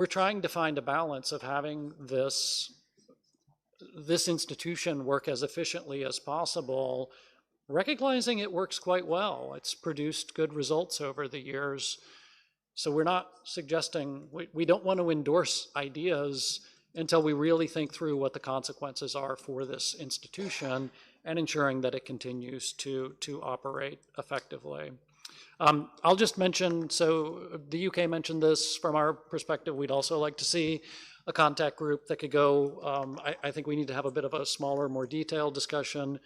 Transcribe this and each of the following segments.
we're trying to find a balance of having this institution work as efficiently as possible, recognizing it works quite well. It's produced good results over the years. So we're not suggesting, we don't want to endorse ideas until we really think through what the consequences are for this institution and ensuring that it continues to operate effectively. I'll just mention, so the UK mentioned this. From our perspective, we'd also like to see a contact group that could go, I think we need to have a bit of a smaller, more detailed discussion.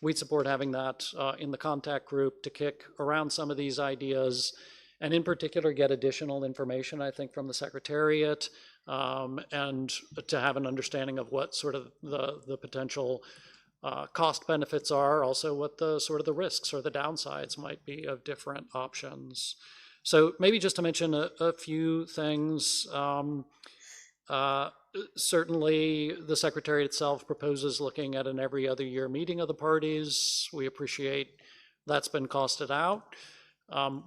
We'd support having that in the contact group to kick around some of these ideas, and in particular get additional information, I think, from the Secretariat, and to have an understanding of what sort of the potential cost benefits are, also what the sort of the risks or the downsides might be of different options. So maybe just to mention a few things. Certainly the Secretariat itself proposes looking at an every other year meeting of the parties. We appreciate that's been costed out.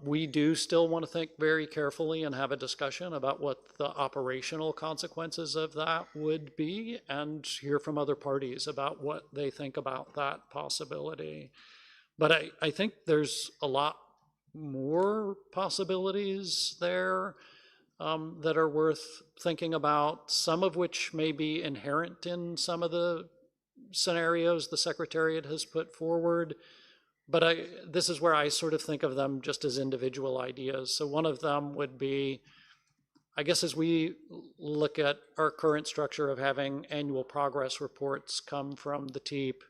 We do still want to think very carefully and have a discussion about what the operational consequences of that would be, and hear from other parties about what they think about that possibility. But I think there's a lot more possibilities there that are worth thinking about, some of which may be inherent in some of the scenarios the Secretariat has put forward. But this is where I sort of think of them just as individual ideas. So one of them would be, I guess, as we look at our current structure of having annual progress reports come from the TEEP,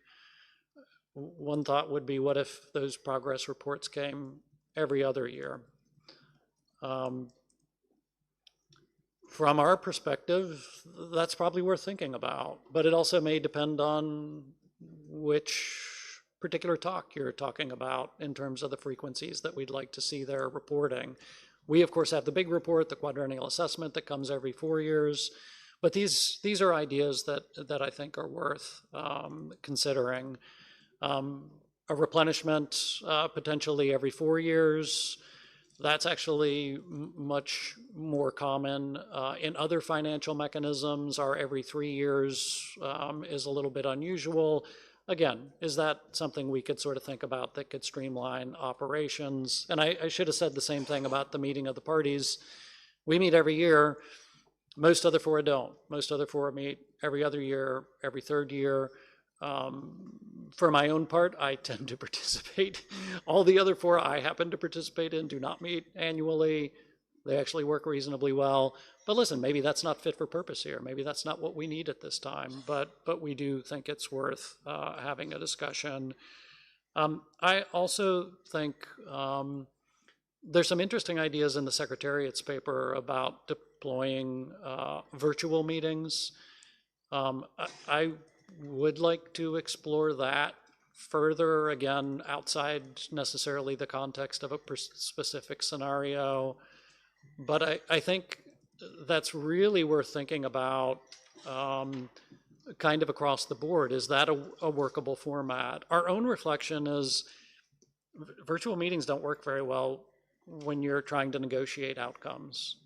one thought would be, what if those progress reports came every other year? From our perspective, that's probably worth thinking about, but it also may depend on which particular talk you're talking about in terms of the frequencies that we'd like to see their reporting. We, of course, have the big report, the quadrennial assessment, that comes every 4 years, but these are ideas that I think are worth considering. A replenishment potentially every 4 years, that's actually much more common in other financial mechanisms. Our every 3 years is a little bit unusual. Again, is that something we could sort of think about that could streamline operations? And I should have said the same thing about the meeting of the parties. We meet every year. Most other fora don't. Most other fora meet every other year, every third year. For my own part, I tend to participate. All the other fora I happen to participate in do not meet annually. They actually work reasonably well. But listen, maybe that's not fit for purpose here. Maybe that's not what we need at this time. But we do think it's worth having a discussion. I also think there's some interesting ideas in the Secretariat's paper about deploying virtual meetings. I would like to explore that further, again, outside necessarily the context of a specific scenario. But I think that's really worth thinking about kind of across the board. Is that a workable format? Our own reflection is virtual meetings don't work very well when you're trying to negotiate outcomes.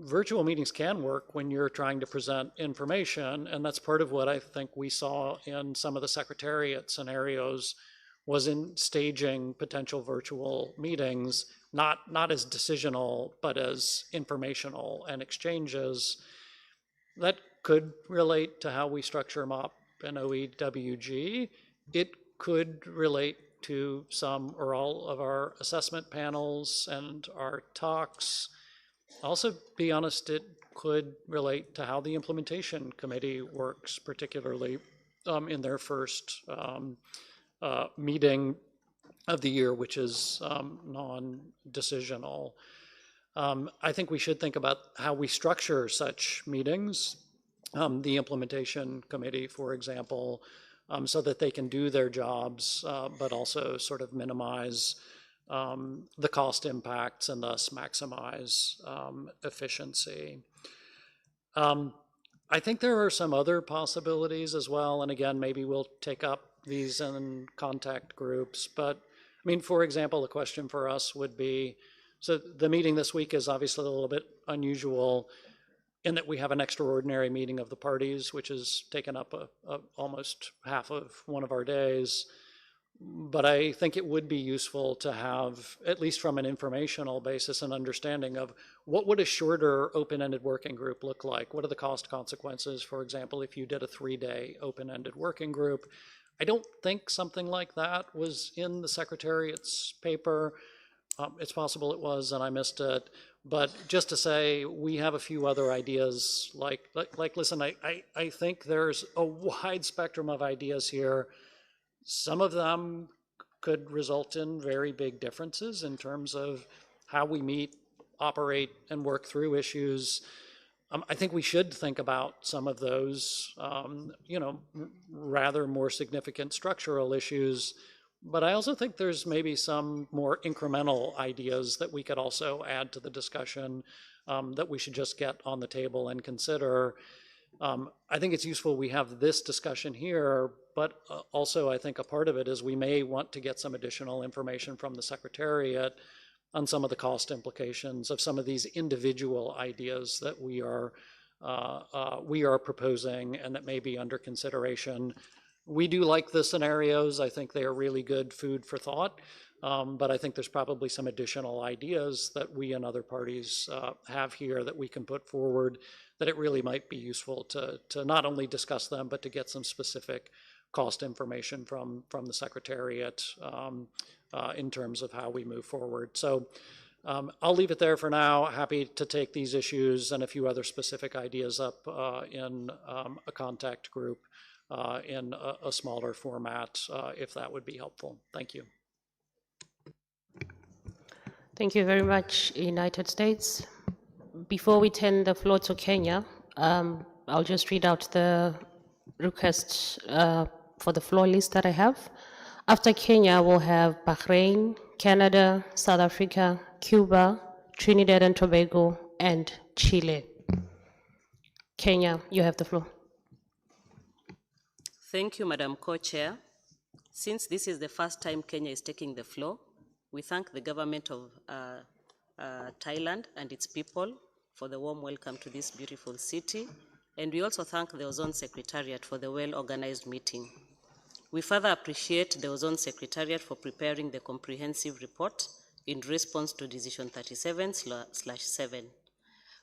Virtual meetings can work when you're trying to present information, and that's part of what I think we saw in some of the Secretariat scenarios, was in staging potential virtual meetings, not as decisional, but as informational and exchanges. That could relate to how we structure MOP and OEWG. It could relate to some or all of our assessment panels and our talks. Also, be honest, it could relate to how the implementation committee works, particularly in their first meeting of the year, which is non-decisional. I think we should think about how we structure such meetings, the implementation committee, for example, so that they can do their jobs, but also sort of minimize the cost impacts and thus maximize efficiency. I think there are some other possibilities as well, and again, maybe we'll take up these in contact groups, but I mean, for example, a question for us would be, So the meeting this week is obviously a little bit unusual in that we have an extraordinary meeting of the parties, which has taken up almost half of one of our days. But I think it would be useful to have, at least from an informational basis, an understanding of what would a shorter open-ended working group look like? What are the cost consequences, for example, if you did a 3-day open-ended working group? I don't think something like that was in the Secretariat's paper. It's possible it was and I missed it. But just to say, we have a few other ideas, like listen, I think there's a wide spectrum of ideas here. Some of them could result in very big differences in terms of how we meet, operate, and work through issues. I think we should think about some of those, rather more significant structural issues. But I also think there's maybe some more incremental ideas that we could also add to the discussion that we should just get on the table and consider. I think it's useful we have this discussion here, but also I think a part of it is we may want to get some additional information from the Secretariat on some of the cost implications of some of these individual ideas that we are proposing and that may be under consideration. We do like the scenarios. I think they are really good food for thought. But I think there's probably some additional ideas that we and other parties have here that we can put forward that it really might be useful to not only discuss them, but to get some specific cost information from the Secretariat in terms of how we move forward. So I'll leave it there for now. Happy to take these issues and a few other specific ideas up in a contact group in a smaller format if that would be helpful. Thank you. Thank you very much, United States. Before we turn the floor to Kenya, I'll just read out the requests for the floor list that I have. After Kenya, we'll have Bahrain, Canada, South Africa, Cuba, Trinidad and Tobago, and Chile. Kenya, you have the floor. Thank you, Madam Co-Chair. Since this is the first time Kenya is taking the floor, we thank the government of Thailand and its people for the warm welcome to this beautiful city. And we also thank the Ozone Secretariat for the well-organized meeting. We further appreciate the Ozone Secretariat for preparing the comprehensive report in response to Decision 37/7.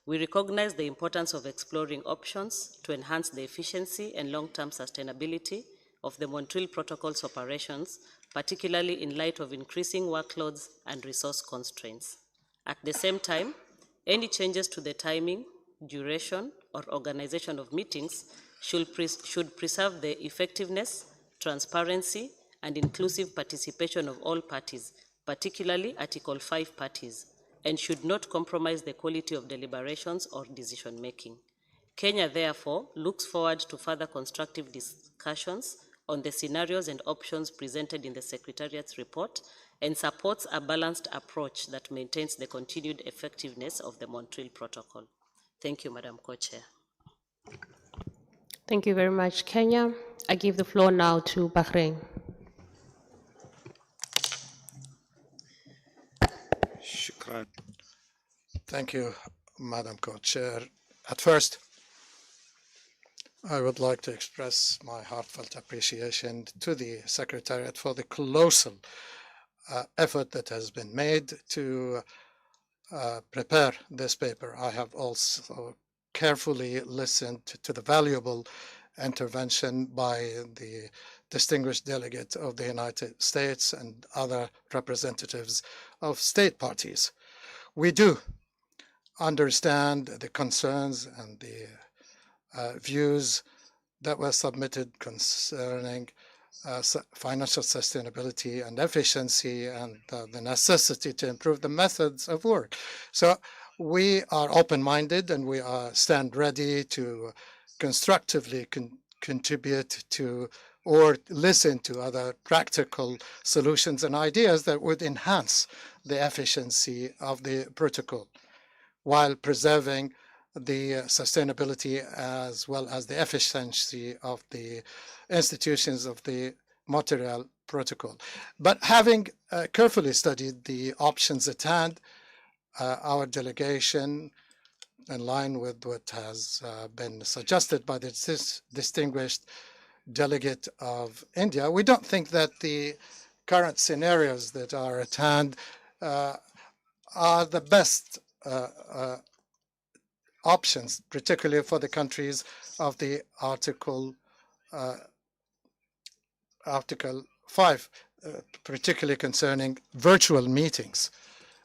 We recognize the importance of exploring options to enhance the efficiency and long-term sustainability of the Montreal Protocol's operations, particularly in light of increasing workloads and resource constraints. At the same time, any changes to the timing, duration, or organization of meetings should preserve the effectiveness, transparency, and inclusive participation of all parties, particularly Article 5 parties, and should not compromise the quality of deliberations or decision-making. Kenya, therefore, looks forward to further constructive discussions on the scenarios and options presented in the Secretariat's report and supports a balanced approach that maintains the continued effectiveness of the Montreal Protocol. Thank you, Madam Co-Chair. Thank you very much, Kenya. I give the floor now to Bahrain. Shukran. Thank you, Madam Co-Chair. At first, I would like to express my heartfelt appreciation to the Secretariat for the colossal effort that has been made to prepare this paper. I have also carefully listened to the valuable intervention by the distinguished delegate of the United States and other representatives of state parties. We do understand the concerns and the views that were submitted concerning financial sustainability and efficiency and the necessity to improve the methods of work. So we are open-minded and we stand ready to constructively contribute to or listen to other practical solutions and ideas that would enhance the efficiency of the protocol while preserving the sustainability as well as the efficiency of the institutions of the Montreal Protocol. But having carefully studied the options at hand, our delegation, in line with what has been suggested by the distinguished delegate of India, we don't think that the current scenarios that are at hand are the best options, particularly for the countries of the Article 5, particularly concerning virtual meetings,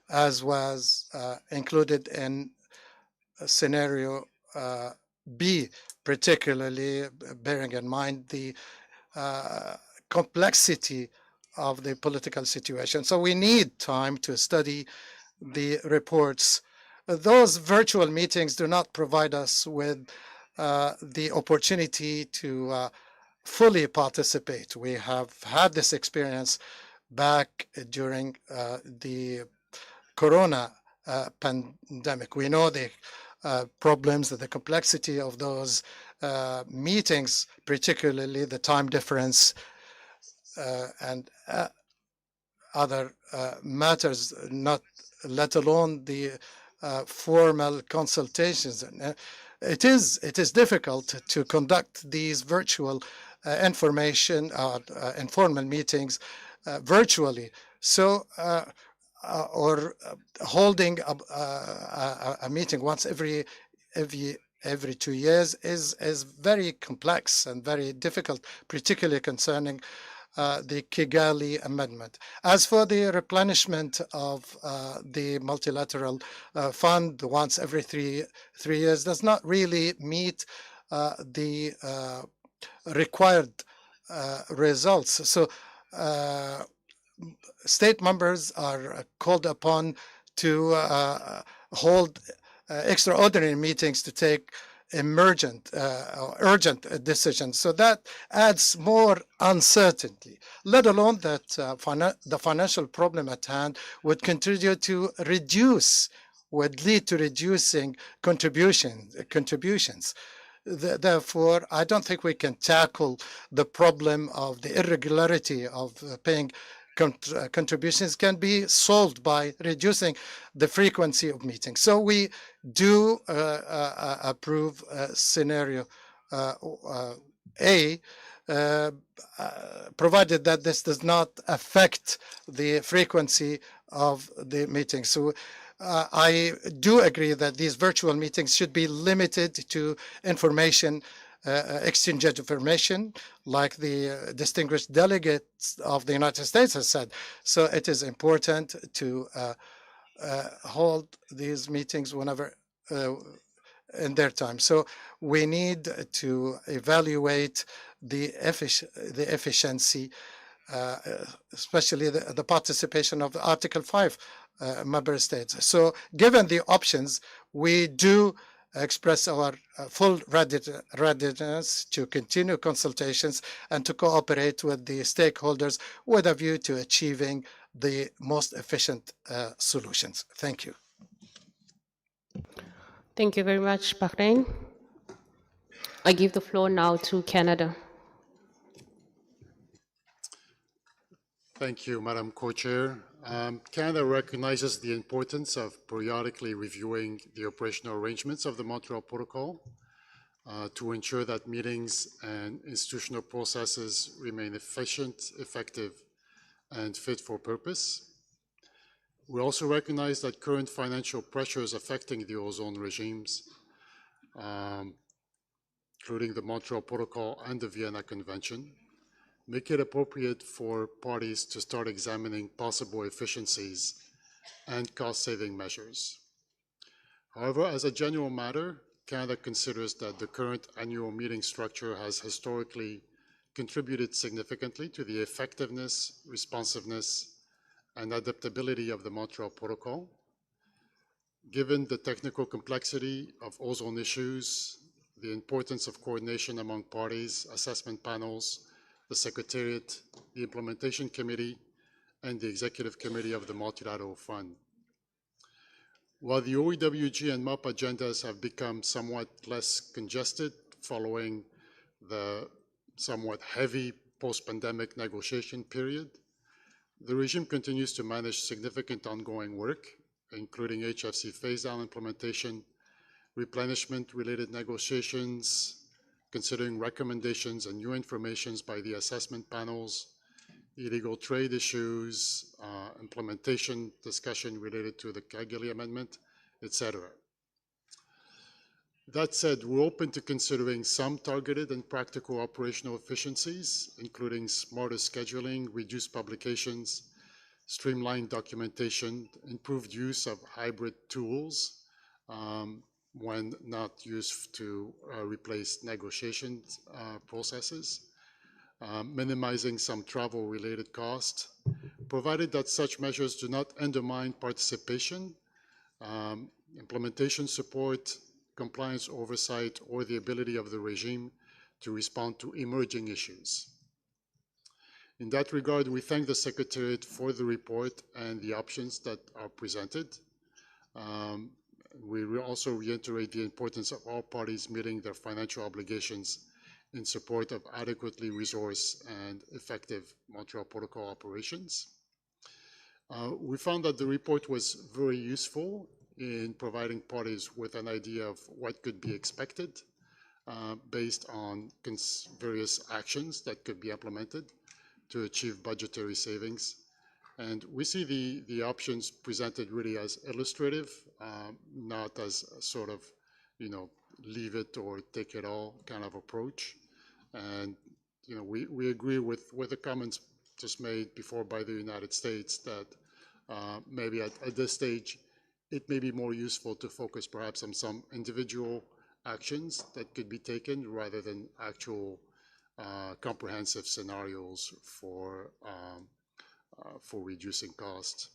as was included in scenario B, particularly bearing in mind the complexity of the political situation. So we need time to study the reports. Those virtual meetings do not provide us with the opportunity to fully participate. We have had this experience back during the Corona pandemic. We know the problems, the complexity of those meetings, particularly the time difference and other matters, not let alone the formal consultations. It is difficult to conduct these virtual informal meetings virtually. So, or holding a meeting once every 2 years is very complex and very difficult, particularly concerning the Kigali Amendment. As for the replenishment of the multilateral fund once every three years, does not really meet the required results. So state members are called upon to hold extraordinary meetings to take urgent decisions. So that adds more uncertainty, let alone that the financial problem at hand would contribute to would lead to reducing contributions. Therefore, I don't think we can tackle the problem of the irregularity of paying contributions can be solved by reducing the frequency of meetings. So we do approve scenario A, provided that this does not affect the frequency of the meetings. So I do agree that these virtual meetings should be limited to information, exchange of information, like the distinguished delegate of the United States has said. So it is important to hold these meetings whenever in their time. So we need to evaluate the efficiency, especially the participation of Article 5 member states. So given the options, we do express our full readiness to continue consultations and to cooperate with the stakeholders with a view to achieving the most efficient solutions. Thank you. Thank you very much, Bahrain. I give the floor now to Canada. Thank you, Madam Co-Chair. Canada recognizes the importance of periodically reviewing the operational arrangements of the Montreal Protocol to ensure that meetings and institutional processes remain efficient, effective, and fit for purpose. We also recognize that current financial pressures affecting the ozone regimes, including the Montreal Protocol and the Vienna Convention, make it appropriate for parties to start examining possible efficiencies and cost-saving measures. However, as a general matter, Canada considers that the current annual meeting structure has historically contributed significantly to the effectiveness, responsiveness, and adaptability of the Montreal Protocol. Given the technical complexity of ozone issues, the importance of coordination among parties, assessment panels, the Secretariat, the Implementation Committee, and the Executive Committee of the Multilateral Fund. While the OEWG and MUP agendas have become somewhat less congested following the somewhat heavy post-pandemic negotiation period, the regime continues to manage significant ongoing work including HFC phase-down implementation, replenishment-related negotiations, considering recommendations and new informations by the assessment panels, illegal trade issues, implementation discussion related to the Kagili Amendment, etc. That said, we're open to considering some targeted and practical operational efficiencies, including smarter scheduling, reduced publications, streamlined documentation, improved use of hybrid tools when not used to replace negotiation processes, minimizing some travel-related costs, provided that such measures do not undermine participation, implementation support, compliance oversight, or the ability of the regime to respond to emerging issues. In that regard, we thank the Secretariat for the report and the options that are presented. We also reiterate the importance of all parties meeting their financial obligations in support of adequately resourced and effective Montreal Protocol operations. We found that the report was very useful in providing parties with an idea of what could be expected based on various actions that could be implemented to achieve budgetary savings. And we see the options presented really as illustrative, not as a sort of, leave it or take it all kind of approach. And, we agree with the comments just made before by the United States that maybe at this stage, it may be more useful to focus perhaps on some individual actions that could be taken rather than actual comprehensive scenarios for reducing costs.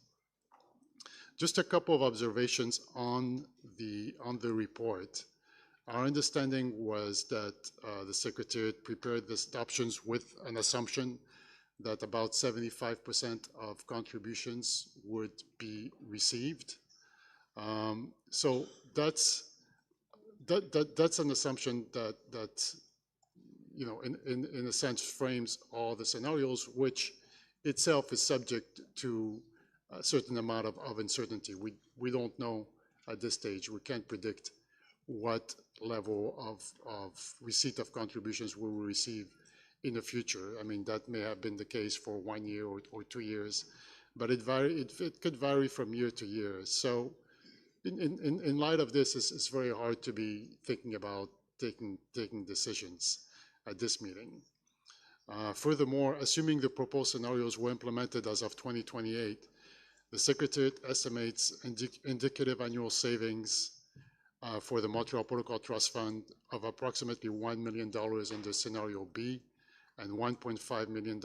Just a couple of observations on the report. Our understanding was that the Secretariat prepared these options with an assumption that about 75% of contributions would be received. So that's an assumption that in a sense frames all the scenarios, which itself is subject to a certain amount of uncertainty. We don't know at this stage. We can't predict what level of receipt of contributions we will receive in the future. I mean, that may have been the case for 1 year or 2 years, but it could vary from year to year. So in light of this, it's very hard to be thinking about taking decisions at this meeting. Furthermore, assuming the proposed scenarios were implemented as of 2028, the Secretariat estimates indicative annual savings for the Montreal Protocol Trust Fund of approximately $1 million under Scenario B and $1.5 million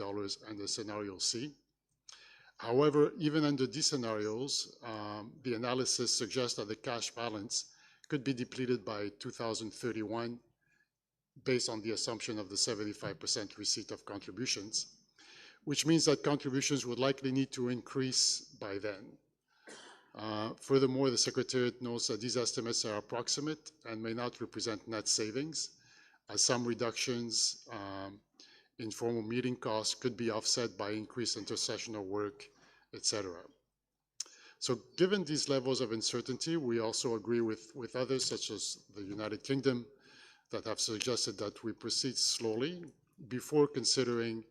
under Scenario C. However, even under these scenarios, the analysis suggests that the cash balance could be depleted by 2031 based on the assumption of the 75% receipt of contributions, which means that contributions would likely need to increase by then. Furthermore, the Secretariat notes that these estimates are approximate and may not represent net savings, as some reductions in formal meeting costs could be offset by increased intersessional work, etc. So given these levels of uncertainty, we also agree with others, such as the United Kingdom, that have suggested that we proceed slowly before considering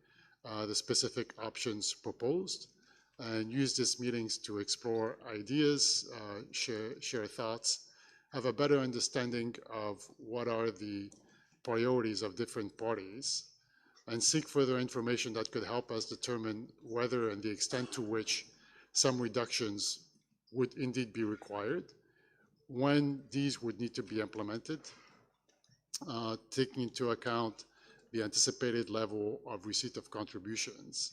the specific options proposed, and use these meetings to explore ideas, share thoughts, have a better understanding of what are the priorities of different parties, and seek further information that could help us determine whether and the extent to which some reductions would indeed be required, when these would need to be implemented, taking into account the anticipated level of receipt of contributions.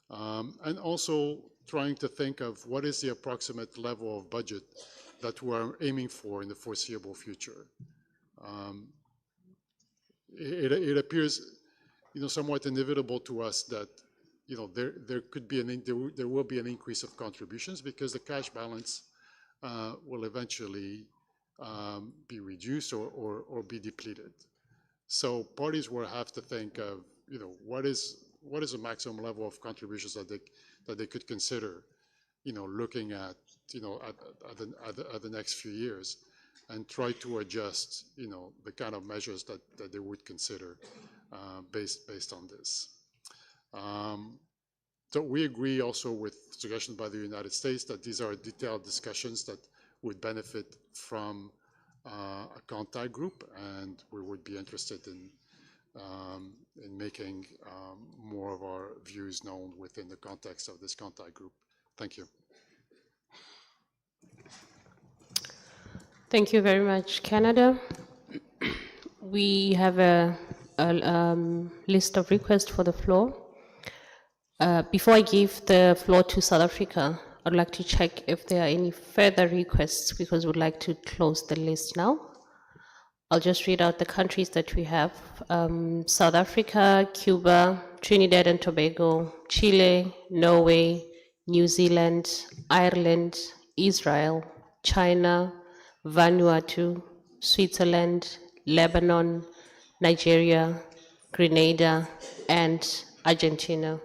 And also trying to think of what is the approximate level of budget that we're aiming for in the foreseeable future. It appears, somewhat inevitable to us that, there could be there will be an increase of contributions because the cash balance will eventually be reduced or be depleted. So parties will have to think of, what is the maximum level of contributions that they could consider looking at, at the next few years and try to adjust, the kind of measures that they would consider based on this. So we agree also with suggestions by the United States that these are detailed discussions that would benefit from a contact group, and we would be interested in making more of our views known within the context of this contact group. Thank you. Thank you very much, Canada. We have a list of requests for the floor. Before I give the floor to South Africa, I'd like to check if there are any further requests because we'd like to close the list now. I'll just read out the countries that we have. South Africa, Cuba, Trinidad and Tobago, Chile, Norway, New Zealand, Ireland, Israel, China, Vanuatu, Switzerland, Lebanon, Nigeria, Grenada, and Argentina.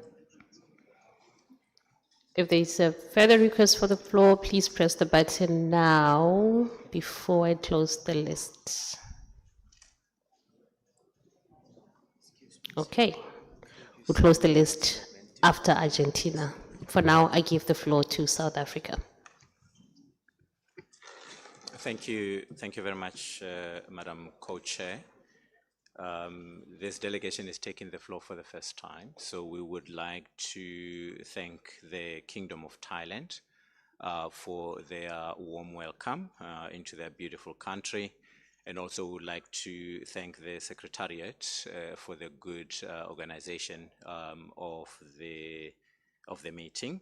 If there's a further request for the floor, please press the button now before I close the list. Okay, we'll close the list after Argentina. For now, I give the floor to South Africa. Thank you very much, Madam Co-Chair. This delegation is taking the floor for the first time, so we would like to thank the Kingdom of Thailand for their warm welcome into their beautiful country, and also would like to thank the Secretariat for the good organization of the meeting.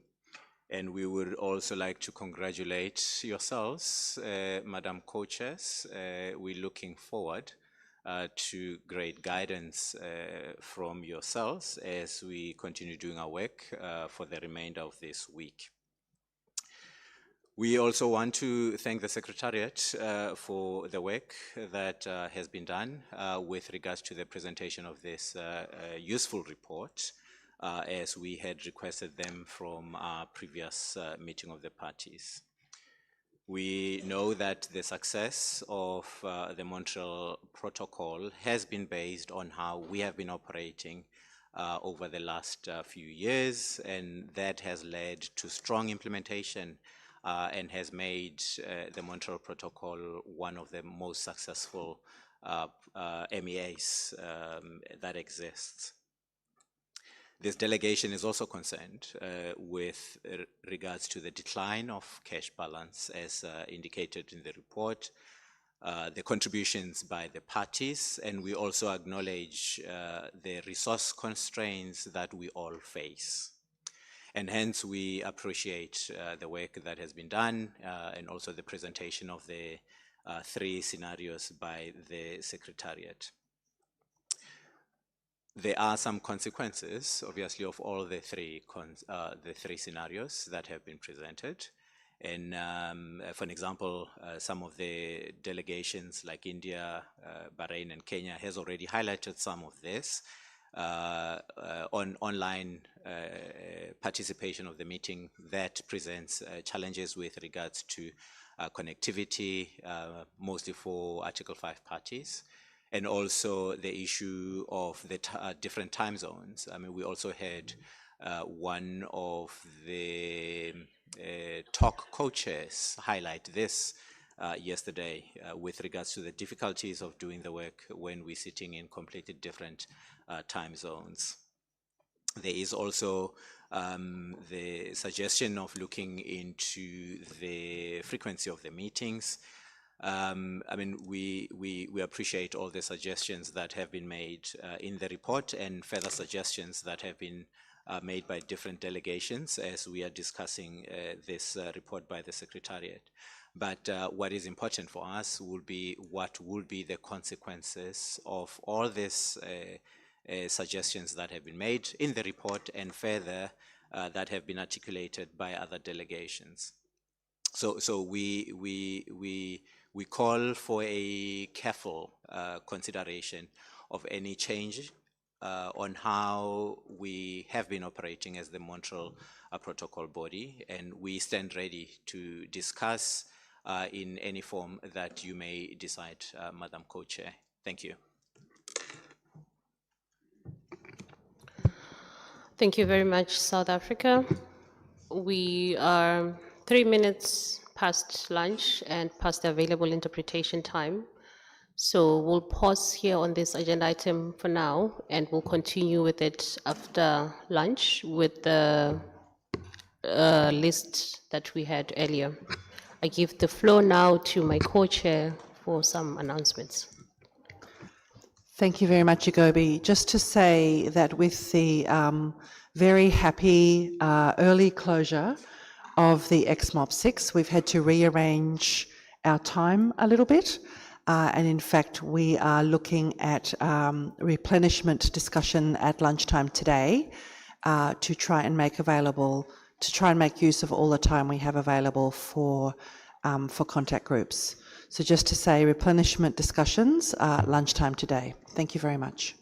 And we would also like to congratulate yourselves, Madam Co-Chairs. We're looking forward to great guidance from yourselves as we continue doing our work for the remainder of this week. We also want to thank the Secretariat for the work that has been done with regards to the presentation of this useful report, as we had requested them from our previous meeting of the parties. We know that the success of the Montreal Protocol has been based on how we have been operating over the last few years, and that has led to strong implementation and has made the Montreal Protocol one of the most successful MEAs that exists. This delegation is also concerned with regards to the decline of cash balance as indicated in the report, the contributions by the parties, and we also acknowledge the resource constraints that we all face. And hence we appreciate the work that has been done and also the presentation of the 3 scenarios by the Secretariat. There are some consequences, obviously, of all the three scenarios that have been presented. And for an example, some of the delegations like India, Bahrain, and Kenya has already highlighted some of this. On online participation of the meeting that presents challenges with regards to connectivity, mostly for Article 5 parties. And also the issue of the different time zones. I mean, we also had one of the talk co-chairs highlight this yesterday with regards to the difficulties of doing the work when we're sitting in completely different time zones. There is also the suggestion of looking into the frequency of the meetings. I mean, we appreciate all the suggestions that have been made in the report and further suggestions that have been made by different delegations as we are discussing this report by the Secretariat. But what is important for us will be what will be the consequences of all these suggestions that have been made in the report and further that have been articulated by other delegations. So we call for a careful consideration of any change on how we have been operating as the Montreal Protocol body, and we stand ready to discuss in any form that you may decide, Madam Co-Chair. Thank you. Thank you very much, South Africa. We are 3 minutes past lunch and past the available interpretation time. So we'll pause here on this agenda item for now, and we'll continue with it after lunch with the list that we had earlier. I give the floor now to my co-chair for some announcements. Thank you very much, Agobi. Just to say that with the very happy early closure of the XMOP 6, we've had to rearrange our time a little bit. And in fact, we are looking at replenishment discussion at lunchtime today to try and make use of all the time we have available for contact groups. So just to say, replenishment discussions lunchtime today. Thank you very much.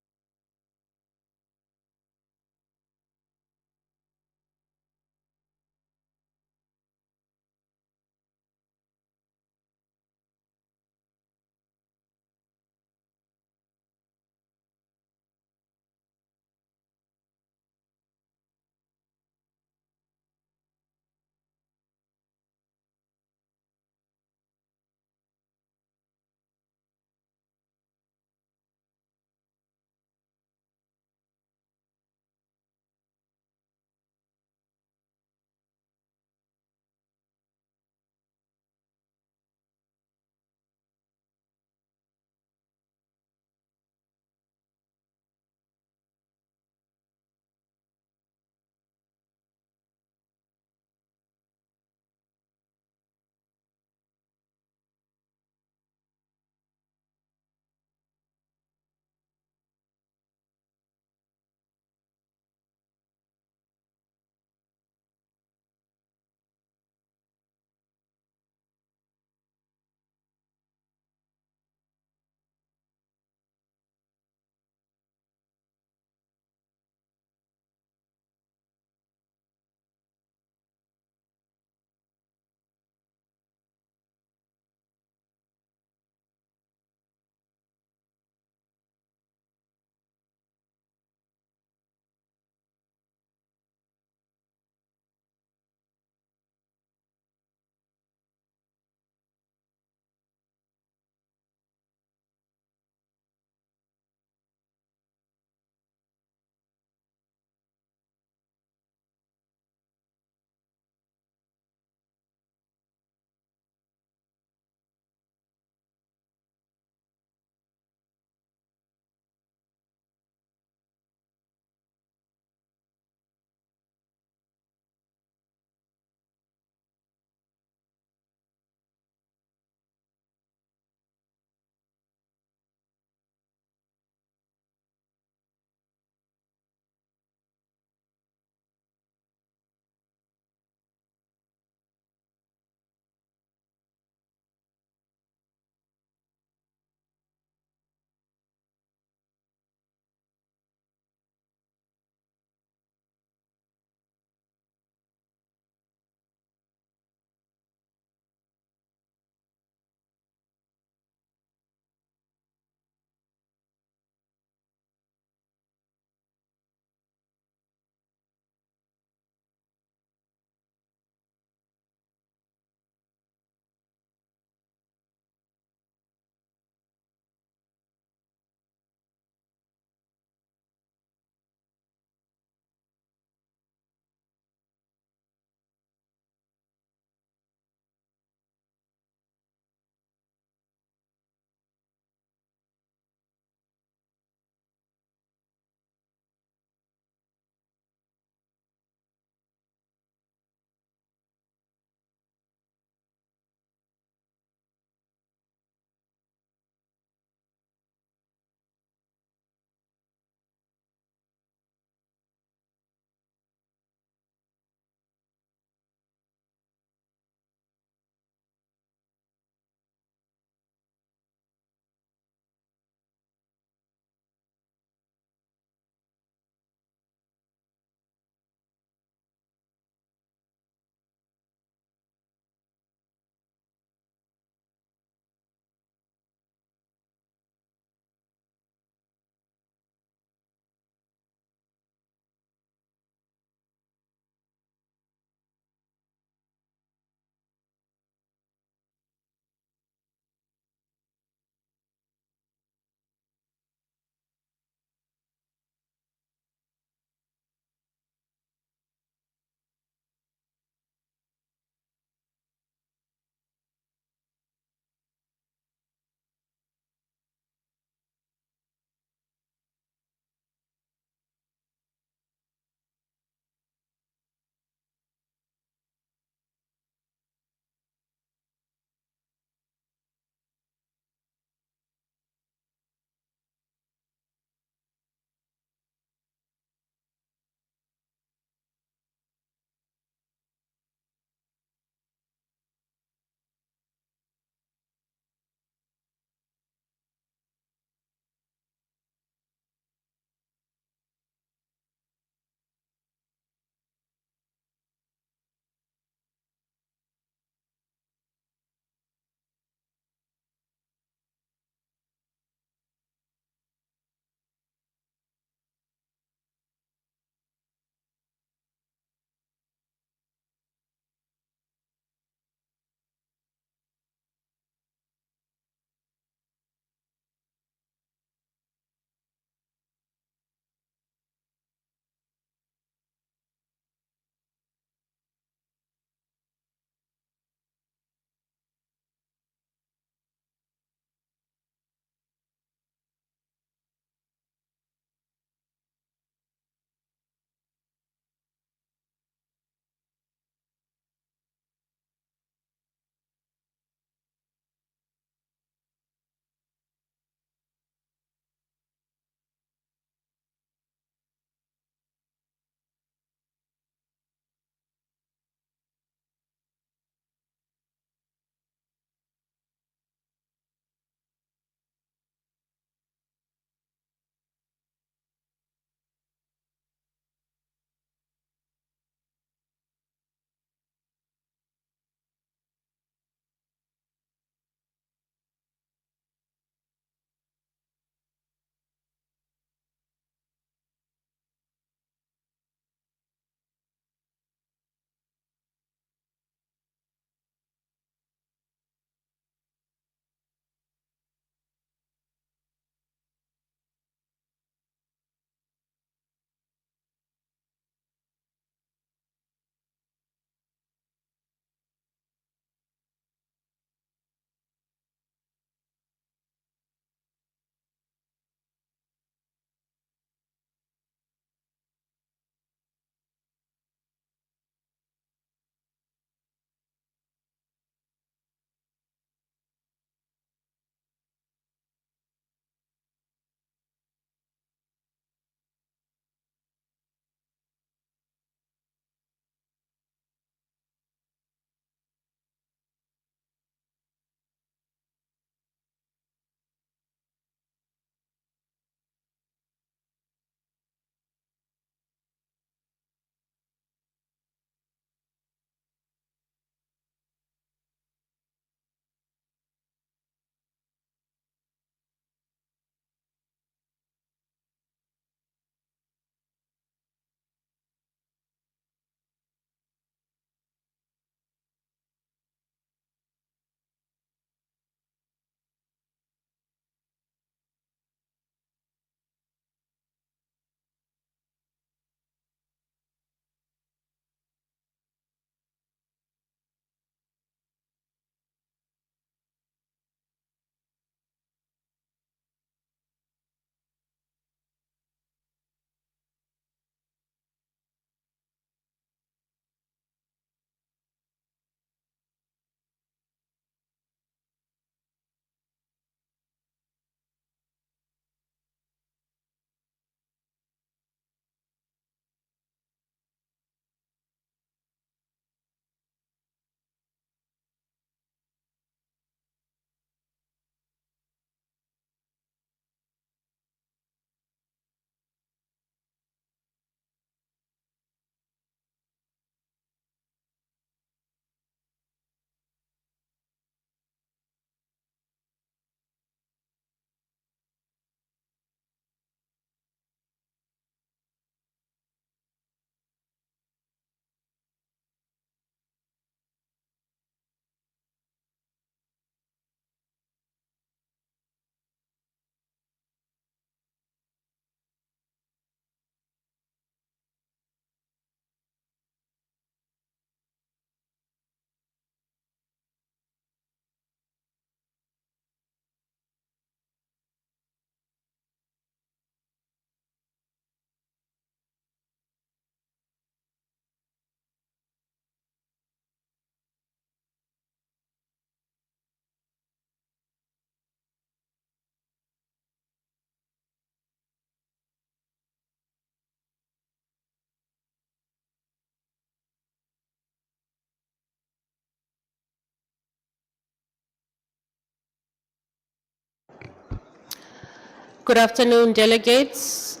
Good afternoon, delegates.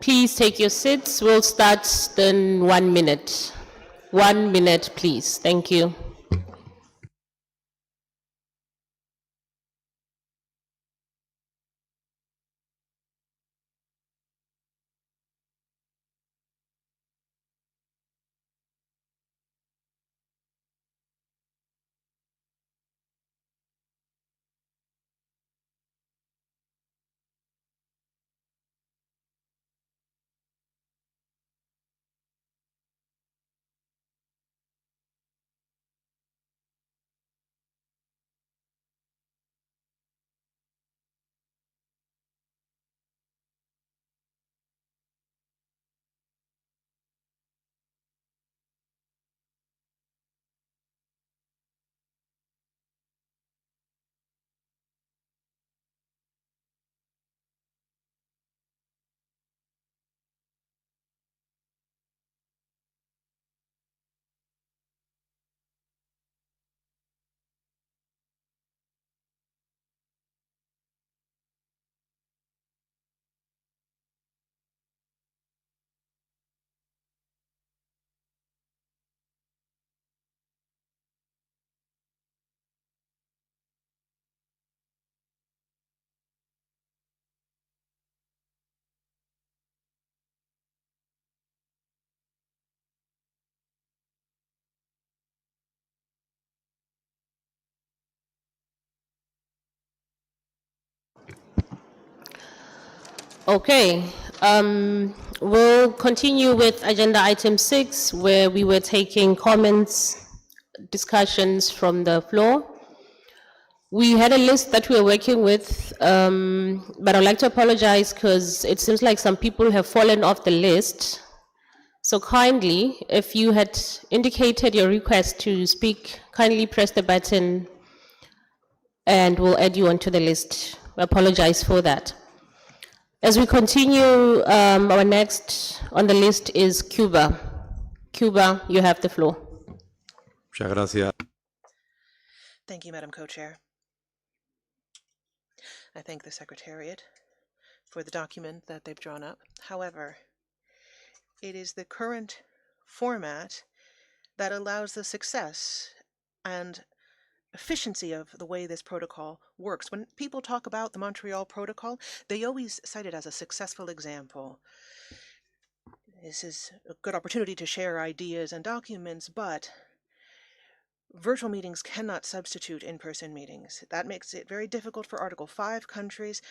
Please take your seats. We'll start in 1 minute. 1 minute, please. Thank you. Okay, we'll continue with agenda item 6, where we were taking comments, discussions from the floor. We had a list that we were working with, but I'd like to apologize because it seems like some people have fallen off the list. So kindly, if you had indicated your request to speak, kindly press the button and we'll add you onto the list. We apologize for that. As we continue, our next on the list is Cuba. Cuba, you have the floor. Muchas gracias. Thank you, Madam Co-Chair. I thank the Secretariat for the document that they've drawn up. However, it is the current format that allows the success and efficiency of the way this protocol works. When people talk about the Montreal Protocol, they always cite it as a successful example. This is a good opportunity to share ideas and documents, but virtual meetings cannot substitute in-person meetings. That makes it very difficult for Article 5 countries.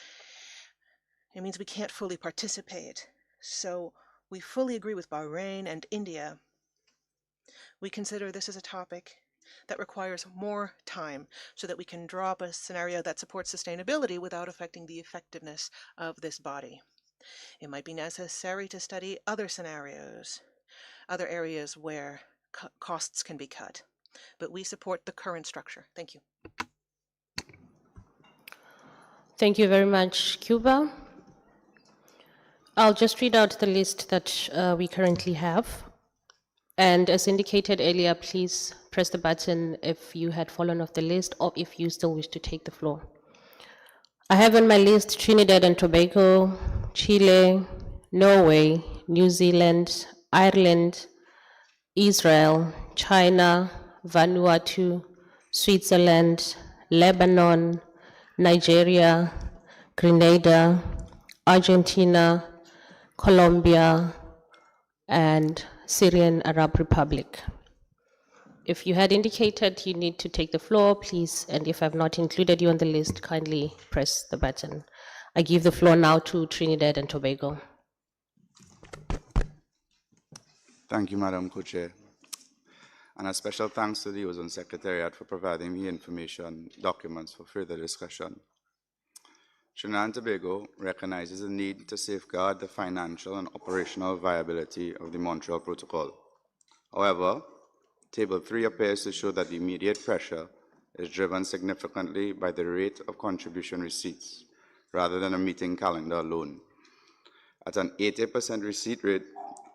It means we can't fully participate. So we fully agree with Bahrain and India. We consider this as a topic that requires more time so that we can draw up a scenario that supports sustainability without affecting the effectiveness of this body. It might be necessary to study other scenarios, other areas where costs can be cut. But we support the current structure. Thank you. Thank you very much, Cuba. I'll just read out the list that we currently have. And as indicated earlier, please press the button if you had fallen off the list or if you still wish to take the floor. I have on my list Trinidad and Tobago, Chile, Norway, New Zealand, Ireland, Israel, China, Vanuatu, Switzerland, Lebanon, Nigeria, Grenada, Argentina, Colombia, and Syrian Arab Republic. If you had indicated you need to take the floor, please, and if I've not included you on the list, kindly press the button. I give the floor now to Trinidad and Tobago. Thank you, Madam Co-Chair. And a special thanks to the Ozone Secretariat for providing me information documents for further discussion. Trinidad and Tobago recognizes the need to safeguard the financial and operational viability of the Montreal Protocol. However, Table 3 appears to show that the immediate pressure is driven significantly by the rate of contribution receipts rather than a meeting calendar alone. At an 80% receipt rate,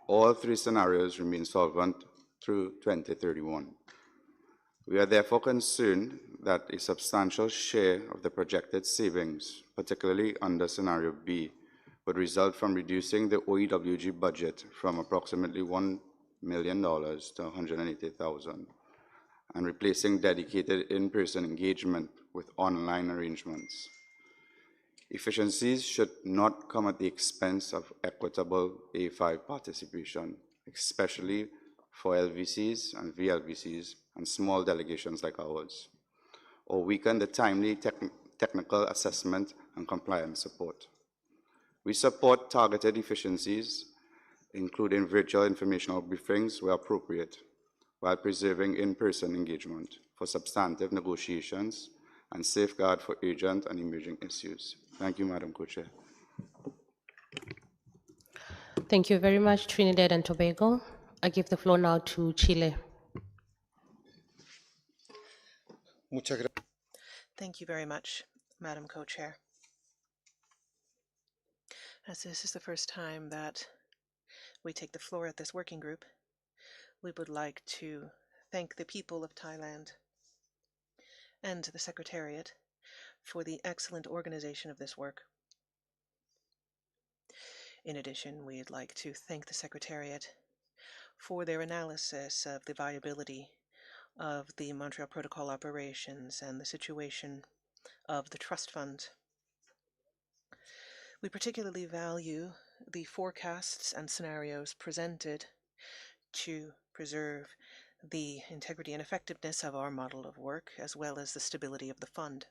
all 3 scenarios remain solvent through 2031. We are therefore concerned that a substantial share of the projected savings, particularly under scenario B, would result from reducing the OEWG budget from approximately $1 million to $180,000 and replacing dedicated in-person engagement with online arrangements. Efficiencies should not come at the expense of equitable A5 participation, especially for LVCs and VLVCs and small delegations like ours, or weaken the timely technical assessment and compliance support. We support targeted efficiencies, including virtual informational briefings where appropriate, while preserving in-person engagement for substantive negotiations and safeguard for urgent and emerging issues. Thank you, Madam Co-Chair. Thank you very much, Trinidad and Tobago. I give the floor now to Chile. Thank you very much, Madam Co-Chair. As this is the first time that we take the floor at this working group, we would like to thank the people of Thailand and the Secretariat for the excellent organization of this work. In addition, we'd like to thank the Secretariat for their analysis of the viability of the Montreal Protocol operations and the situation of the trust fund. We particularly value the forecasts and scenarios presented to preserve the integrity and effectiveness of our model of work, as well as the stability of the fund.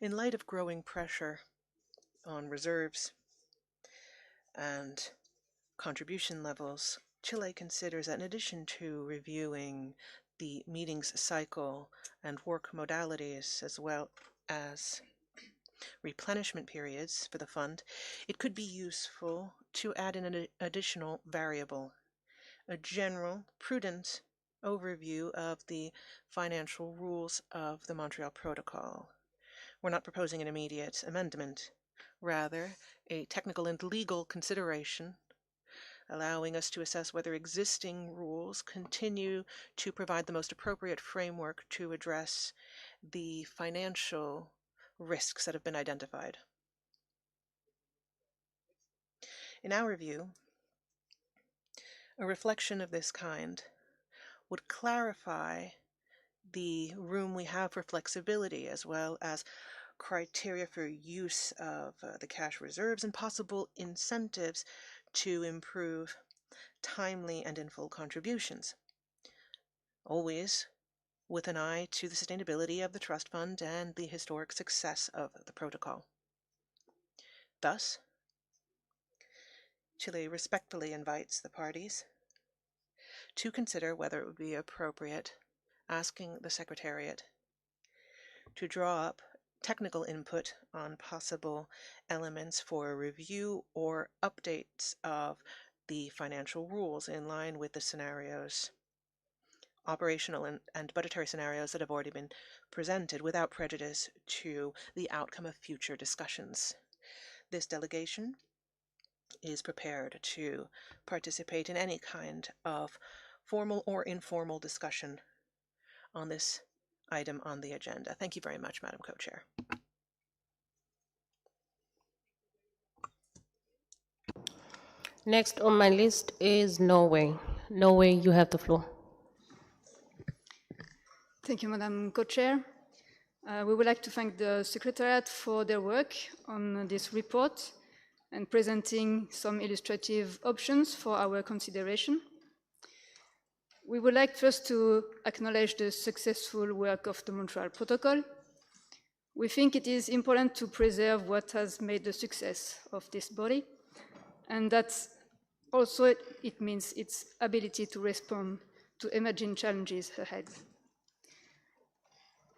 In light of growing pressure on reserves and contribution levels, Chile considers that in addition to reviewing the meetings cycle and work modalities, as well as replenishment periods for the fund, it could be useful to add in an additional variable, a general, prudent overview of the financial rules of the Montreal Protocol. We're not proposing an immediate amendment, rather a technical and legal consideration, allowing us to assess whether existing rules continue to provide the most appropriate framework to address the financial risks that have been identified. In our view, a reflection of this kind would clarify the room we have for flexibility, as well as criteria for use of the cash reserves and possible incentives to improve timely and in full contributions, always with an eye to the sustainability of the trust fund and the historic success of the protocol. Thus, Chile respectfully invites the parties to consider whether it would be appropriate asking the Secretariat to draw up technical input on possible elements for review or updates of the financial rules in line with the scenarios, operational and budgetary scenarios that have already been presented without prejudice to the outcome of future discussions. This delegation is prepared to participate in any kind of formal or informal discussion on this item on the agenda. Thank you very much, Madam Co-Chair. Next on my list is Norway. Norway, you have the floor. Thank you, Madam Co-Chair. We would like to thank the Secretariat for their work on this report and presenting some illustrative options for our consideration. We would like first to acknowledge the successful work of the Montreal Protocol. We think it is important to preserve what has made the success of this body, and that also it means its ability to respond to emerging challenges ahead.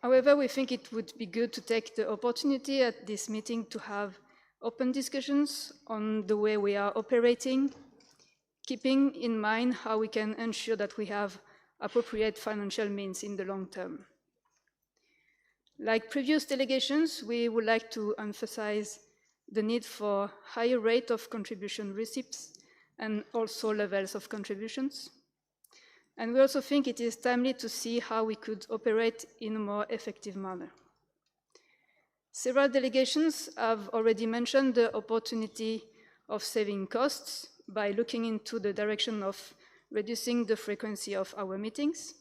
However, we think it would be good to take the opportunity at this meeting to have open discussions on the way we are operating, keeping in mind how we can ensure that we have appropriate financial means in the long term. Like previous delegations, we would like to emphasize the need for higher rate of contribution receipts and also levels of contributions. And we also think it is timely to see how we could operate in a more effective manner. Several delegations have already mentioned the opportunity of saving costs by looking into the direction of reducing the frequency of our meetings.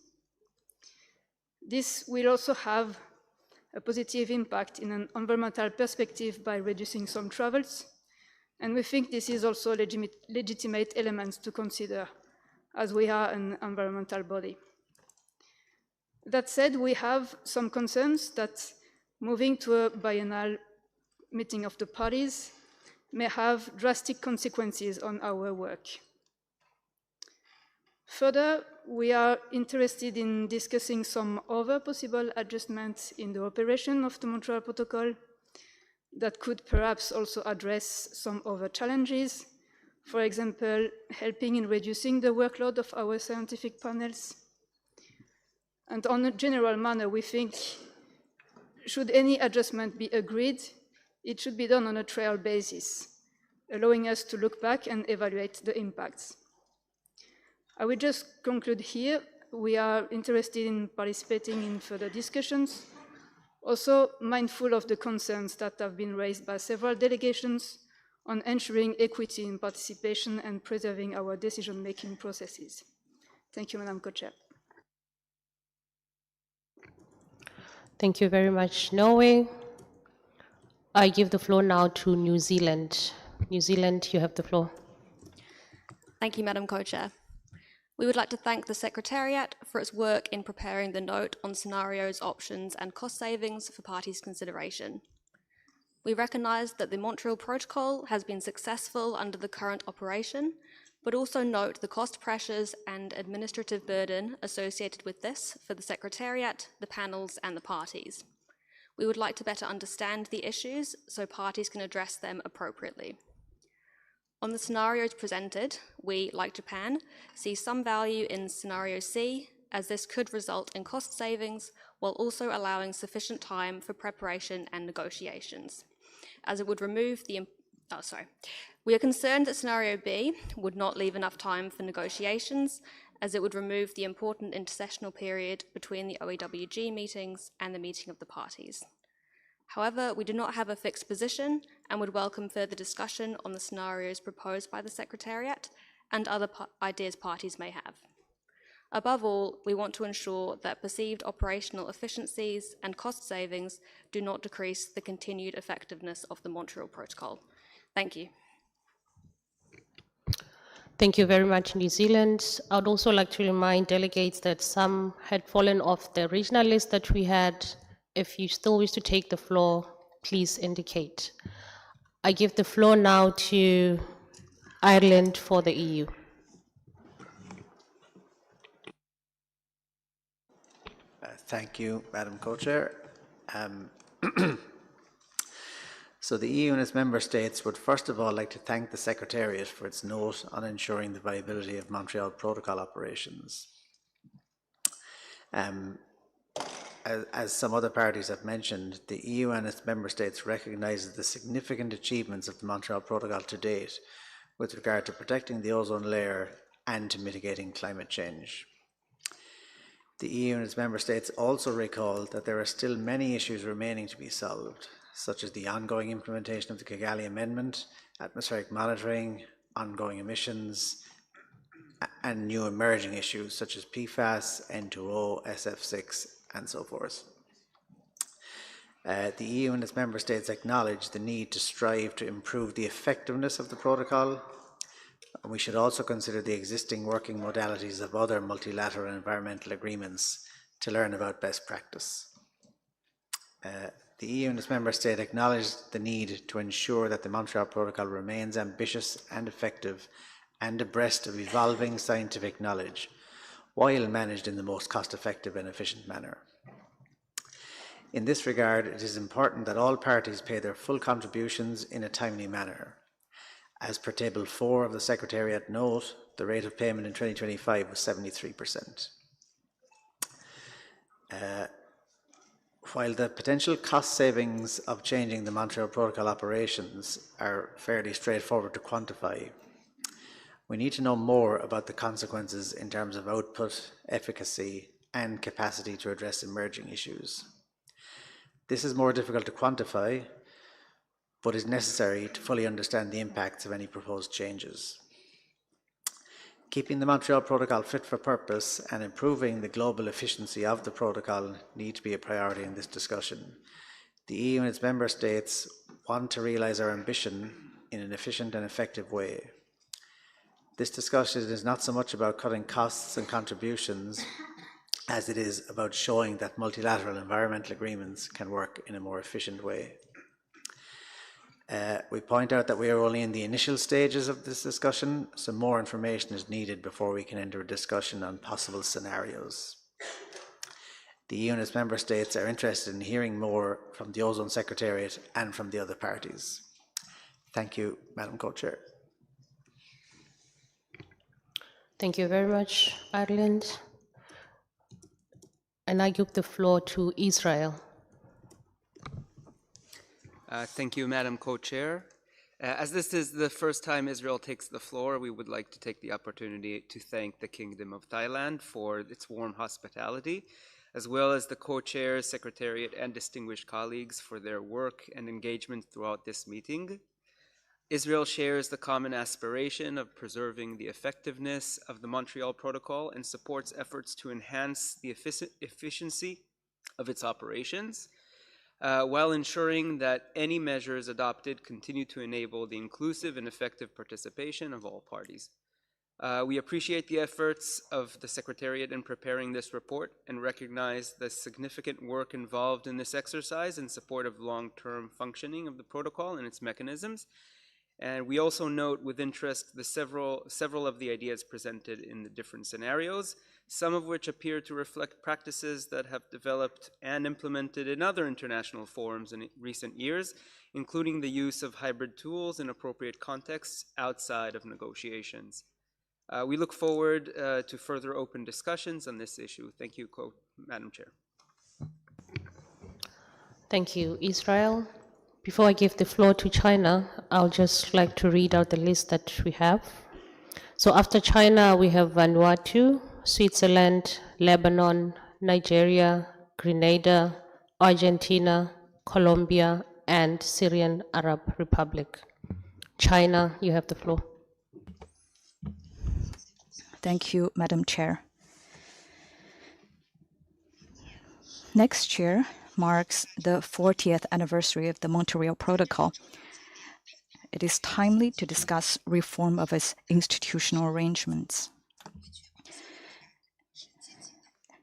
This will also have a positive impact in an environmental perspective by reducing some travels, and we think this is also a legitimate element to consider as we are an environmental body. That said, we have some concerns that moving to a biennial meeting of the parties may have drastic consequences on our work. Further, we are interested in discussing some other possible adjustments in the operation of the Montreal Protocol that could perhaps also address some other challenges. For example, helping in reducing the workload of our scientific panels. And on a general manner, we think, should any adjustment be agreed, it should be done on a trial basis, allowing us to look back and evaluate the impacts. I will just conclude here. We are interested in participating in further discussions, also mindful of the concerns that have been raised by several delegations on ensuring equity in participation and preserving our decision-making processes. Thank you, Madam Co-Chair. Thank you very much, Norway. I give the floor now to New Zealand. New Zealand, you have the floor. Thank you, Madam Co-Chair. We would like to thank the Secretariat for its work in preparing the note on scenarios, options, and cost savings for parties' consideration. We recognise that the Montreal Protocol has been successful under the current operation, but also note the cost pressures and administrative burden associated with this for the Secretariat, the panels, and the parties. We would like to better understand the issues so parties can address them appropriately. On the scenarios presented, we, like Japan, see some value in scenario C, as this could result in cost savings while also allowing sufficient time for preparation and negotiations, as it would remove the... We are concerned that scenario B would not leave enough time for negotiations, as it would remove the important intercessional period between the OEWG meetings and the meeting of the parties. However, we do not have a fixed position and would welcome further discussion on the scenarios proposed by the Secretariat and other ideas parties may have. Above all, we want to ensure that perceived operational efficiencies and cost savings do not decrease the continued effectiveness of the Montreal Protocol. Thank you. Thank you very much, New Zealand. I would also like to remind delegates that some had fallen off the original list that we had. If you still wish to take the floor, please indicate. I give the floor now to Ireland for the EU. Thank you, Madam Co-Chair. So the EU and its member states would first of all like to thank the Secretariat for its note on ensuring the viability of Montreal Protocol operations. As some other parties have mentioned, the EU and its member states recognise the significant achievements of the Montreal Protocol to date with regard to protecting the ozone layer and to mitigating climate change. The EU and its member states also recall that there are still many issues remaining to be solved, such as the ongoing implementation of the Kigali Amendment, atmospheric monitoring, ongoing emissions, and new emerging issues such as PFAS, N2O, SF6, and so forth. The EU and its member states acknowledge the need to strive to improve the effectiveness of the protocol. We should also consider the existing working modalities of other multilateral environmental agreements to learn about best practice. The EU and its member state acknowledge the need to ensure that the Montreal Protocol remains ambitious and effective and abreast of evolving scientific knowledge, while managed in the most cost-effective and efficient manner. In this regard, it is important that all parties pay their full contributions in a timely manner. As per Table 4 of the Secretariat note, the rate of payment in 2025 was 73%. While the potential cost savings of changing the Montreal Protocol operations are fairly straightforward to quantify, We need to know more about the consequences in terms of output, efficacy, and capacity to address emerging issues. This is more difficult to quantify, but is necessary to fully understand the impacts of any proposed changes. Keeping the Montreal Protocol fit for purpose and improving the global efficiency of the protocol need to be a priority in this discussion. The EU and its member states want to realise our ambition in an efficient and effective way. This discussion is not so much about cutting costs and contributions as it is about showing that multilateral environmental agreements can work in a more efficient way. We point out that we are only in the initial stages of this discussion, so more information is needed before we can enter a discussion on possible scenarios. The EU and its member states are interested in hearing more from the Ozone Secretariat and from the other parties. Thank you, Madam Co-Chair. Thank you very much, Ireland. And I give the floor to Israel. Thank you, Madam Co-Chair. As this is the first time Israel takes the floor, we would like to take the opportunity to thank the Kingdom of Thailand for its warm hospitality, as well as the Co-Chairs, Secretariat, and distinguished colleagues for their work and engagement throughout this meeting. Israel shares the common aspiration of preserving the effectiveness of the Montreal Protocol and supports efforts to enhance the efficiency of its operations, while ensuring that any measures adopted continue to enable the inclusive and effective participation of all parties. We appreciate the efforts of the Secretariat in preparing this report and recognize the significant work involved in this exercise in support of long-term functioning of the protocol and its mechanisms. And we also note with interest the several of the ideas presented in the different scenarios, some of which appear to reflect practices that have developed and implemented in other international forums in recent years, including the use of hybrid tools in appropriate contexts outside of negotiations. We look forward to further open discussions on this issue. Thank you, Madam Chair. Thank you, Israel. Before I give the floor to China, I'll just like to read out the list that we have. So after China, we have Vanuatu, Switzerland, Lebanon, Nigeria, Grenada, Argentina, Colombia, and Syrian Arab Republic. China, you have the floor. Thank you, Madam Chair. Next year marks the 40th anniversary of the Montreal Protocol. It is timely to discuss reform of its institutional arrangements.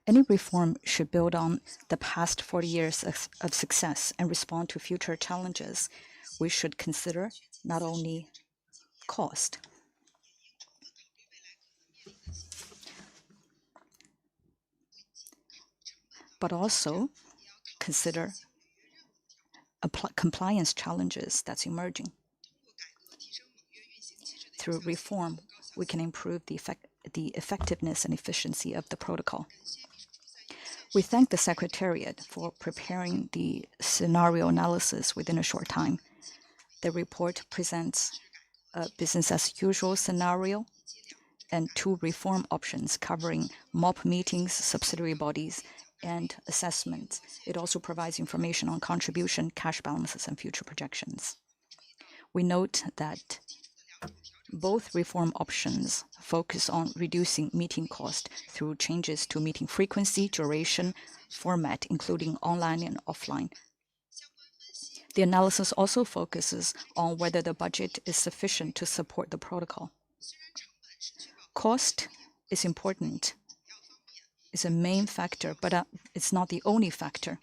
Any reform should build on the past 40 years of success and respond to future challenges. We should consider not only cost, but also consider compliance challenges that's emerging. Through reform, we can improve the effectiveness and efficiency of the protocol. We thank the Secretariat for preparing the scenario analysis within a short time. The report presents a business-as-usual scenario and 2 reform options covering MOP meetings, subsidiary bodies, and assessments. It also provides information on contribution, cash balances, and future projections. We note that both reform options focus on reducing meeting cost through changes to meeting frequency, duration, format, including online and offline. The analysis also focuses on whether the budget is sufficient to support the protocol. Cost is important. It's a main factor, but it's not the only factor.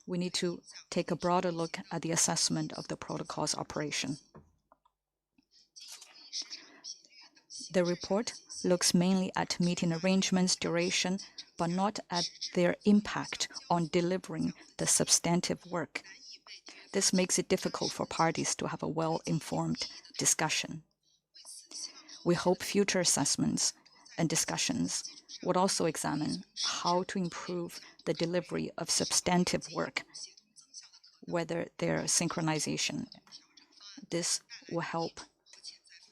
We need to take a broader look at the assessment of the protocol's operation. The report looks mainly at meeting arrangements, duration, but not at their impact on delivering the substantive work. This makes it difficult for parties to have a well-informed discussion. We hope future assessments and discussions would also examine how to improve the delivery of substantive work, whether their synchronization. This will help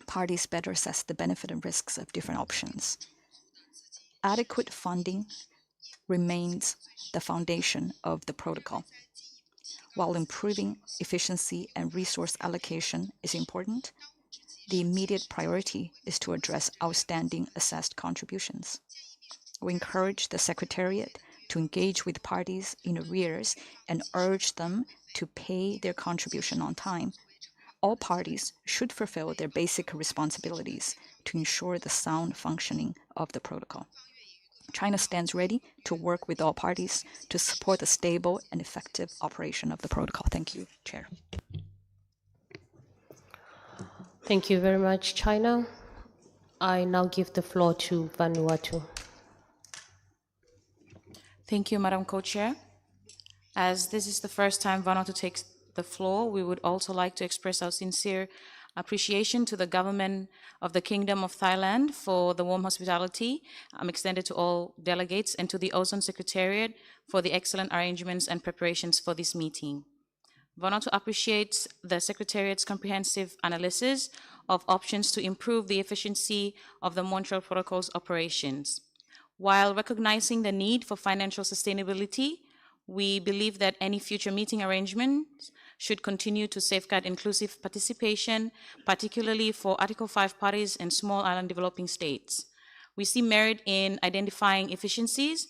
parties better assess the benefit and risks of different options. Adequate funding remains the foundation of the protocol. While improving efficiency and resource allocation is important, the immediate priority is to address outstanding assessed contributions. We encourage the Secretariat to engage with parties in arrears and urge them to pay their contribution on time. All parties should fulfill their basic responsibilities to ensure the sound functioning of the protocol. China stands ready to work with all parties to support the stable and effective operation of the protocol. Thank you, Chair. Thank you very much, China. I now give the floor to Vanuatu. Thank you, Madam Co-Chair. As this is the first time Vanuatu takes the floor, we would also like to express our sincere appreciation to the government of the Kingdom of Thailand for the warm hospitality extended to all delegates, and to the Ozone Secretariat for the excellent arrangements and preparations for this meeting. Vanuatu appreciates the Secretariat's comprehensive analysis of options to improve the efficiency of the Montreal Protocol's operations. While recognizing the need for financial sustainability, we believe that any future meeting arrangements should continue to safeguard inclusive participation, particularly for Article 5 parties and small island developing states. We see merit in identifying efficiencies,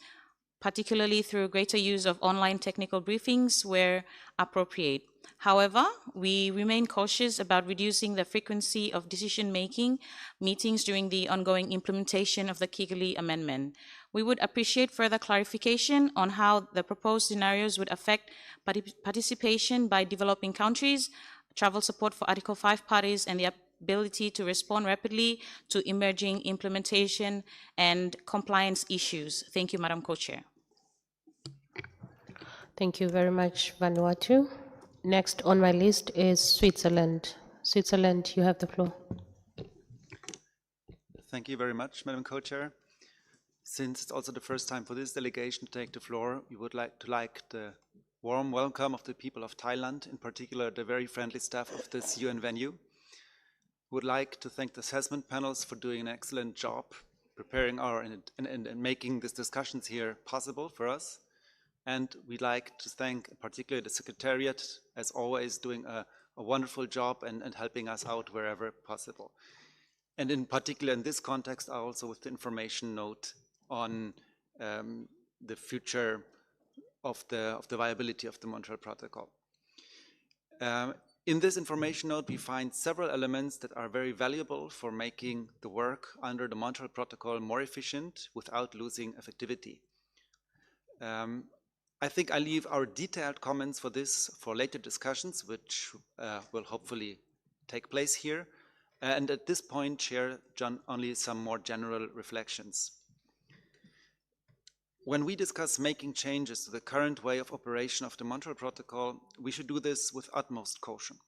particularly through greater use of online technical briefings where appropriate. However, we remain cautious about reducing the frequency of decision-making meetings during the ongoing implementation of the Kigali Amendment. We would appreciate further clarification on how the proposed scenarios would affect participation by developing countries, travel support for Article 5 parties, and the ability to respond rapidly to emerging implementation and compliance issues. Thank you, Madam Co-Chair. Thank you very much, Vanuatu. Next on my list is Switzerland. Switzerland, you have the floor. Thank you very much, Madam Co-Chair. Since it's also the first time for this delegation to take the floor, we would like the warm welcome of the people of Thailand, in particular the very friendly staff of this UN venue. We would like to thank the assessment panels for doing an excellent job preparing and making these discussions here possible for us. And we'd like to thank particularly the Secretariat, as always, doing a wonderful job and helping us out wherever possible. And in particular, in this context, also with the information note on the future of the viability of the Montreal Protocol. In this information note, we find several elements that are very valuable for making the work under the Montreal Protocol more efficient without losing effectivity. I think I leave our detailed comments for this for later discussions, which will hopefully take place here. And at this point, share only some more general reflections. When we discuss making changes to the current way of operation of the Montreal Protocol, we should do this with utmost caution.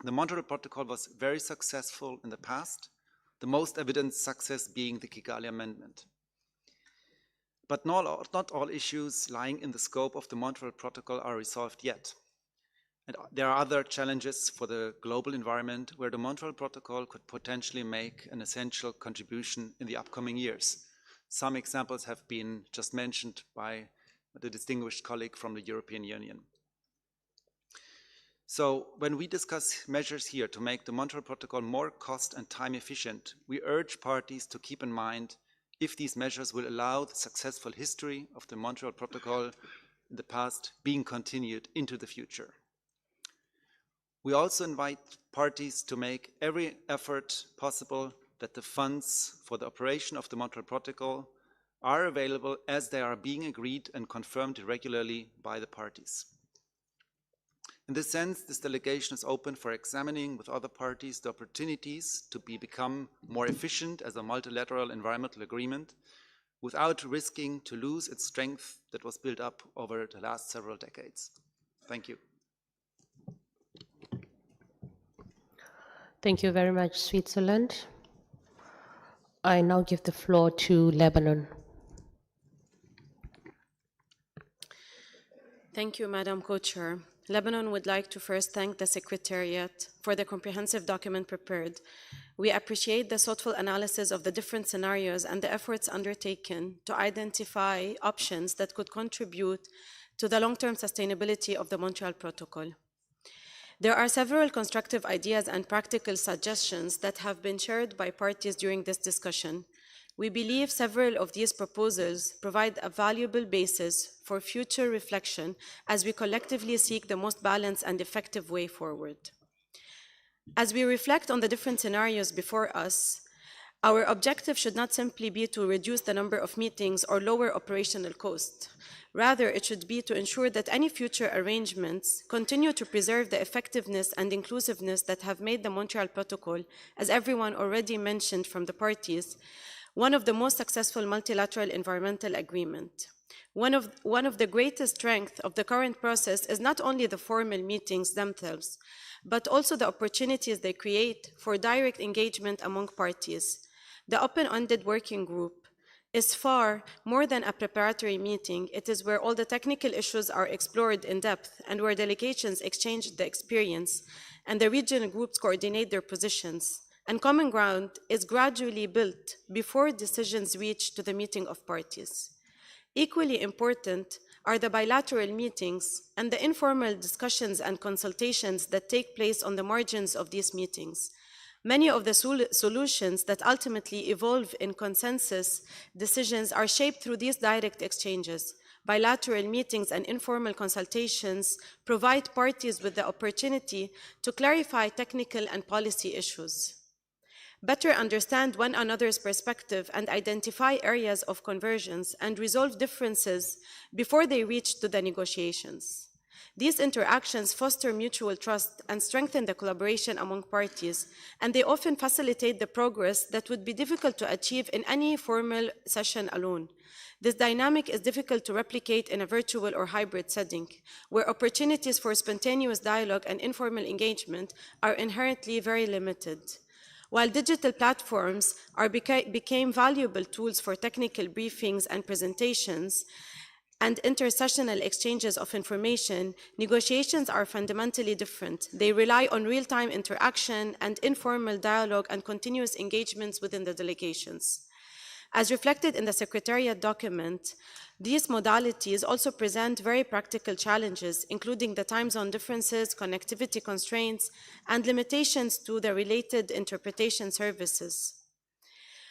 The Montreal Protocol was very successful in the past, the most evident success being the Kigali Amendment. But not all issues lying in the scope of the Montreal Protocol are resolved yet. And there are other challenges for the global environment where the Montreal Protocol could potentially make an essential contribution in the upcoming years. Some examples have been just mentioned by the distinguished colleague from the European Union. So when we discuss measures here to make the Montreal Protocol more cost and time efficient, we urge parties to keep in mind if these measures will allow the successful history of the Montreal Protocol in the past being continued into the future. We also invite parties to make every effort possible that the funds for the operation of the Montreal Protocol are available as they are being agreed and confirmed regularly by the parties. In this sense, this delegation is open for examining with other parties the opportunities to become more efficient as a multilateral environmental agreement without risking to lose its strength that was built up over the last several decades. Thank you. Thank you very much, Switzerland. I now give the floor to Lebanon. Thank you, Madam Co-Chair. Lebanon would like to first thank the Secretariat for the comprehensive document prepared. We appreciate the thoughtful analysis of the different scenarios and the efforts undertaken to identify options that could contribute to the long-term sustainability of the Montreal Protocol. There are several constructive ideas and practical suggestions that have been shared by parties during this discussion. We believe several of these proposals provide a valuable basis for future reflection as we collectively seek the most balanced and effective way forward. As we reflect on the different scenarios before us, our objective should not simply be to reduce the number of meetings or lower operational cost. Rather, it should be to ensure that any future arrangements continue to preserve the effectiveness and inclusiveness that have made the Montreal Protocol, as everyone already mentioned from the parties, one of the most successful multilateral environmental agreements. One of the greatest strengths of the current process is not only the formal meetings themselves, but also the opportunities they create for direct engagement among parties. The open-ended working group is far more than a preparatory meeting. It is where all the technical issues are explored in depth and where delegations exchange the experience and the regional groups coordinate their positions. And common ground is gradually built before decisions reach to the meeting of parties. Equally important are the bilateral meetings and the informal discussions and consultations that take place on the margins of these meetings. Many of the solutions that ultimately evolve in consensus decisions are shaped through these direct exchanges. Bilateral meetings and informal consultations provide parties with the opportunity to clarify technical and policy issues, better understand one another's perspective and identify areas of convergence and resolve differences before they reach to the negotiations. These interactions foster mutual trust and strengthen the collaboration among parties, and they often facilitate the progress that would be difficult to achieve in any formal session alone. This dynamic is difficult to replicate in a virtual or hybrid setting, where opportunities for spontaneous dialogue and informal engagement are inherently very limited. While digital platforms became valuable tools for technical briefings and presentations and intersessional exchanges of information, negotiations are fundamentally different. They rely on real-time interaction and informal dialogue and continuous engagements within the delegations. As reflected in the Secretariat document, these modalities also present very practical challenges, including the time zone differences, connectivity constraints, and limitations to the related interpretation services.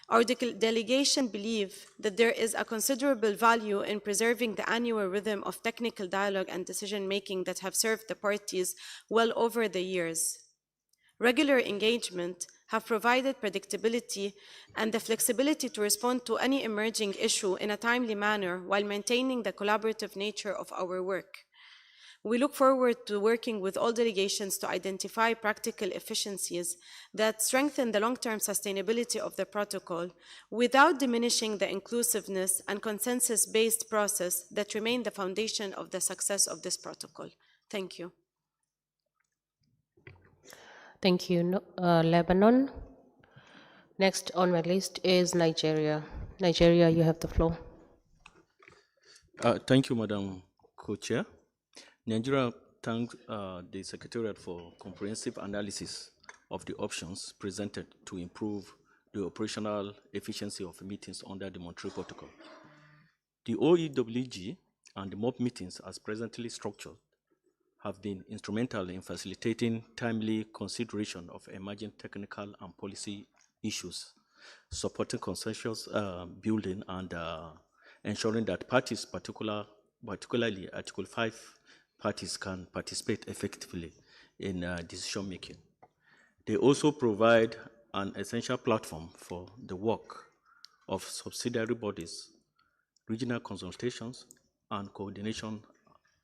Our delegation believe that there is a considerable value in preserving the annual rhythm of technical dialogue and decision-making that have served the parties well over the years. Regular engagement have provided predictability and the flexibility to respond to any emerging issue in a timely manner while maintaining the collaborative nature of our work. We look forward to working with all delegations to identify practical efficiencies that strengthen the long-term sustainability of the protocol without diminishing the inclusiveness and consensus-based process that remain the foundation of the success of this protocol. Thank you. Thank you, Lebanon. Next on my list is Nigeria. Nigeria, you have the floor. Thank you, Madam Co-Chair. Nigeria thanks the Secretariat for comprehensive analysis of the options presented to improve the operational efficiency of meetings under the Montreal Protocol. The OEWG and the MOB meetings as presently structured have been instrumental in facilitating timely consideration of emerging technical and policy issues, supporting consensus building and ensuring that parties, particularly Article 5 parties, can participate effectively in decision making. They also provide an essential platform for the work of subsidiary bodies, regional consultations, and coordination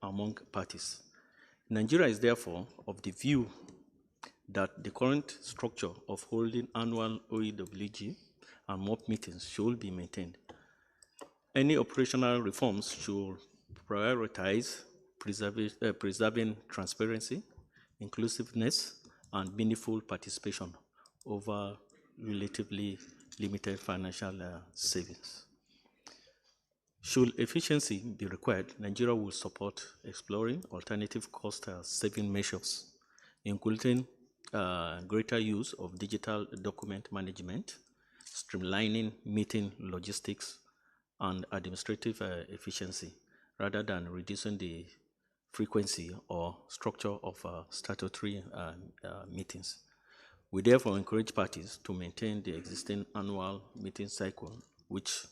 among parties. Nigeria is therefore of the view that the current structure of holding annual OEWG and MOP meetings should be maintained. Any operational reforms should prioritize preserving transparency, inclusiveness, and meaningful participation over relatively limited financial savings. Should efficiency be required, Nigeria will support exploring alternative cost-saving measures, including greater use of digital document management, streamlining meeting logistics, and administrative efficiency, rather than reducing the frequency or structure of statutory meetings. We therefore encourage parties to maintain the existing annual meeting cycle, which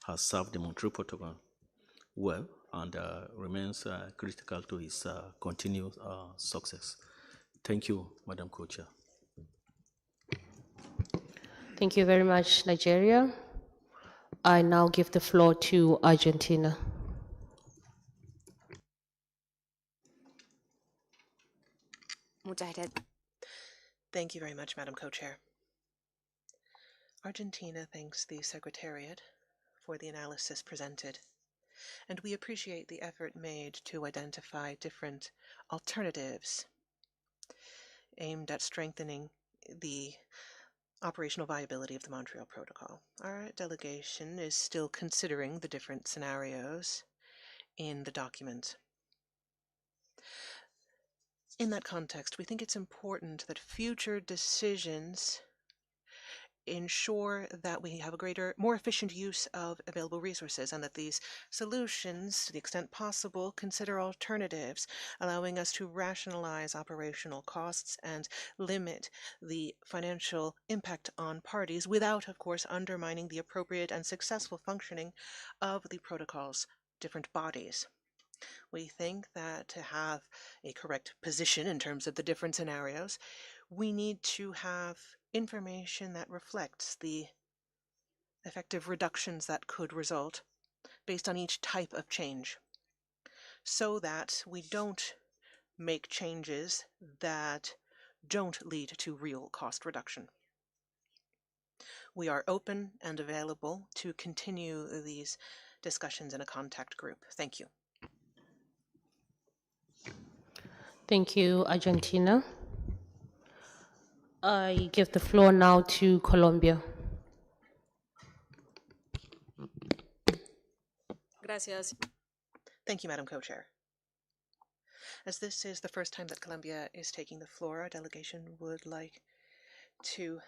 has served the Montreal Protocol well and remains critical to its continued success. Thank you, Madam Co-Chair. Thank you very much, Nigeria. I now give the floor to Argentina. Thank you very much, Madam Co-Chair. Argentina thanks the Secretariat for the analysis presented, and we appreciate the effort made to identify different alternatives aimed at strengthening the operational viability of the Montreal Protocol. Our delegation is still considering the different scenarios in the document. In that context, we think it's important that future decisions ensure that we have a more efficient use of available resources, and that these solutions, to the extent possible, consider alternatives, allowing us to rationalize operational costs and limit the financial impact on parties without, of course, undermining the appropriate and successful functioning of the protocol's different bodies. We think that to have a correct position in terms of the different scenarios, we need to have information that reflects the effective reductions that could result based on each type of change, so that we don't make changes that don't lead to real cost reduction. We are open and available to continue these discussions in a contact group. Thank you. Thank you, Argentina. I give the floor now to Colombia. Gracias. Thank you, Madam Co-Chair. As this is the first time that Colombia is taking the floor, our delegation would like to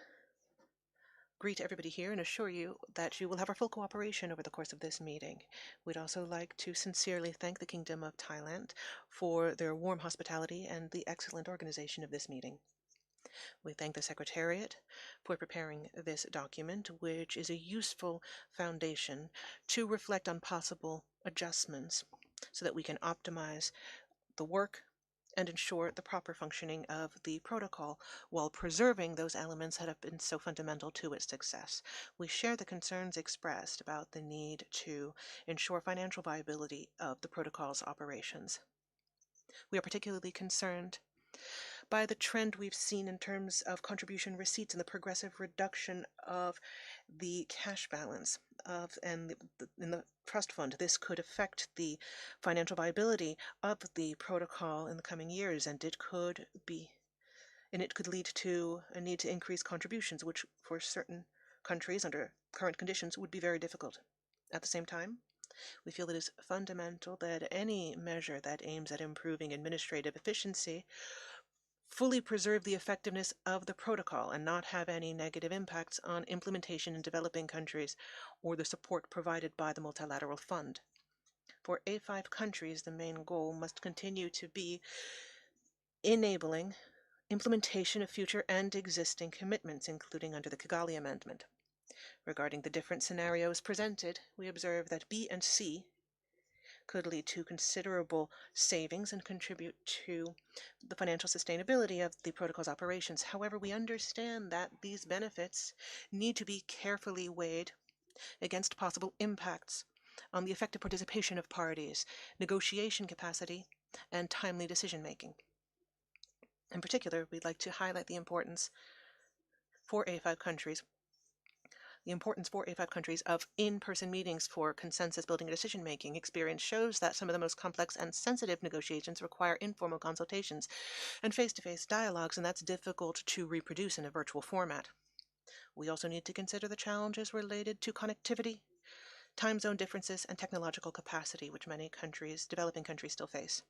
greet everybody here and assure you that you will have our full cooperation over the course of this meeting. We'd also like to sincerely thank the Kingdom of Thailand for their warm hospitality and the excellent organization of this meeting. We thank the Secretariat for preparing this document, which is a useful foundation to reflect on possible adjustments so that we can optimize the work and ensure the proper functioning of the protocol while preserving those elements that have been so fundamental to its success. We share the concerns expressed about the need to ensure financial viability of the protocol's operations. We are particularly concerned by the trend we've seen in terms of contribution receipts and the progressive reduction of the cash balance in the trust fund. This could affect the financial viability of the protocol in the coming years, and it could lead to a need to increase contributions, which for certain countries under current conditions would be very difficult. At the same time, we feel it is fundamental that any measure that aims at improving administrative efficiency fully preserve the effectiveness of the protocol and not have any negative impacts on implementation in developing countries or the support provided by the multilateral fund. For A5 countries, the main goal must continue to be enabling implementation of future and existing commitments, including under the Kigali Amendment. Regarding the different scenarios presented, we observe that B and C could lead to considerable savings and contribute to the financial sustainability of the protocol's operations. However, we understand that these benefits need to be carefully weighed against possible impacts on the effective participation of parties, negotiation capacity, and timely decision-making. In particular, we'd like to highlight the importance for A5 countries of in-person meetings for consensus-building decision-making. Experience shows that some of the most complex and sensitive negotiations require informal consultations and face-to-face dialogues, and that's difficult to reproduce in a virtual format. We also need to consider the challenges related to connectivity time zone differences, and technological capacity, which many countries, developing countries, still face.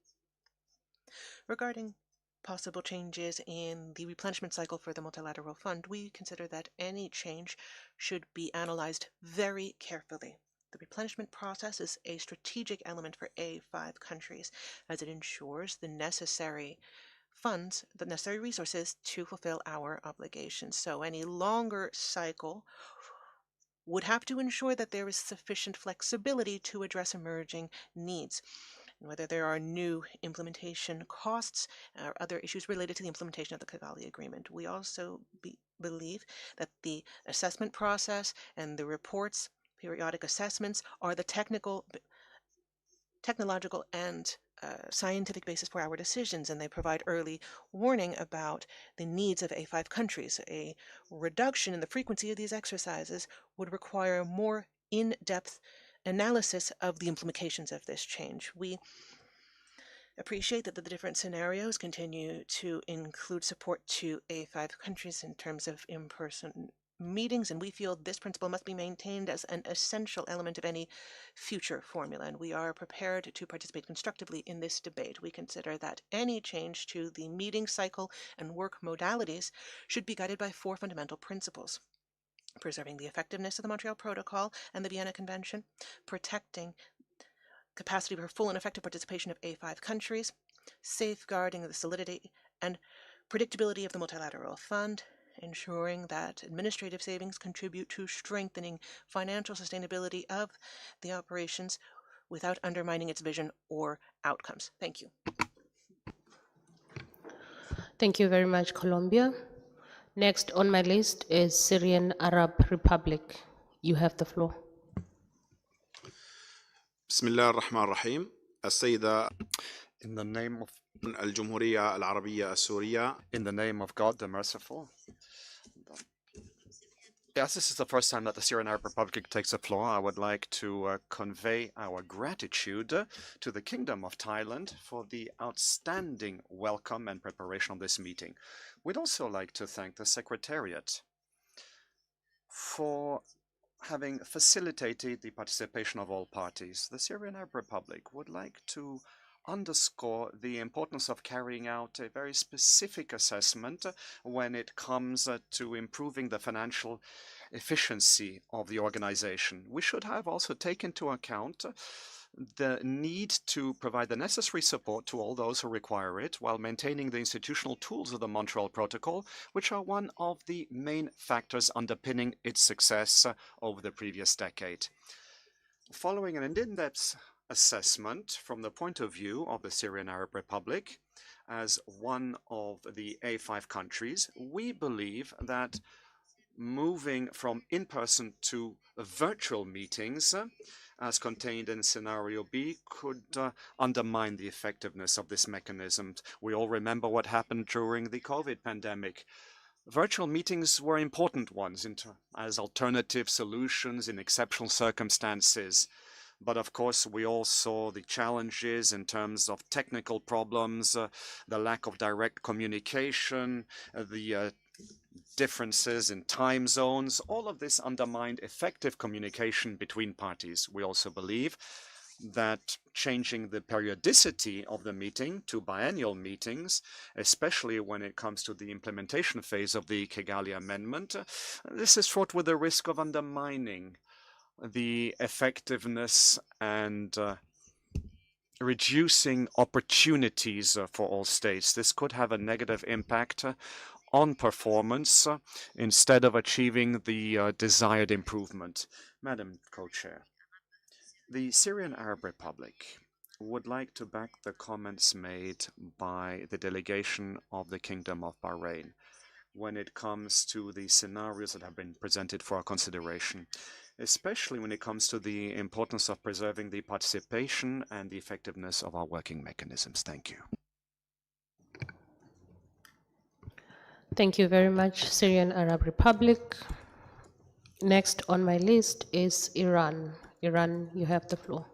Regarding possible changes in the replenishment cycle for the multilateral fund, we consider that any change should be analyzed very carefully. The replenishment process is a strategic element for A5 countries, as it ensures the necessary funds, the necessary resources to fulfill our obligations. So any longer cycle would have to ensure that there is sufficient flexibility to address emerging needs, and whether there are new implementation costs or other issues related to the implementation of the Kigali Agreement. We also believe that the assessment process and the reports, periodic assessments, are the technological and scientific basis for our decisions, and they provide early warning about the needs of A5 countries. A reduction in the frequency of these exercises would require more in-depth analysis of the implications of this change. We appreciate that the different scenarios continue to include support to A5 countries in terms of in-person meetings, and we feel this principle must be maintained as an essential element of any future formula, and we are prepared to participate constructively in this debate. We consider that any change to the meeting cycle and work modalities should be guided by 4 fundamental principles: preserving the effectiveness of the Montreal Protocol and the Vienna Convention, protecting capacity for full and effective participation of A5 countries, safeguarding the solidity and predictability of the multilateral fund, ensuring that administrative savings contribute to strengthening financial sustainability of the operations without undermining its vision or outcomes. Thank you. Thank you very much, Colombia. Next on my list is Syrian Arab Republic. You have the floor. بسم الله الرحمن الرحيم. السيدة In the name of الجمهورية العربية السورية. In the name of God the Merciful. Yes, this is the first time that the Syrian Arab Republic takes the floor. I would like to convey our gratitude to the Kingdom of Thailand for the outstanding welcome and preparation of this meeting. We'd also like to thank the Secretariat for having facilitated the participation of all parties. The Syrian Arab Republic would like to underscore the importance of carrying out a very specific assessment when it comes to improving the financial efficiency of the organization. We should have also taken into account the need to provide the necessary support to all those who require it while maintaining the institutional tools of the Montreal Protocol, which are one of the main factors underpinning its success over the previous decade. Following an in-depth assessment from the point of view of the Syrian Arab Republic as one of the A5 countries, we believe that moving from in-person to virtual meetings, as contained in scenario B, could undermine the effectiveness of this mechanism. We all remember what happened during the COVID pandemic. Virtual meetings were important ones as alternative solutions in exceptional circumstances. But of course, we all saw the challenges in terms of technical problems, the lack of direct communication, the differences in time zones. All of this undermined effective communication between parties. We also believe that changing the periodicity of the meeting to biennial meetings, especially when it comes to the implementation phase of the Kigali Amendment, this is fraught with the risk of undermining the effectiveness and reducing opportunities for all states. This could have a negative impact on performance instead of achieving the desired improvement. Madam Co-Chair, the Syrian Arab Republic would like to back the comments made by the delegation of the Kingdom of Bahrain when it comes to the scenarios that have been presented for our consideration, especially when it comes to the importance of preserving the participation and the effectiveness of our working mechanisms. Thank you. Thank you very much, Syrian Arab Republic. Next on my list is Iran. Iran, you have the floor.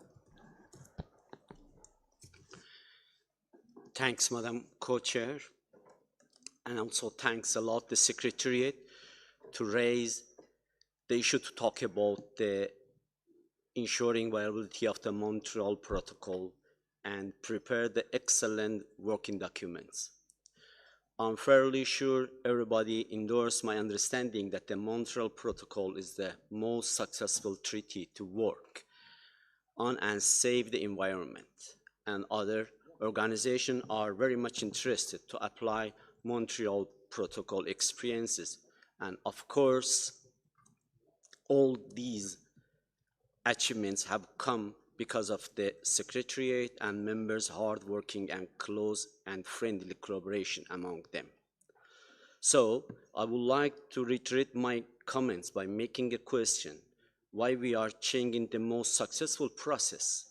Thanks, Madam Co-Chair. And also thanks a lot the Secretariat to raise the issue to talk about the ensuring viability of the Montreal Protocol and prepare the excellent working documents. I'm fairly sure everybody endorses my understanding that the Montreal Protocol is the most successful treaty to work on and save the environment, and other organizations are very much interested to apply Montreal Protocol experiences. And of course, all these achievements have come because of the Secretariat and members' hardworking and close and friendly collaboration among them. So I would like to reiterate my comments by making a question: why we are changing the most successful process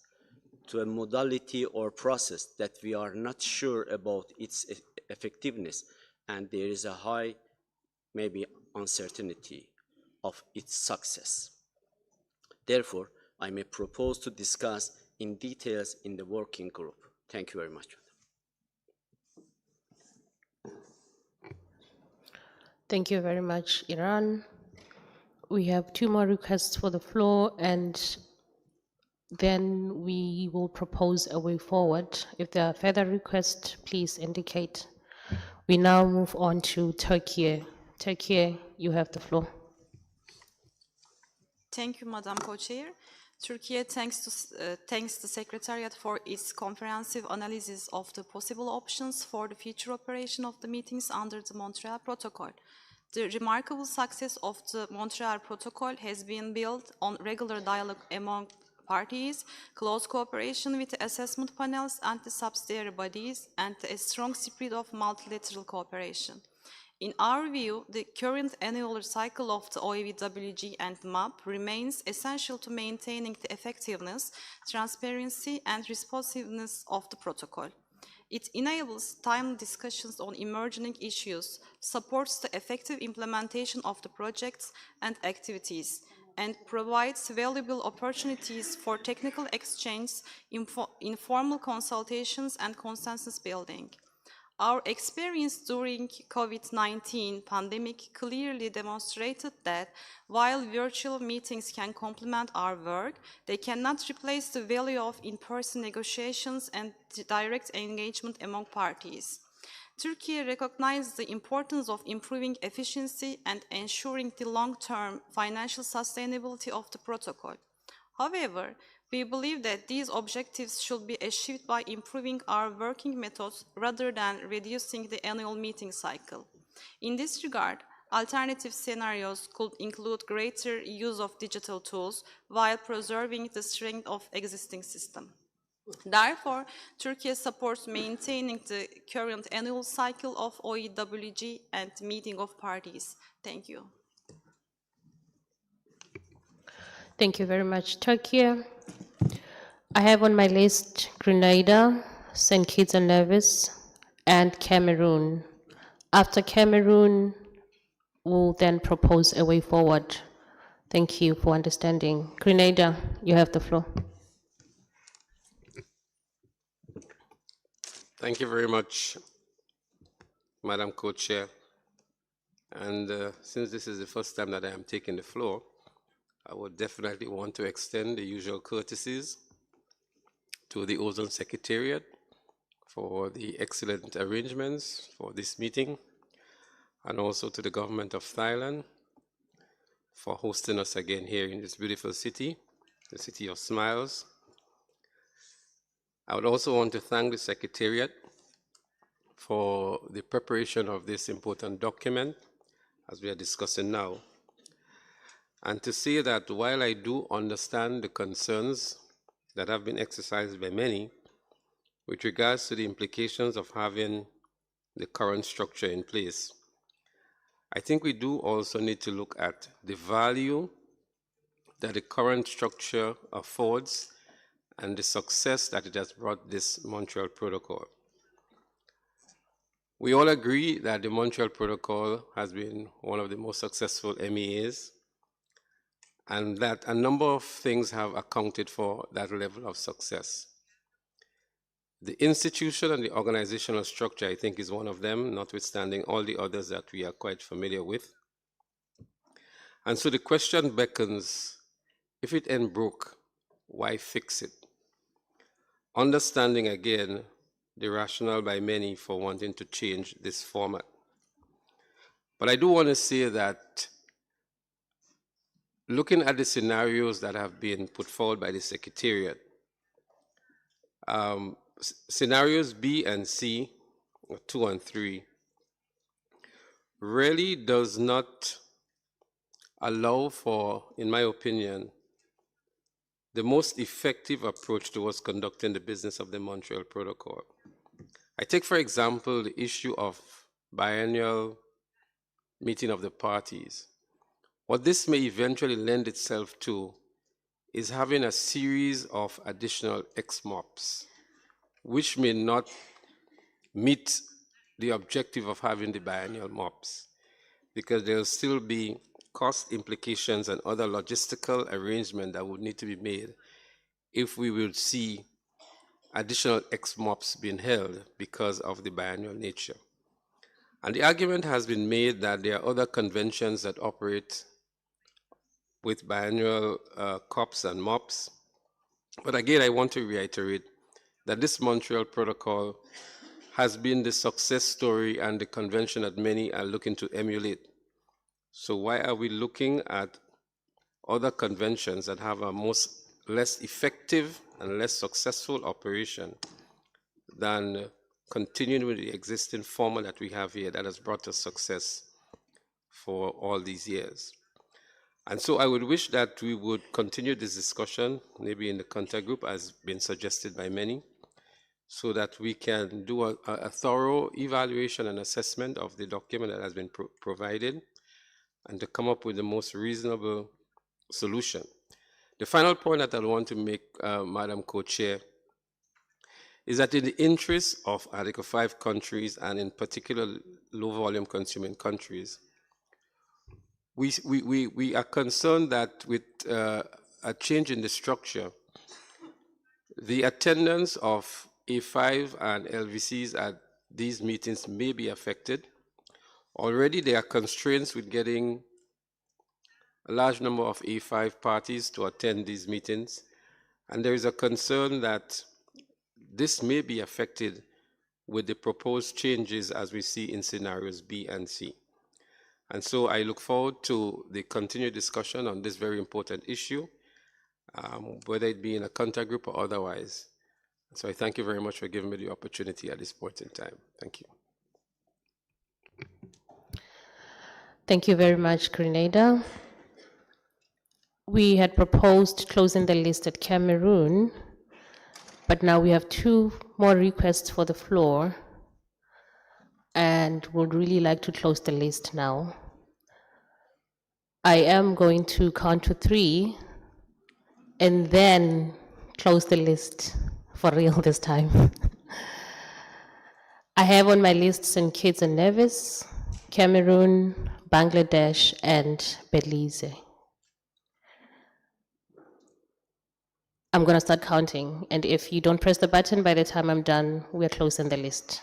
to a modality or process that we are not sure about its effectiveness, and there is a high, maybe, uncertainty of its success. Therefore, I may propose to discuss in details in the working group. Thank you very much. Thank you very much, Iran. We have 2 more requests for the floor, and then we will propose a way forward. If there are further requests, please indicate. We now move on to Turkey. Turkey, you have the floor. Thank you, Madam Co-Chair. Turkey thanks the Secretariat for its comprehensive analysis of the possible options for the future operation of the meetings under the Montreal Protocol. The remarkable success of the Montreal Protocol has been built on regular dialogue among parties, close cooperation with the assessment panels and the subsidiary bodies, and a strong spirit of multilateral cooperation. In our view, the current annual cycle of the OEWG and MAP remains essential to maintaining the effectiveness, transparency, and responsiveness of the protocol. It enables timely discussions on emerging issues, supports the effective implementation of the projects and activities, and provides valuable opportunities for technical exchange, informal consultations, and consensus building. Our experience during COVID-19 pandemic clearly demonstrated that while virtual meetings can complement our work, they cannot replace the value of in-person negotiations and direct engagement among parties. Turkey recognizes the importance of improving efficiency and ensuring the long-term financial sustainability of the protocol. However, we believe that these objectives should be achieved by improving our working methods rather than reducing the annual meeting cycle. In this regard, alternative scenarios could include greater use of digital tools while preserving the strength of existing system. Therefore, Turkey supports maintaining the current annual cycle of OEWG and meeting of parties. Thank you. Thank you very much, Turkey. I have on my list Grenada, St. Kitts and Nevis, and Cameroon. After Cameroon, we'll then propose a way forward. Thank you for understanding. Grenada, you have the floor. Thank you very much, Madam Co-Chair. And since this is the first time that I am taking the floor, I would definitely want to extend the usual courtesies to the Ozone Secretariat for the excellent arrangements for this meeting, and also to the government of Thailand for hosting us again here in this beautiful city, the City of Smiles. I would also want to thank the Secretariat for the preparation of this important document as we are discussing now. And to say that while I do understand the concerns that have been exercised by many with regards to the implications of having the current structure in place, I think we do also need to look at the value that the current structure affords and the success that it has brought this Montreal Protocol. We all agree that the Montreal Protocol has been one of the most successful MEAs, and that a number of things have accounted for that level of success. The institution and the organizational structure, I think, is one of them, notwithstanding all the others that we are quite familiar with. And so the question beckons, if it ain't broke, why fix it? Understanding again the rationale by many for wanting to change this format. But I do want to say that looking at the scenarios that have been put forward by the Secretariat, scenarios B and C, or 2 and 3, really does not allow for, in my opinion, the most effective approach towards conducting the business of the Montreal Protocol. I take, for example, the issue of biennial meeting of the parties. What this may eventually lend itself to is having a series of additional ex-MOPs, which may not meet the objective of having the biennial MOPs, because there will still be cost implications and other logistical arrangements that would need to be made if we will see additional ex-MOPs being held because of the biennial nature. And the argument has been made that there are other conventions that operate with biannual COPs and MOPs. But again, I want to reiterate that this Montreal Protocol has been the success story and the convention that many are looking to emulate. So why are we looking at other conventions that have a less effective and less successful operation than continuing with the existing format that we have here that has brought us success for all these years? And so I would wish that we would continue this discussion, maybe in the contact group, as been suggested by many, so that we can do a thorough evaluation and assessment of the document that has been provided and to come up with the most reasonable solution. The final point that I want to make, Madam Co-Chair, is that in the interest of Article 5 countries, and in particular low-volume consuming countries, we are concerned that with a change in the structure, the attendance of A5 and LVCs at these meetings may be affected. Already there are constraints with getting a large number of A5 parties to attend these meetings, and there is a concern that this may be affected with the proposed changes as we see in scenarios B and C. And so I look forward to the continued discussion on this very important issue, whether it be in a contact group or otherwise. So I thank you very much for giving me the opportunity at this point in time. Thank you. Thank you very much, Grenada. We had proposed closing the list at Cameroon, but now we have 2 more requests for the floor, and would really like to close the list now. I am going to count to 3 and then close the list for real this time. I have on my list St. Kitts and Nevis, Cameroon, Bangladesh, and Belize. I'm going to start counting, and if you don't press the button by the time I'm done, we're closing the list.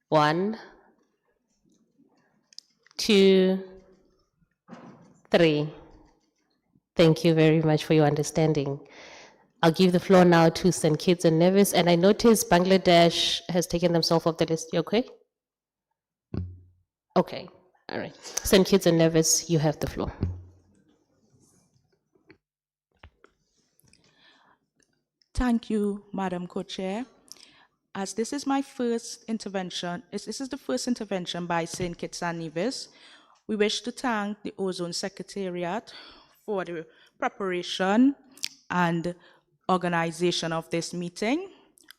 1, 2, 3. Thank you very much for your understanding. I'll give the floor now to St. Kitts and Nevis, and I notice Bangladesh has taken themselves off the list. You okay? Okay, all right. St. Kitts and Nevis, you have the floor. Thank you, Madam Co-Chair. As this is my first intervention, this is the first intervention by St. Kitts and Nevis, we wish to thank the Ozone Secretariat for the preparation and organization of this meeting.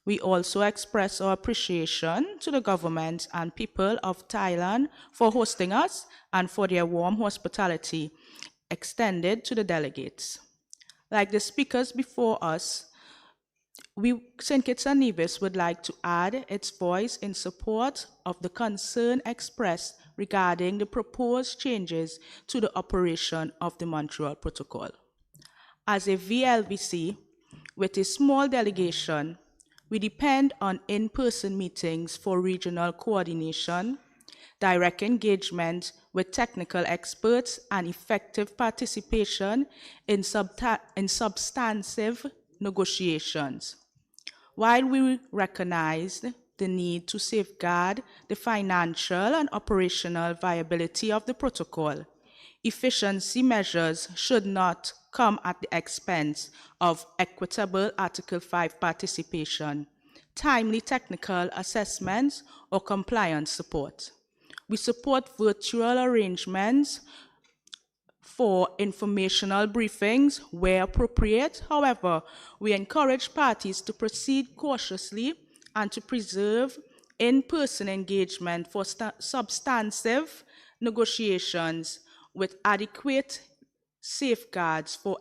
We also express our appreciation to the government and people of Thailand for hosting us and for their warm hospitality extended to the delegates. Like the speakers before us, St. Kitts and Nevis would like to add its voice in support of the concern expressed regarding the proposed changes to the operation of the Montreal Protocol. As a VLBC with a small delegation, we depend on in-person meetings for regional coordination, direct engagement with technical experts, and effective participation in substantive negotiations. While we recognized the need to safeguard the financial and operational viability of the protocol, efficiency measures should not come at the expense of equitable Article 5 participation, timely technical assessments, or compliance support. We support virtual arrangements for informational briefings where appropriate. However, we encourage parties to proceed cautiously and to preserve in-person engagement for substantive negotiations with adequate safeguards for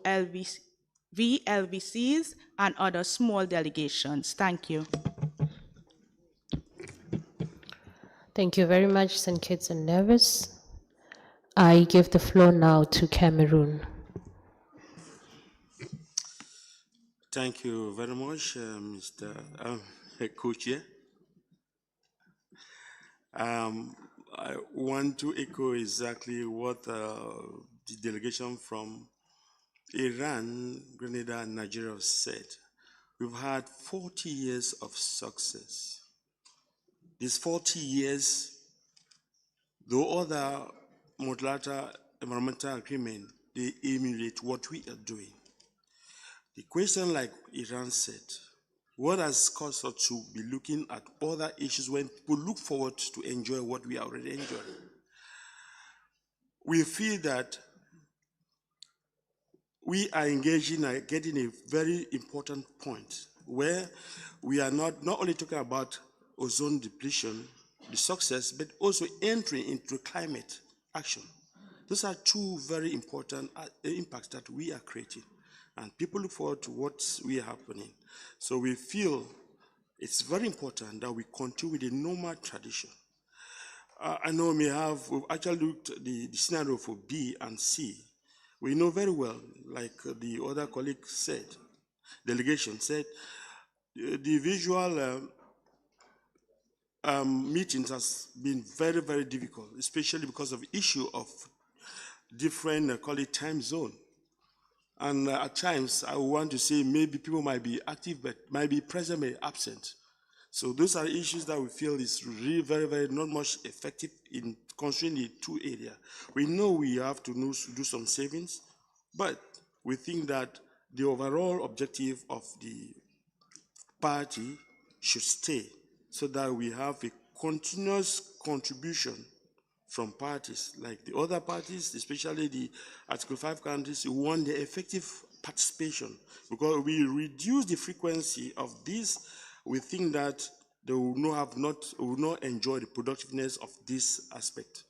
VLVCs and other small delegations. Thank you. Thank you very much, St. Kitts and Nevis. I give the floor now to Cameroon. Thank you very much, Mr. Co-Chair. I want to echo exactly what the delegation from Iran, Grenada, and Nigeria said. We've had 40 years of success. These 40 years, though other multilateral environmental agreement, they emulate what we are doing. The question, like Iran said, what has caused us to be looking at other issues when people look forward to enjoy what we are already enjoying? We feel that we are engaging and getting a very important point where we are not only talking about ozone depletion, the success, but also entering into climate action. Those are two very important impacts that we are creating, and people look forward to what we are happening. So we feel it's very important that we continue with the normal tradition. I know we've actually looked at the scenario for B and C. We know very well, like the other colleague said, delegation said, the visual meetings has been very, very difficult, especially because of issue of different, call it time zone. And at times, I want to say maybe people might be active, but might be present, but absent. So those are issues that we feel is really very, very not much effective in considering the two areas. We know we have to do some savings, but we think that the overall objective of the party should stay so that we have a continuous contribution from parties, like the other parties, especially the Article 5 countries, who want the effective participation. Because we reduce the frequency of this, we think that they will not enjoy the productiveness of this aspect.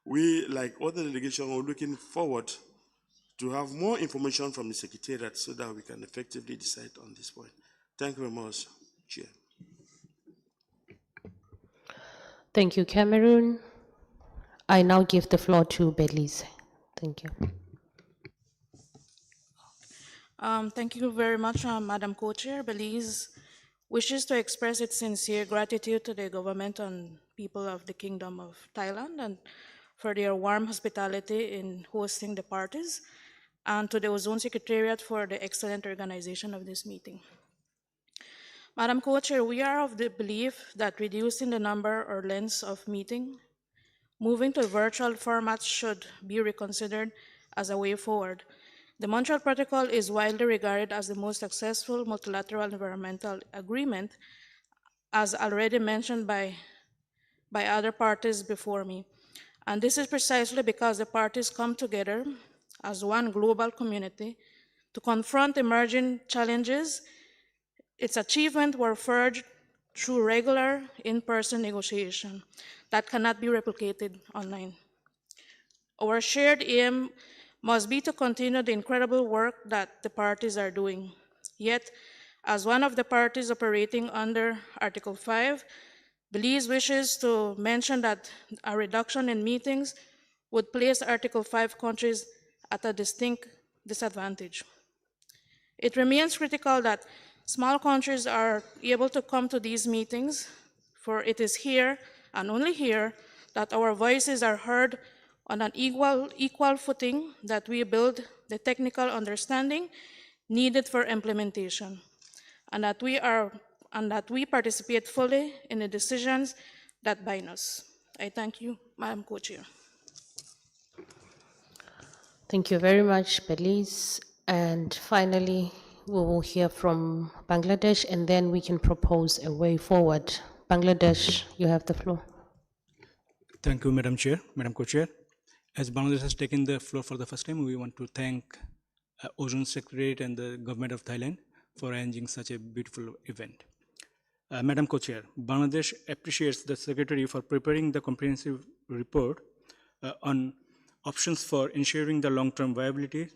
We, like other delegations, are looking forward to have more information from the Secretariat so that we can effectively decide on this point. Thank you very much, Chair. Thank you, Cameroon. I now give the floor to Belize. Thank you. Thank you very much, Madam Co-Chair. Belize wishes to express its sincere gratitude to the government and people of the Kingdom of Thailand and for their warm hospitality in hosting the parties, and to the Ozone Secretariat for the excellent organization of this meeting. Madam Co-Chair, we are of the belief that reducing the number or lengths of meeting, moving to virtual formats should be reconsidered as a way forward. The Montreal Protocol is widely regarded as the most successful multilateral environmental agreement, as already mentioned by other parties before me. And this is precisely because the parties come together as one global community to confront emerging challenges. Its achievements were forged through regular in-person negotiation that cannot be replicated online. Our shared aim must be to continue the incredible work that the parties are doing. Yet, as one of the parties operating under Article 5, Belize wishes to mention that a reduction in meetings would place Article 5 countries at a distinct disadvantage. It remains critical that small countries are able to come to these meetings, for it is here, and only here, that our voices are heard on an equal footing, that we build the technical understanding needed for implementation, and that we participate fully in the decisions that bind us. I thank you, Madam Co-Chair. Thank you very much, Belize. And finally, we will hear from Bangladesh, and then we can propose a way forward. Bangladesh, you have the floor. Thank you, Madam Chair, Madam Co-Chair. As Bangladesh has taken the floor for the first time, we want to thank Ozone Secretariat and the Government of Thailand for arranging such a beautiful event. Madam Co-Chair, Bangladesh appreciates the Secretary for preparing the comprehensive report on options for ensuring the long-term viability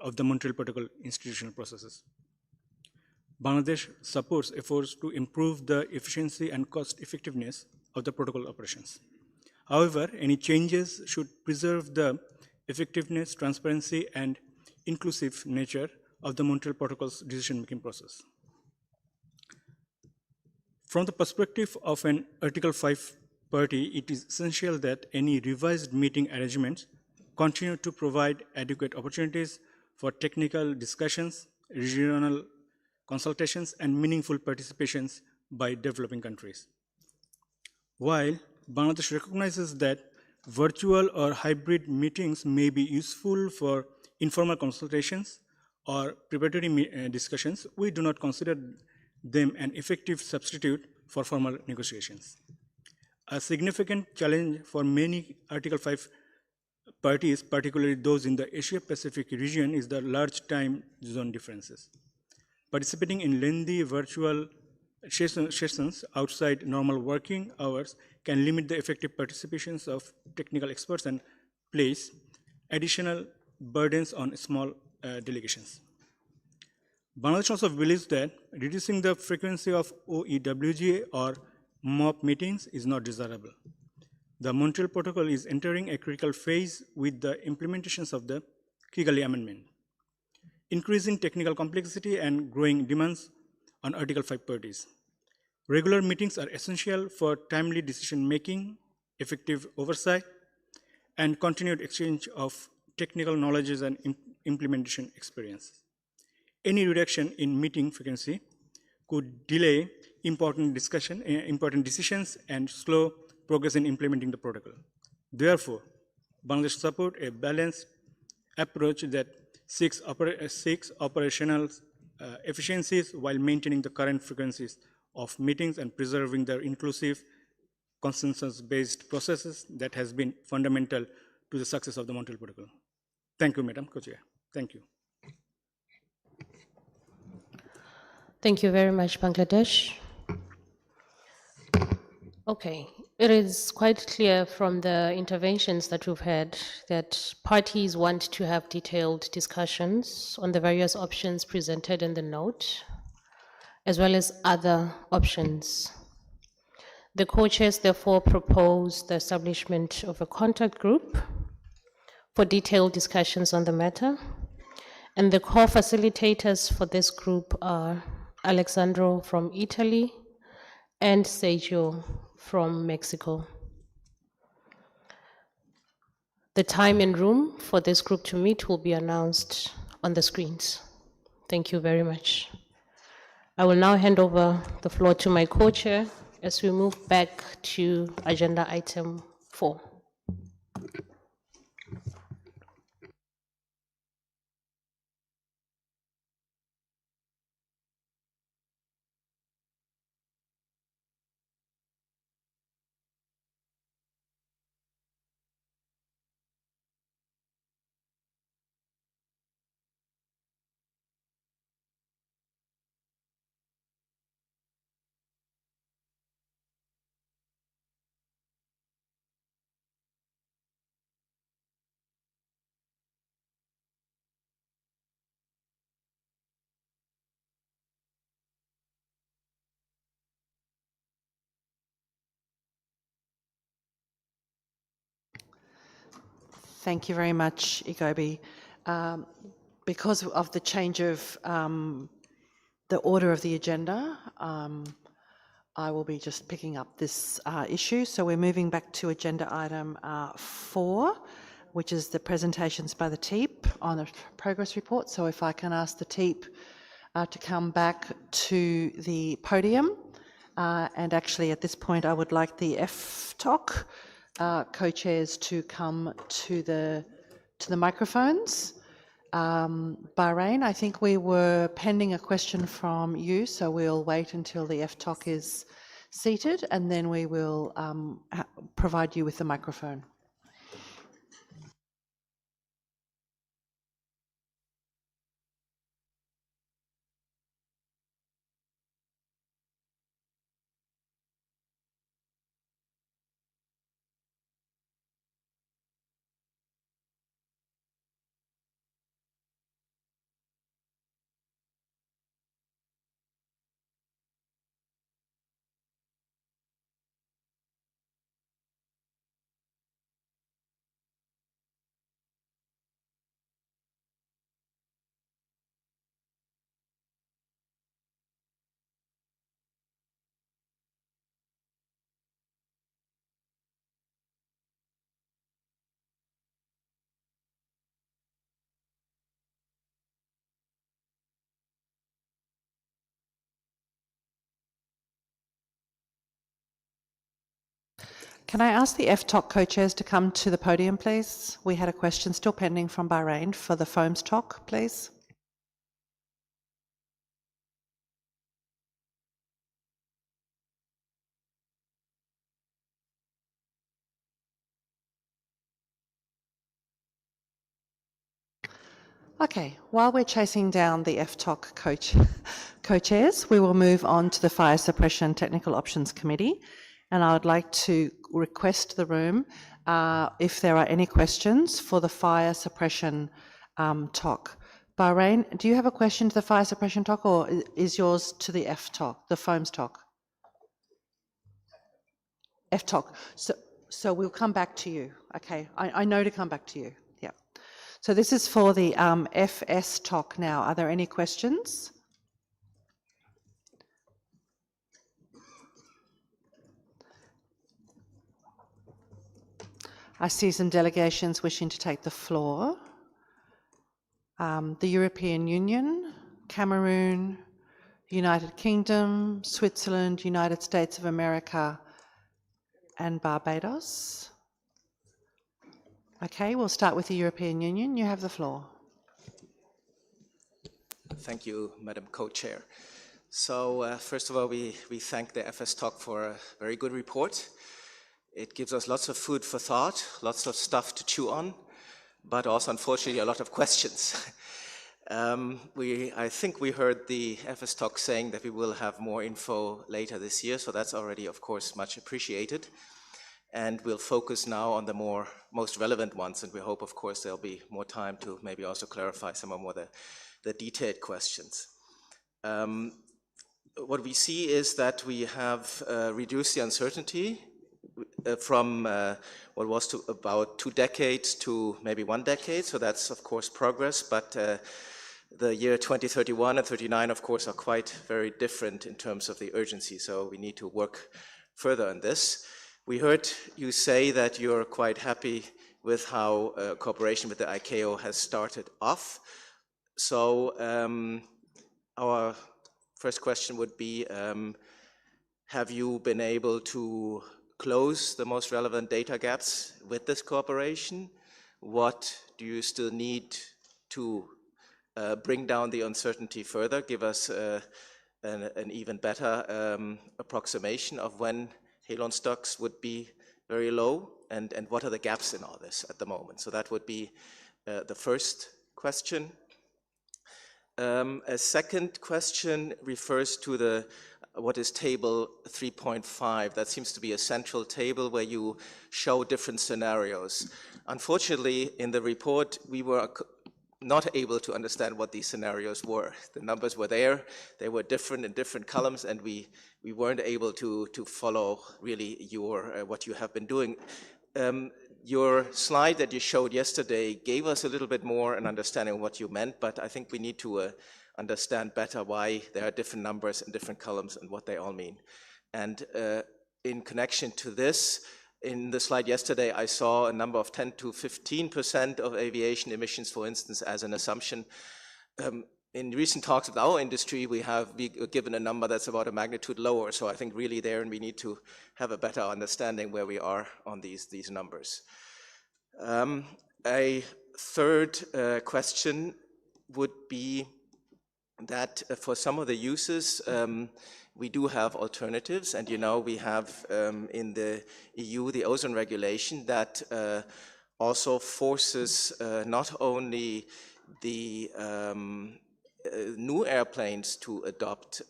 of the Montreal Protocol institutional processes. Bangladesh supports efforts to improve the efficiency and cost effectiveness of the protocol operations. However, any changes should preserve the effectiveness, transparency, and inclusive nature of the Montreal Protocol's decision-making process. From the perspective of an Article 5 party, it is essential that any revised meeting arrangements continue to provide adequate opportunities for technical discussions, regional consultations, and meaningful participations by developing countries. While Bangladesh recognizes that virtual or hybrid meetings may be useful for informal consultations or preparatory discussions, we do not consider them an effective substitute for formal negotiations. A significant challenge for many Article 5 parties, particularly those in the Asia-Pacific region, is the large time zone differences. Participating in lengthy virtual sessions outside normal working hours can limit the effective participations of technical experts and place additional burdens on small delegations. Bangladesh also believes that reducing the frequency of OEWG or MOP meetings is not desirable. The Montreal Protocol is entering a critical phase with the implementations of the Kigali Amendment. Increasing technical complexity and growing demands on Article 5 parties. Regular meetings are essential for timely decision-making, effective oversight, and continued exchange of technical knowledges and implementation experience. Any reduction in meeting frequency could delay important decisions and slow progress in implementing the protocol. Therefore, Bangladesh supports a balanced approach that seeks operational efficiencies while maintaining the current frequencies of meetings and preserving the inclusive, consensus-based processes that has been fundamental to the success of the Montreal Protocol. Thank you, Madam Co-Chair. Thank you. Thank you very much, Bangladesh. Okay, it is quite clear from the interventions that we've had that parties want to have detailed discussions on the various options presented in the note, as well as other options. The co-chairs therefore propose the establishment of a contact group for detailed discussions on the matter, and the co-facilitators for this group are Alexandro from Italy and Sergio from Mexico. The time and room for this group to meet will be announced on the screens. Thank you very much. I will now hand over the floor to my co-chair as we move back to agenda item 4. Thank you very much, Igobi. Because of the change of the order of the agenda, I will be just picking up this issue. So we're moving back to agenda item 4, which is the presentations by the TEEP on the progress report. So if I can ask the TEEP to come back to the podium. And actually at this point I would like the FTOC co-chairs to come to the microphones. Bahrain, I think we were pending a question from you, so we'll wait until the FTOC is seated and then we will provide you with the microphone. Can I ask the FTOC co-chairs to come to the podium, please? We had a question still pending from Bahrain for the FOAMS talk, please. Okay, while we're chasing down the FTOC co-chairs, we will move on to the Fire Suppression Technical Options Committee. And I would like to request the room if there are any questions for the fire suppression talk. Bahrain, do you have a question to the fire suppression talk or is yours to the FTOC, the FOAMS talk? FTOC. So we'll come back to you. Okay, I know to come back to you. Yeah. So this is for the FS talk now. Are there any questions? I see some delegations wishing to take the floor. The European Union, Cameroon, United Kingdom, Switzerland, United States of America, and Barbados. Okay, we'll start with the European Union. You have the floor. Thank you, Madam Co-Chair. So first of all, we thank the FS Talk for a very good report. It gives us lots of food for thought, lots of stuff to chew on, but also, unfortunately, a lot of questions. I think we heard the FS Talk saying that we will have more info later this year, so that's already, of course, much appreciated. And we'll focus now on the most relevant ones, and we hope, of course, there'll be more time to maybe also clarify some of the detailed questions. What we see is that we have reduced the uncertainty from what was to about 2 decades to maybe 1 decade, so that's of course progress, but the year 2031 and 39 of course are quite very different in terms of the urgency, so we need to work further on this. We heard you say that you're quite happy with how cooperation with the ICAO has started off, so our first question would be, have you been able to close the most relevant data gaps with this cooperation? What do you still need to bring down the uncertainty further? Give us an even better approximation of when halon stocks would be very low, and what are the gaps in all this at the moment? So that would be the first question. A second question refers to what is table 3.5. That seems to be a central table where you show different scenarios. Unfortunately, in the report, we were not able to understand what these scenarios were. The numbers were there, they were different in different columns, and we weren't able to follow really what you have been doing. Your slide that you showed yesterday gave us a little bit more an understanding of what you meant, but I think we need to understand better why there are different numbers in different columns and what they all mean. And in connection to this, in the slide yesterday, I saw a number of 10 to 15% of aviation emissions, for instance, as an assumption. In recent talks with our industry, we have given a number that's about a magnitude lower. So I think really there, and we need to have a better understanding where we are on these numbers. A third question would be that for some of the uses, we do have alternatives, and we have in the EU the ozone regulation that also forces not only the new airplanes to adopt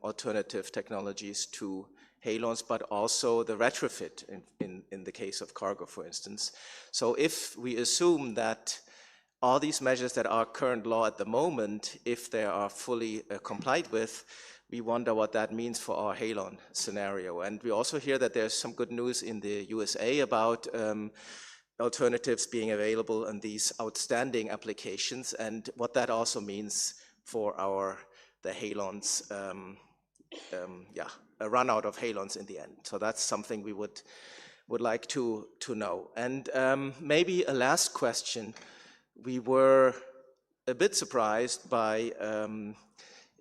alternative technologies to halons, but also the retrofit in the case of cargo, for instance. So if we assume that all these measures that are current law at the moment, if they are fully complied with, we wonder what that means for our halon scenario. And we also hear that there's some good news in the USA about alternatives being available in these outstanding applications, and what that also means for the halons, a run out of halons in the end. So that's something we would like to know. And maybe a last question. We were a bit surprised by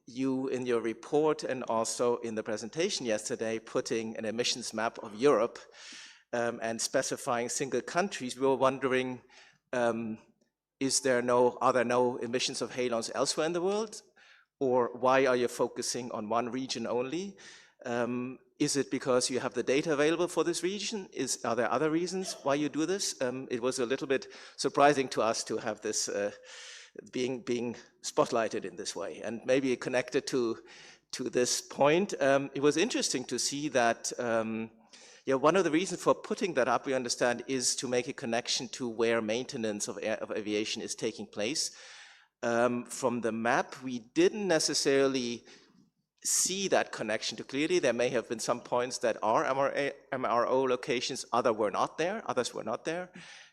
you in your report and also in the presentation yesterday putting an emissions map of Europe and specifying single countries. We were wondering, are there no emissions of halons elsewhere in the world? Or why are you focusing on one region only? Is it because you have the data available for this region? Are there other reasons why you do this? It was a little bit surprising to us to have this being spotlighted in this way. And maybe connected to this point, it was interesting to see that one of the reasons for putting that up, we understand, is to make a connection to where maintenance of aviation is taking place. From the map, we didn't necessarily see that connection too clearly. There may have been some points that are MRO locations, others were not there.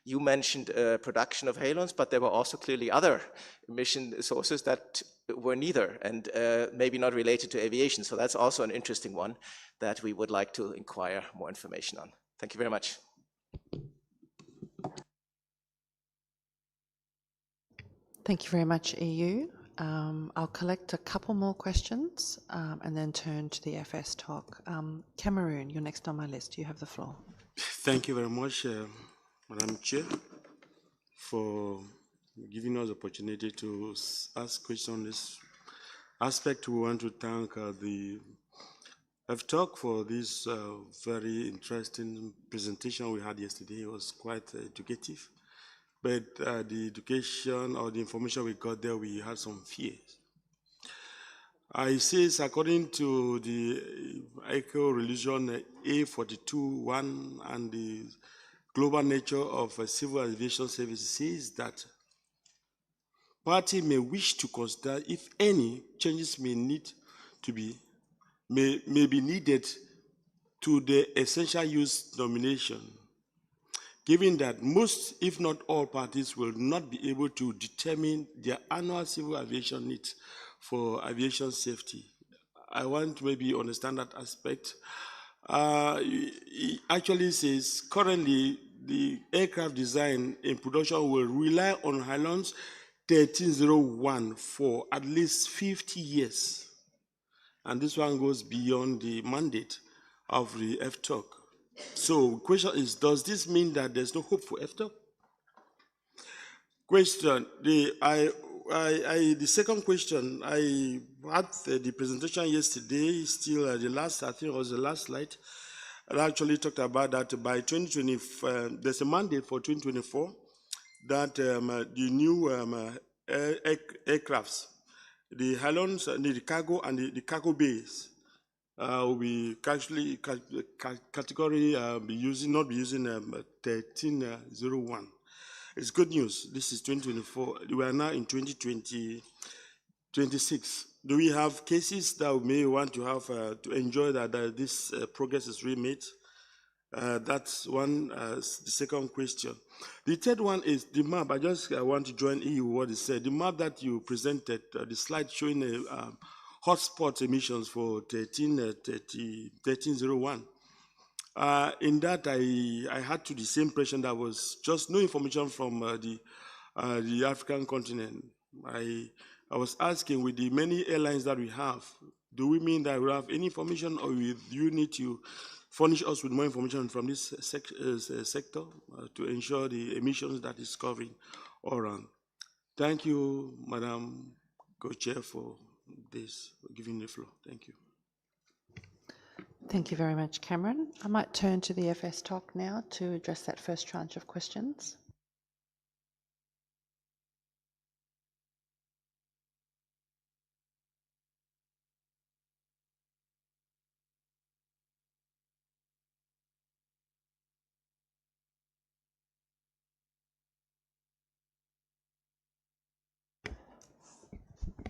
You mentioned production of halons, but there were also clearly other emission sources that were neither, and maybe not related to aviation. So that's also an interesting one that we would like to inquire more information on. Thank you very much. Thank you very much, EU. I'll collect a couple more questions and then turn to the FS talk. Cameroon, you're next on my list. You have the floor. Thank you very much, Madam Chair, for giving us the opportunity to ask questions on this aspect. We want to thank the FTalk for this very interesting presentation we had yesterday. It was quite educative. But the education or the information we got there, we had some fears. I say, according to the ICAO Resolution A42.1 and the global nature of civil aviation services, says that party may wish to consider if any changes may be needed to the essential use nomination, given that most, if not all, parties will not be able to determine their annual civil aviation needs for aviation safety. I want to maybe understand that aspect. It actually says currently the aircraft design in production will rely on halons 1301 for at least 50 years. And this one goes beyond the mandate of the FTalk. So the question is, does this mean that there's no hope for FTalk? Question, the second question, I had the presentation yesterday, still the last, I think it was the last slide. I actually talked about that by 2020, there's a mandate for 2024 that the new aircrafts, the halons, the cargo and the cargo bays, will be actually category not be using 1301. It's good news. This is 2024. We are now in 2026. Do we have cases that we may want to have to enjoy that this progress is really made? That's one. The second question. The third one is the map. I want to join EU what it said. The map that you presented, the slide showing hotspot emissions for 1301. In that, I had to the same impression that was just no information from the African continent. I was asking, with the many airlines that we have, do we mean that we have any information, or you need to furnish us with more information from this sector to ensure the emissions that is covering all around? Thank you, Madam Co-Chair, for this, for giving the floor. Thank you. Thank you very much, Cameron. I might turn to the FS talk now to address that first tranche of questions.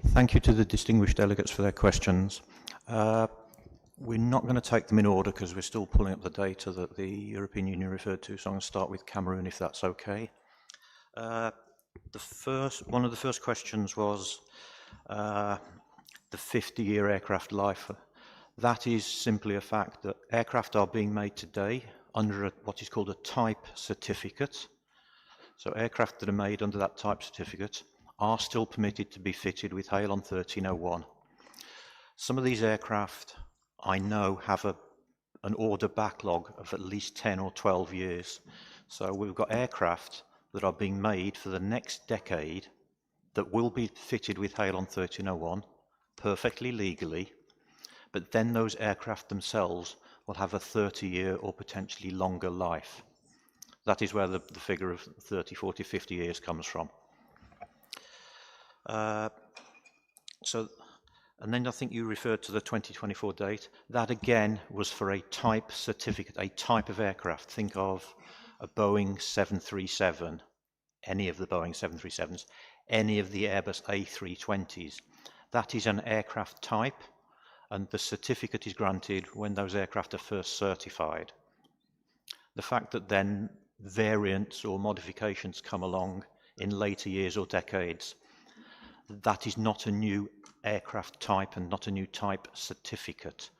Thank you to the distinguished delegates for their questions. We're not going to take them in order because we're still pulling up the data that the European Union referred to, so I'm going to start with Cameroon, if that's okay. One of the first questions was the 50-year aircraft life. That is simply a fact that aircraft are being made today under what is called a type certificate. So aircraft that are made under that type certificate are still permitted to be fitted with HALON 1301. Some of these aircraft, I know, have an order backlog of at least 10 or 12 years. So we've got aircraft that are being made for the next decade that will be fitted with HALON 1301 perfectly legally, but then those aircraft themselves will have a 30-year or potentially longer life. That is where the figure of 30, 40, 50 years comes from. And then I think you referred to the 2024 date. That again was for a type certificate, a type of aircraft. Think of a Boeing 737, any of the Boeing 737s, any of the Airbus A320s. That is an aircraft type, and the certificate is granted when those aircraft are first certified. The fact that then variants or modifications come along in later years or decades, that is not a new aircraft type and not a new type certificate.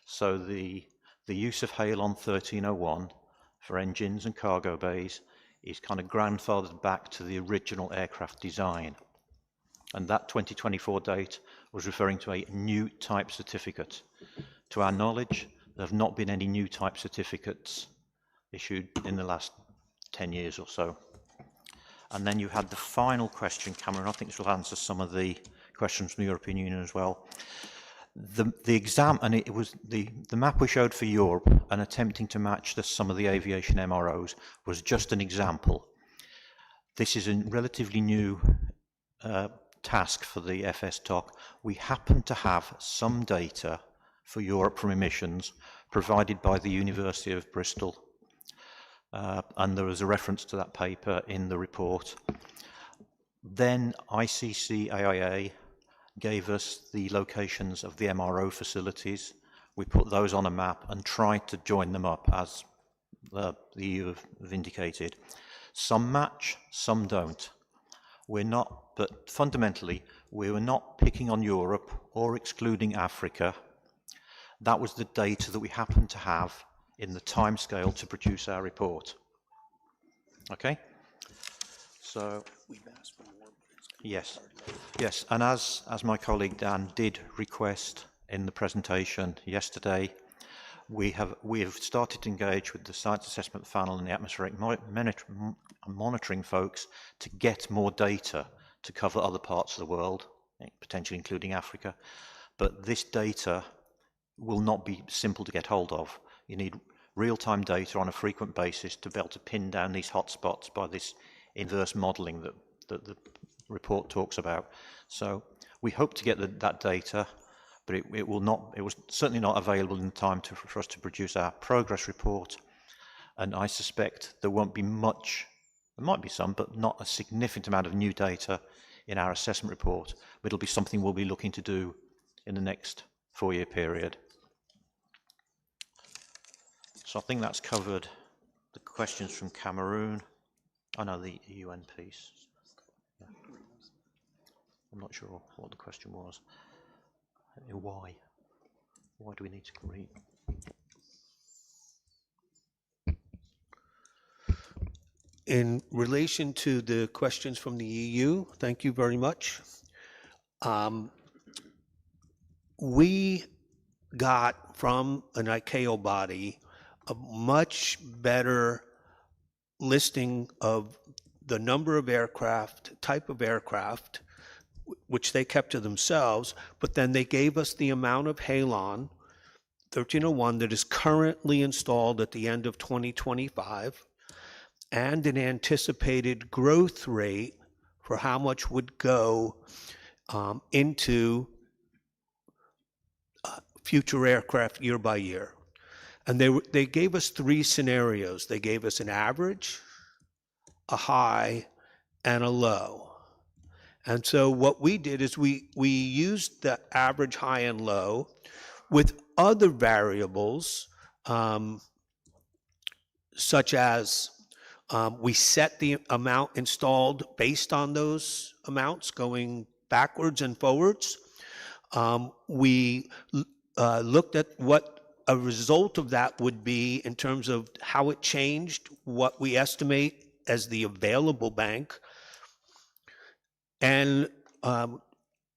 So the use of HALON 1301 for engines and cargo bays is kind of grandfathered back to the original aircraft design. And that 2024 date was referring to a new type certificate. To our knowledge, there have not been any new type certificates issued in the last 10 years or so. And then you had the final question, Cameron. I think this will answer some of the questions from the European Union as well. The exam, and it was the map we showed for Europe and attempting to match some of the aviation MROs was just an example. This is a relatively new task for the FS TOC. We happen to have some data for Europe from emissions provided by the University of Bristol. And there was a reference to that paper in the report. Then ICC-AIA gave us the locations of the MRO facilities. We put those on a map and tried to join them up, as the EU have indicated. Some match, some don't. We're not, but fundamentally, we were not picking on Europe or excluding Africa. That was the data that we happened to have in the timescale to produce our report. Okay? So, yes, and as my colleague Dan did request in the presentation yesterday, we have started to engage with the Science Assessment Panel and the Atmospheric Monitoring folks to get more data to cover other parts of the world, potentially including Africa. But this data will not be simple to get hold of. You need real-time data on a frequent basis to be able to pin down these hotspots by this inverse modelling that the report talks about. So we hope to get that data, but it was certainly not available in time for us to produce our progress report. And I suspect there won't be much, there might be some, but not a significant amount of new data in our assessment report. But it'll be something we'll be looking to do in the next 4-year period. So I think that's covered the questions from Cameroon. Oh no, the UN piece. Yeah. I'm not sure what the question was. Why? Why do we need to agree? In relation to the questions from the EU, thank you very much. We got from an ICAO body a much better listing of the number of aircraft, type of aircraft, which they kept to themselves, but then they gave us the amount of Halon 1301 that is currently installed at the end of 2025 and an anticipated growth rate for how much would go into future aircraft year by year. And they gave us three scenarios. They gave us an average, a high, and a low. And so what we did is we used the average, high, and low with other variables, such as we set the amount installed based on those amounts going backwards and forwards. We looked at what a result of that would be in terms of how it changed what we estimate as the available bank. And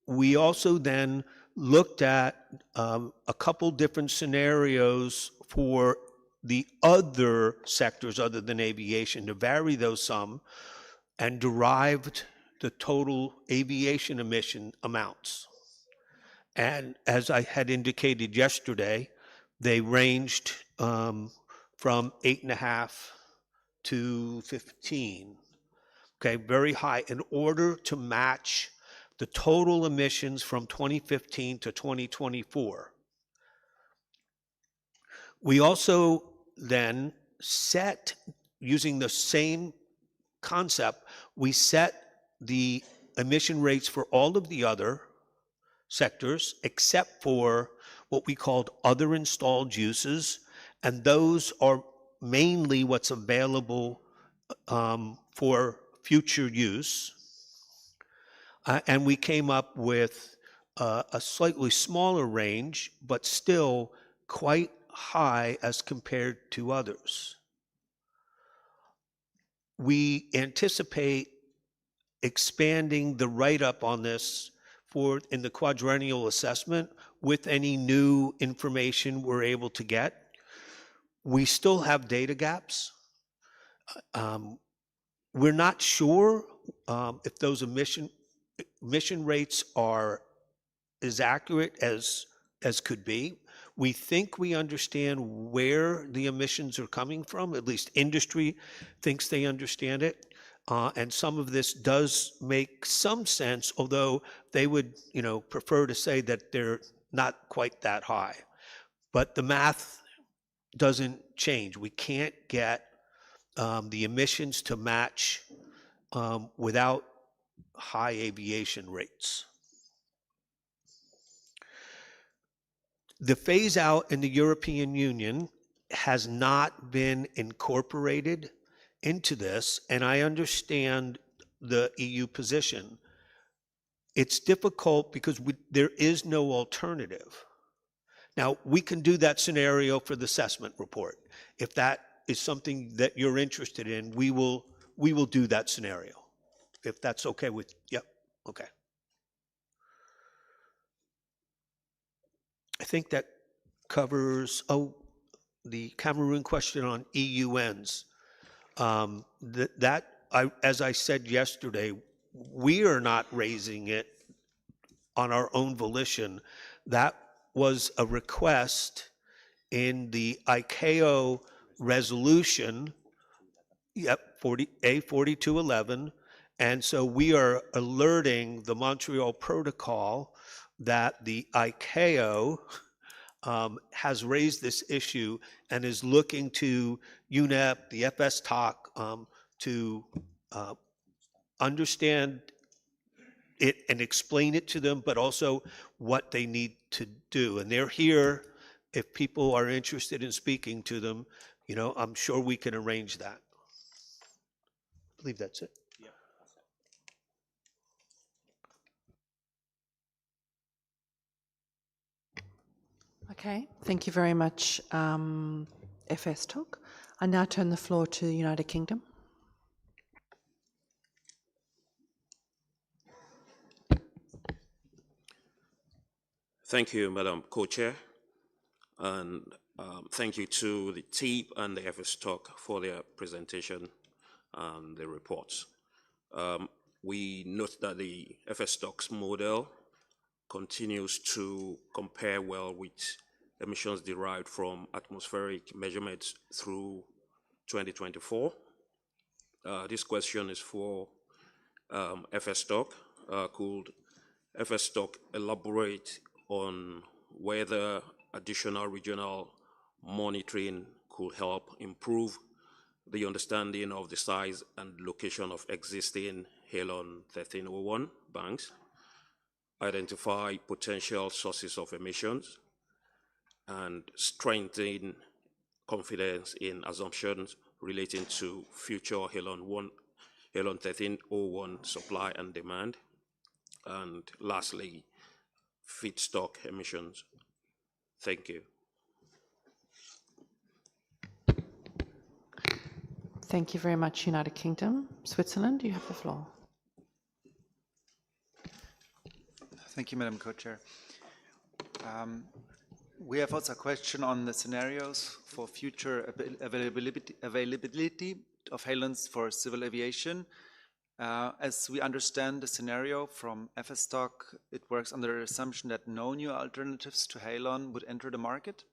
we also then looked at a couple different scenarios for the other sectors other than aviation to vary those some and derived the total aviation emission amounts. And as I had indicated yesterday, they ranged from 8.5 to 15. Okay, very high, in order to match the total emissions from 2015 to 2024. We also then set, using the same concept, we set the emission rates for all of the other sectors except for what we called other installed uses, and those are mainly what's available for future use. And we came up with a slightly smaller range, but still quite high as compared to others. We anticipate expanding the write-up on this in the quadrennial assessment with any new information we're able to get. We still have data gaps. We're not sure if those emission rates are as accurate as could be. We think we understand where the emissions are coming from, at least industry thinks they understand it. And some of this does make some sense, although they would, prefer to say that they're not quite that high. But the math doesn't change. We can't get the emissions to match without high aviation rates. The phase out in the European Union has not been incorporated into this, and I understand the EU position. It's difficult because there is no alternative. Now, we can do that scenario for the assessment report. If that is something that you're interested in, we will do that scenario. If that's okay with, yep, okay. I think that covers, the Cameroon question on EUNs. As I said yesterday, we are not raising it on our own volition. That was a request in the ICAO resolution, A4211, and so we are alerting the Montreal Protocol that the ICAO has raised this issue and is looking to UNEP, the FS TOC, to understand it and explain it to them, but also what they need to do. And they're here if people are interested in speaking to them. I'm sure we can arrange that. I believe that's it. Okay, thank you very much, FS Talk. I now turn the floor to the United Kingdom. Thank you, Madam Co-Chair, and thank you to the TEEP and the FS Talk for their presentation and the reports. We note that the FS Talks model continues to compare well with emissions derived from atmospheric measurements through 2024. This question is for FS Talk. Could FS Talk elaborate on whether additional regional monitoring could help improve the understanding of the size and location of existing Halon 1301 banks, identify potential sources of emissions, and strengthen confidence in assumptions relating to future Halon 1301 supply and demand, and lastly, feedstock emissions. Thank you. Thank you very much, United Kingdom. Switzerland, you have the floor. Thank you, Madam Co-Chair. We have also a question on the scenarios for future availability of halons for civil aviation. As we understand the scenario from FSTOC, it works under the assumption that no new alternatives to halon would enter the market.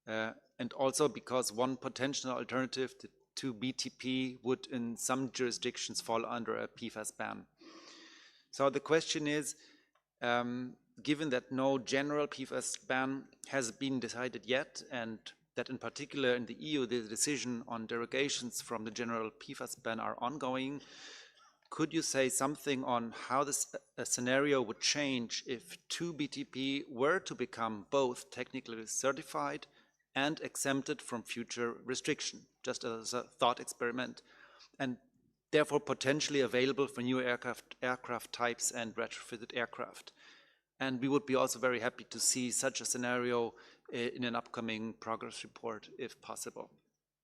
And also because one potential alternative to BTP would in some jurisdictions fall under a PFAS ban. So the question is, given that no general PFAS ban has been decided yet, and that in particular in the EU the decision on derogations from the general PFAS ban are ongoing, could you say something on how this scenario would change if 2-BTP were to become both technically certified and exempted from future restriction, just as a thought experiment, and therefore potentially available for new aircraft types and retrofitted aircraft? And we would be also very happy to see such a scenario in an upcoming progress report, if possible.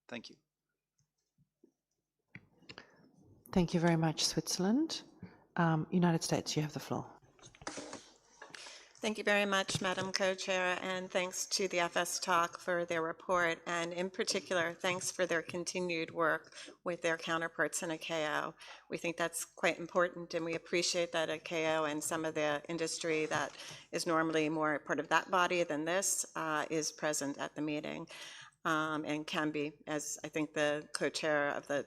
Thank you. Thank you very much, Switzerland. United States, you have the floor. Thank you very much, Madam Co-Chair, and thanks to the FS Talk for their report, and in particular, thanks for their continued work with their counterparts in ICAO. We think that's quite important, and we appreciate that ICAO and some of the industry that is normally more part of that body than this is present at the meeting, and can be, as I think the co-chair of the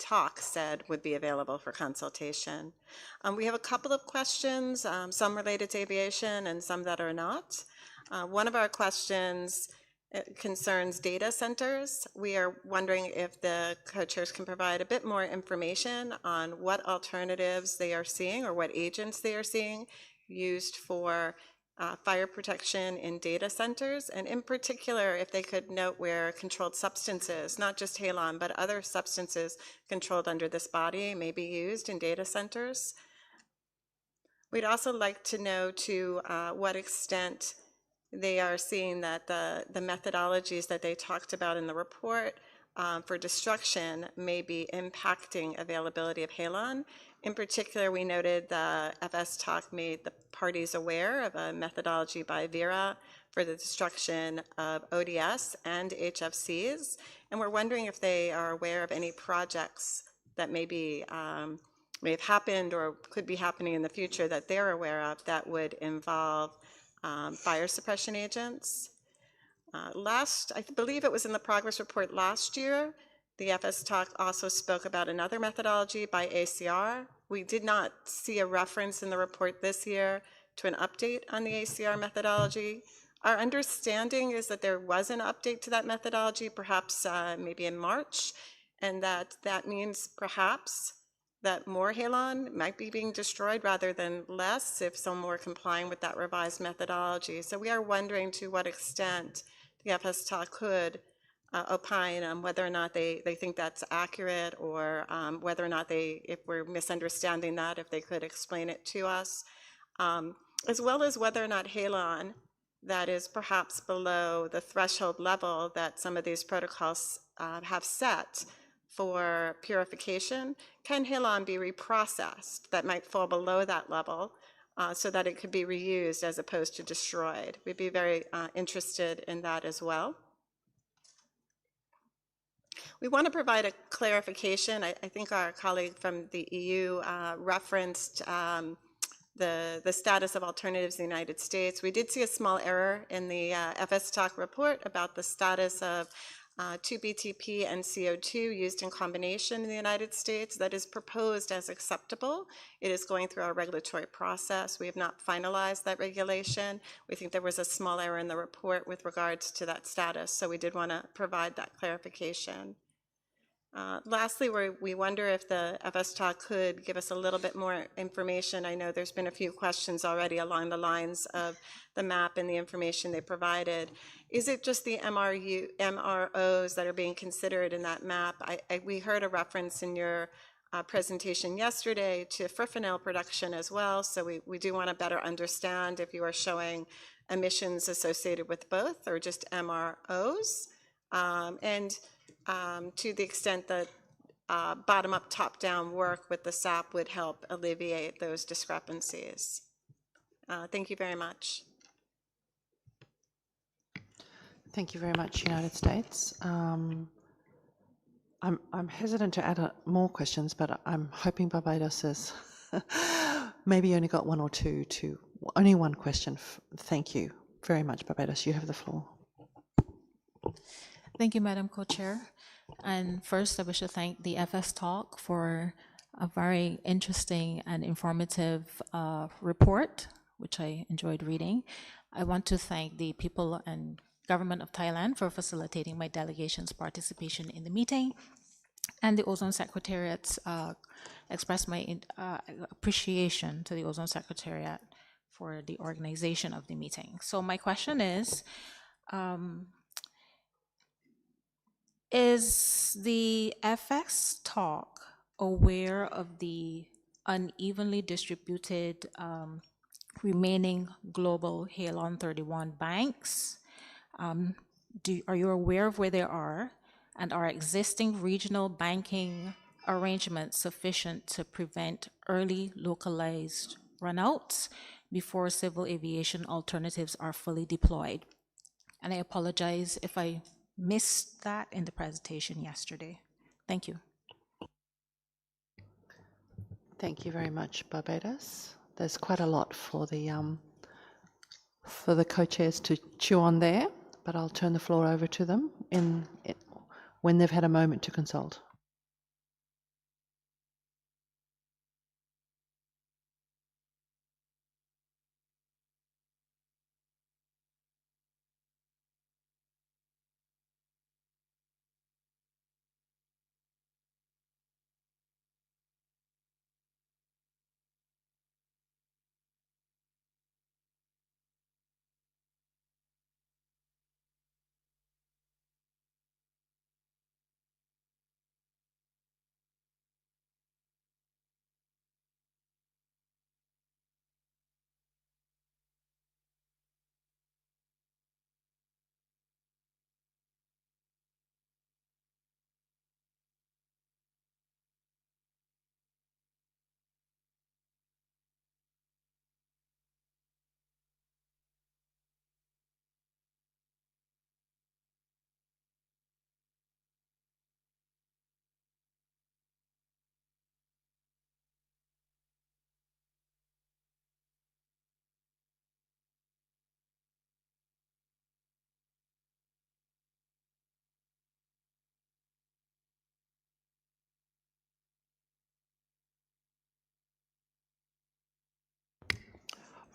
talk said, would be available for consultation. We have a couple of questions, some related to aviation and some that are not. One of our questions concerns data centers. We are wondering if the co-chairs can provide a bit more information on what alternatives they are seeing or what agents they are seeing used for fire protection in data centers, and in particular, if they could note where controlled substances, not just halon, but other substances controlled under this body may be used in data centers. We'd also like to know to what extent they are seeing that the methodologies that they talked about in the report for destruction may be impacting availability of halon. In particular, we noted the FS Talk made the parties aware of a methodology by Vera for the destruction of ODS and HFCs, and we're wondering if they are aware of any projects that may have happened or could be happening in the future that they're aware of that would involve fire suppression agents. I believe it was in the progress report last year, the FS Talk also spoke about another methodology by ACR. We did not see a reference in the report this year to an update on the ACR methodology. Our understanding is that there was an update to that methodology, perhaps maybe in March, and that means perhaps that more halon might be being destroyed rather than less if some were complying with that revised methodology. So we are wondering to what extent the FS Talk could opine on whether or not they think that's accurate, or whether or not if we're misunderstanding that, if they could explain it to us, as well as whether or not halon that is perhaps below the threshold level that some of these protocols have set for purification, can halon be reprocessed that might fall below that level so that it could be reused as opposed to destroyed? We'd be very interested in that as well. We want to provide a clarification. I think our colleague from the EU referenced the status of alternatives in the United States. We did see a small error in the FS Talk report about the status of 2-BTP and CO2 used in combination in the United States. That is proposed as acceptable. It is going through our regulatory process. We have not finalized that regulation. We think there was a small error in the report with regards to that status, so we did want to provide that clarification. Lastly, we wonder if the FS Talk could give us a little bit more information. I know there's been a few questions already along the lines of the map and the information they provided. Is it just the MROs that are being considered in that map? We heard a reference in your presentation yesterday to fipronil production as well, so we do want to better understand if you are showing emissions associated with both or just MROs. To the extent that bottom-up, top-down work with the SAP would help alleviate those discrepancies. Thank you very much. Thank you very much, United States. I'm hesitant to add more questions, but I'm hoping Barbados has maybe only got one or two to only one question. Thank you very much, Barbados. You have the floor. Thank you, Madam Co-Chair. And first, I wish to thank the FS Talk for a very interesting and informative report, which I enjoyed reading. I want to thank the people and government of Thailand for facilitating my delegation's participation in the meeting, and the Ozone Secretariat, express my appreciation to the Ozone Secretariat for the organization of the meeting. So my question is the FX Talk aware of the unevenly distributed remaining global Halon 31 banks? Are you aware of where they are? And are existing regional banking arrangements sufficient to prevent early localized runouts before civil aviation alternatives are fully deployed? And I apologize if I missed that in the presentation yesterday. Thank you. Thank you very much, Barbados. There's quite a lot for the co-chairs to chew on there, but I'll turn the floor over to them when they've had a moment to consult.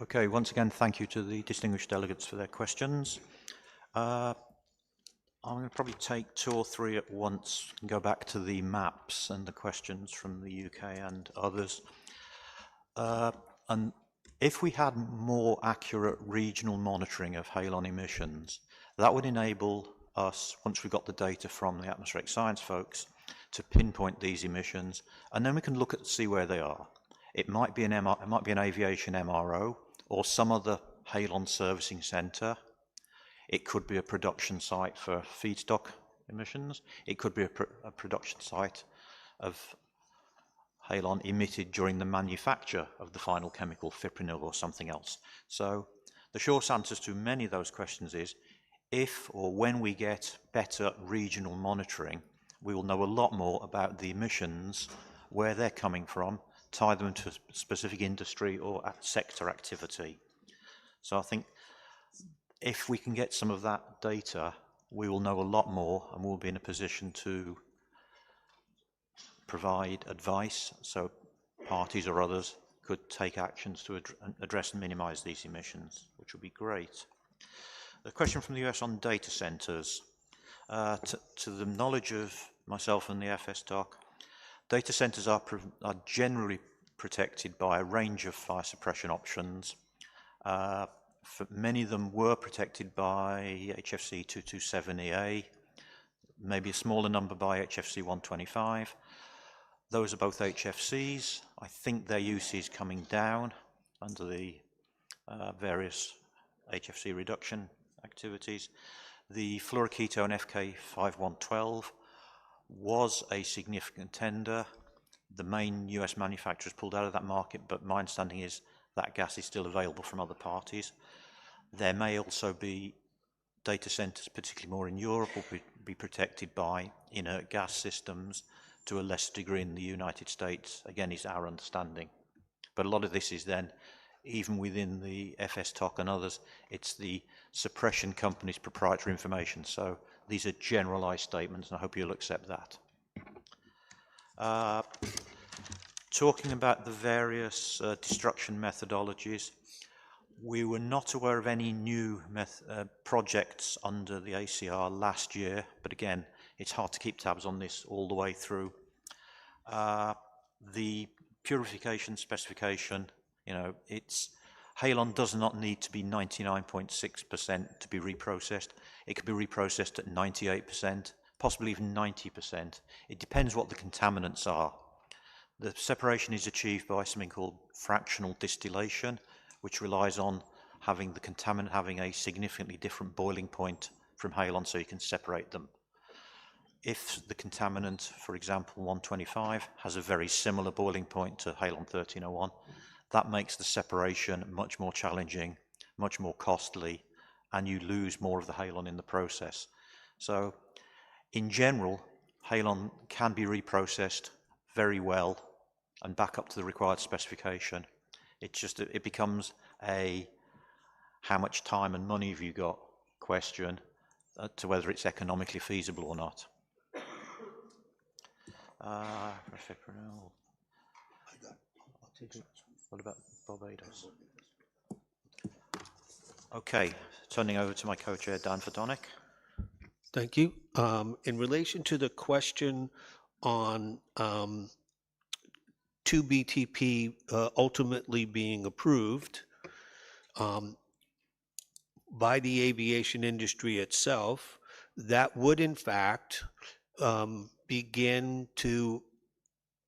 Okay, once again, thank you to the distinguished delegates for their questions. I'm going to probably take two or three at once and go back to the maps and the questions from the UK and others. And if we had more accurate regional monitoring of halon emissions, that would enable us, once we got the data from the atmospheric science folks, to pinpoint these emissions, and then we can look at see where they are. It might be an aviation MRO or some other Halon Servicing Centre. It could be a production site for feedstock emissions. It could be a production site of halon emitted during the manufacture of the final chemical, fipronil or something else. So the short answer to many of those questions is, if or when we get better regional monitoring, we will know a lot more about the emissions, where they're coming from, tie them to a specific industry or sector activity. So I think if we can get some of that data, we will know a lot more and we'll be in a position to provide advice so parties or others could take actions to address and minimize these emissions, which would be great. The question from the US on data centers. To the knowledge of myself and the FS Talk, data centers are generally protected by a range of fire suppression options. Many of them were protected by HFC 227EA, maybe a smaller number by HFC 125. Those are both HFCs. I think their use is coming down under the various HFC reduction activities. The fluoroketone FK5112 was a significant tender. The main US manufacturers pulled out of that market, but my understanding is that gas is still available from other parties. There may also be data centers, particularly more in Europe, will be protected by inert gas systems to a lesser degree in the United States. Again, is our understanding. But a lot of this is then, even within the FS TOC and others, it's the suppression company's proprietary information. So these are generalized statements, and I hope you'll accept that. Talking about the various destruction methodologies, we were not aware of any new projects under the ACR last year, but again, it's hard to keep tabs on this all the way through. The purification specification, halon does not need to be 99.6% to be reprocessed. It could be reprocessed at 98%, possibly even 90%. It depends what the contaminants are. The separation is achieved by something called fractional distillation, which relies on having the contaminant having a significantly different boiling point from halon so you can separate them. If the contaminant, for example, 125, has a very similar boiling point to halon 1301, that makes the separation much more challenging, much more costly, and you lose more of the halon in the process. So, in general, halon can be reprocessed very well and back up to the required specification. It becomes a how much time and money have you got question to whether it's economically feasible or not. What about Barbados? Okay, turning over to my co-chair, Dan Fodonic. Thank you. In relation to the question on 2BTP ultimately being approved by the aviation industry itself, that would in fact begin to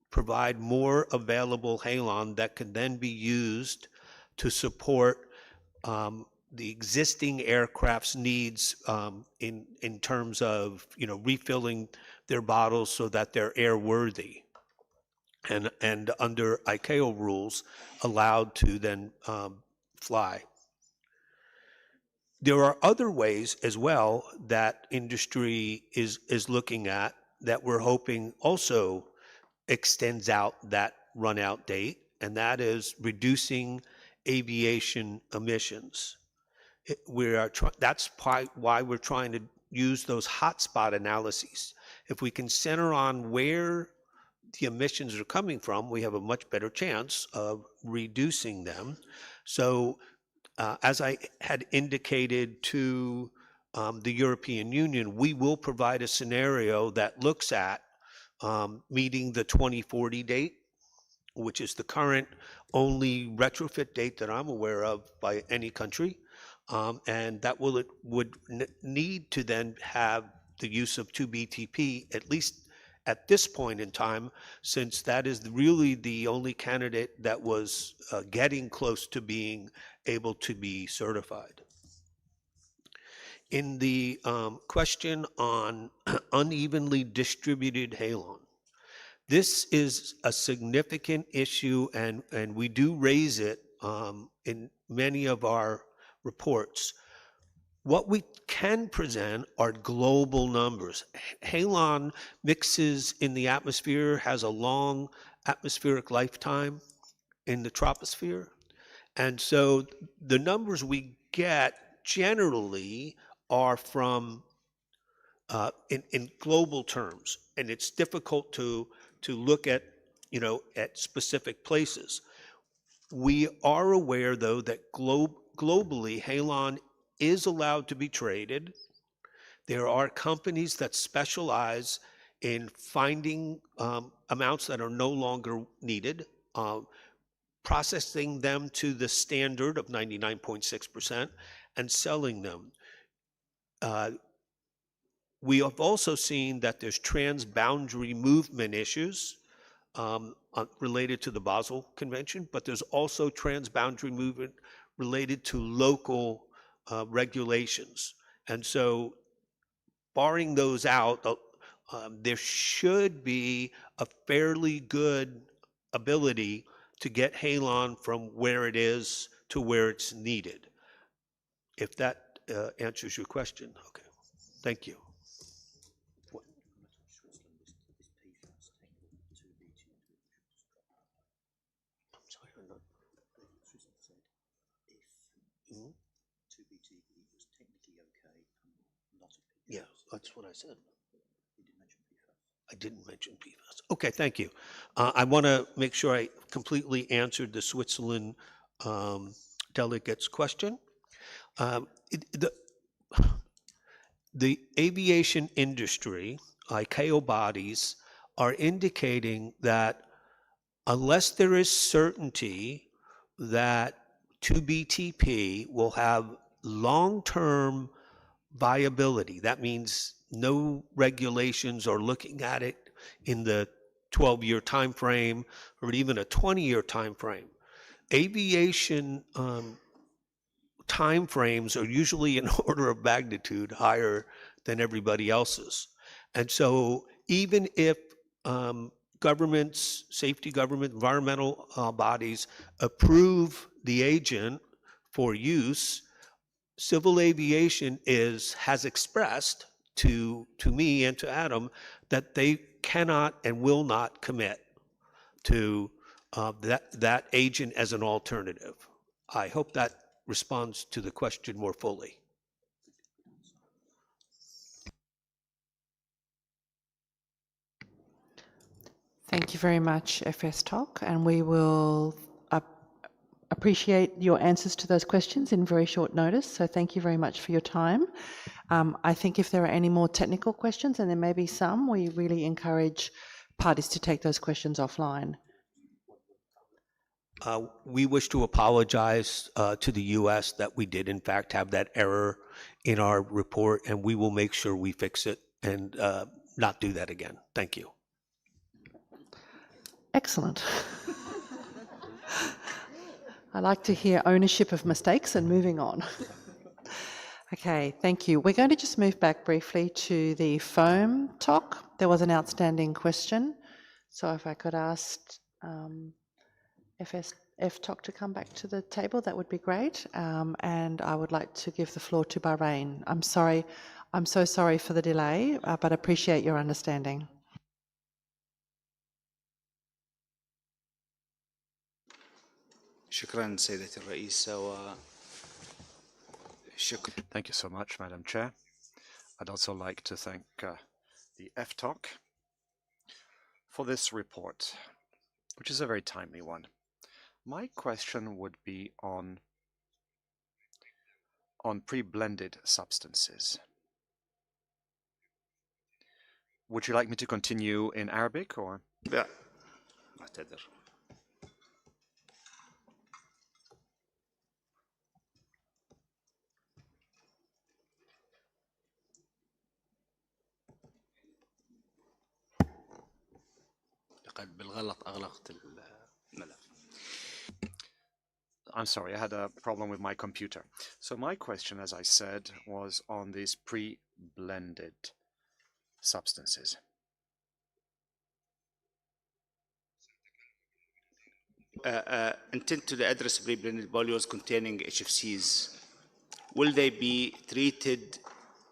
provide more available halon that can then be used to support the existing aircraft's needs in terms of refilling their bottles so that they're airworthy and under ICAO rules allowed to then fly. There are other ways as well that industry is looking at that we're hoping also extends out that run out date, and that is reducing aviation emissions. That's why we're trying to use those hotspot analyses. If we can center on where the emissions are coming from, we have a much better chance of reducing them. So as I had indicated to the European Union, we will provide a scenario that looks at meeting the 2040 date, which is the current only retrofit date that I'm aware of by any country. And that would need to then have the use of 2BTP, at least at this point in time, since that is really the only candidate that was getting close to being able to be certified. In the question on unevenly distributed halon, this is a significant issue, and we do raise it in many of our reports. What we can present are global numbers. Halon mixes in the atmosphere, has a long atmospheric lifetime in the troposphere. And so the numbers we get generally are from in global terms, and it's difficult to look at, you know, at specific places. We are aware, though, that globally, halon is allowed to be traded. There are companies that specialize in finding amounts that are no longer needed, processing them to the standard of 99.6%, and selling them. We have also seen that there's transboundary movement issues related to the Basel Convention, but there's also transboundary movement related to local regulations. And so barring those out, there should be a fairly good ability to get halon from where it is to where it's needed. If that answers your question, okay. Thank you. Yeah, that's what I said. I didn't mention PFAS. Okay, thank you. I want to make sure I completely answered the Switzerland delegate's question. The aviation industry, ICAO bodies, are indicating that unless there is certainty that 2BTP will have long-term viability, that means no regulations are looking at it in the 12-year time frame or even a 20-year time frame. Aviation time frames are usually an order of magnitude higher than everybody else's. And so even if governments, safety government, environmental bodies approve the agent for use, civil aviation has expressed to me and to Adam that they cannot and will not commit to that agent as an alternative. I hope that responds to the question more fully. Thank you very much, FS Talk, and we will appreciate your answers to those questions in very short notice. So thank you very much for your time. I think if there are any more technical questions, and there may be some, we really encourage parties to take those questions offline. We wish to apologize to the U.S. that we did in fact have that error in our report, and we will make sure we fix it and not do that again. Thank you. Excellent. I like to hear ownership of mistakes and moving on. Okay, thank you. We're going to just move back briefly to the foam talk. There was an outstanding question. So if I could ask F-Talk to come back to the table, that would be great. And I would like to give the floor to Bahrain. I'm sorry, I'm so sorry for the delay, but appreciate your understanding. شكرا سيدة الرئيسة Thank you so much, Madam Chair. I'd also like to thank the FTOC for this report, which is a very timely one. My question would be on pre-blended substances. Would you like me to continue in Arabic or? Yeah. أغلقت الملف. I'm sorry, I had a problem with my computer. So my question, as I said, was on these pre-blended substances. Intend to address pre-blended polyols containing HFCs. Will they be treated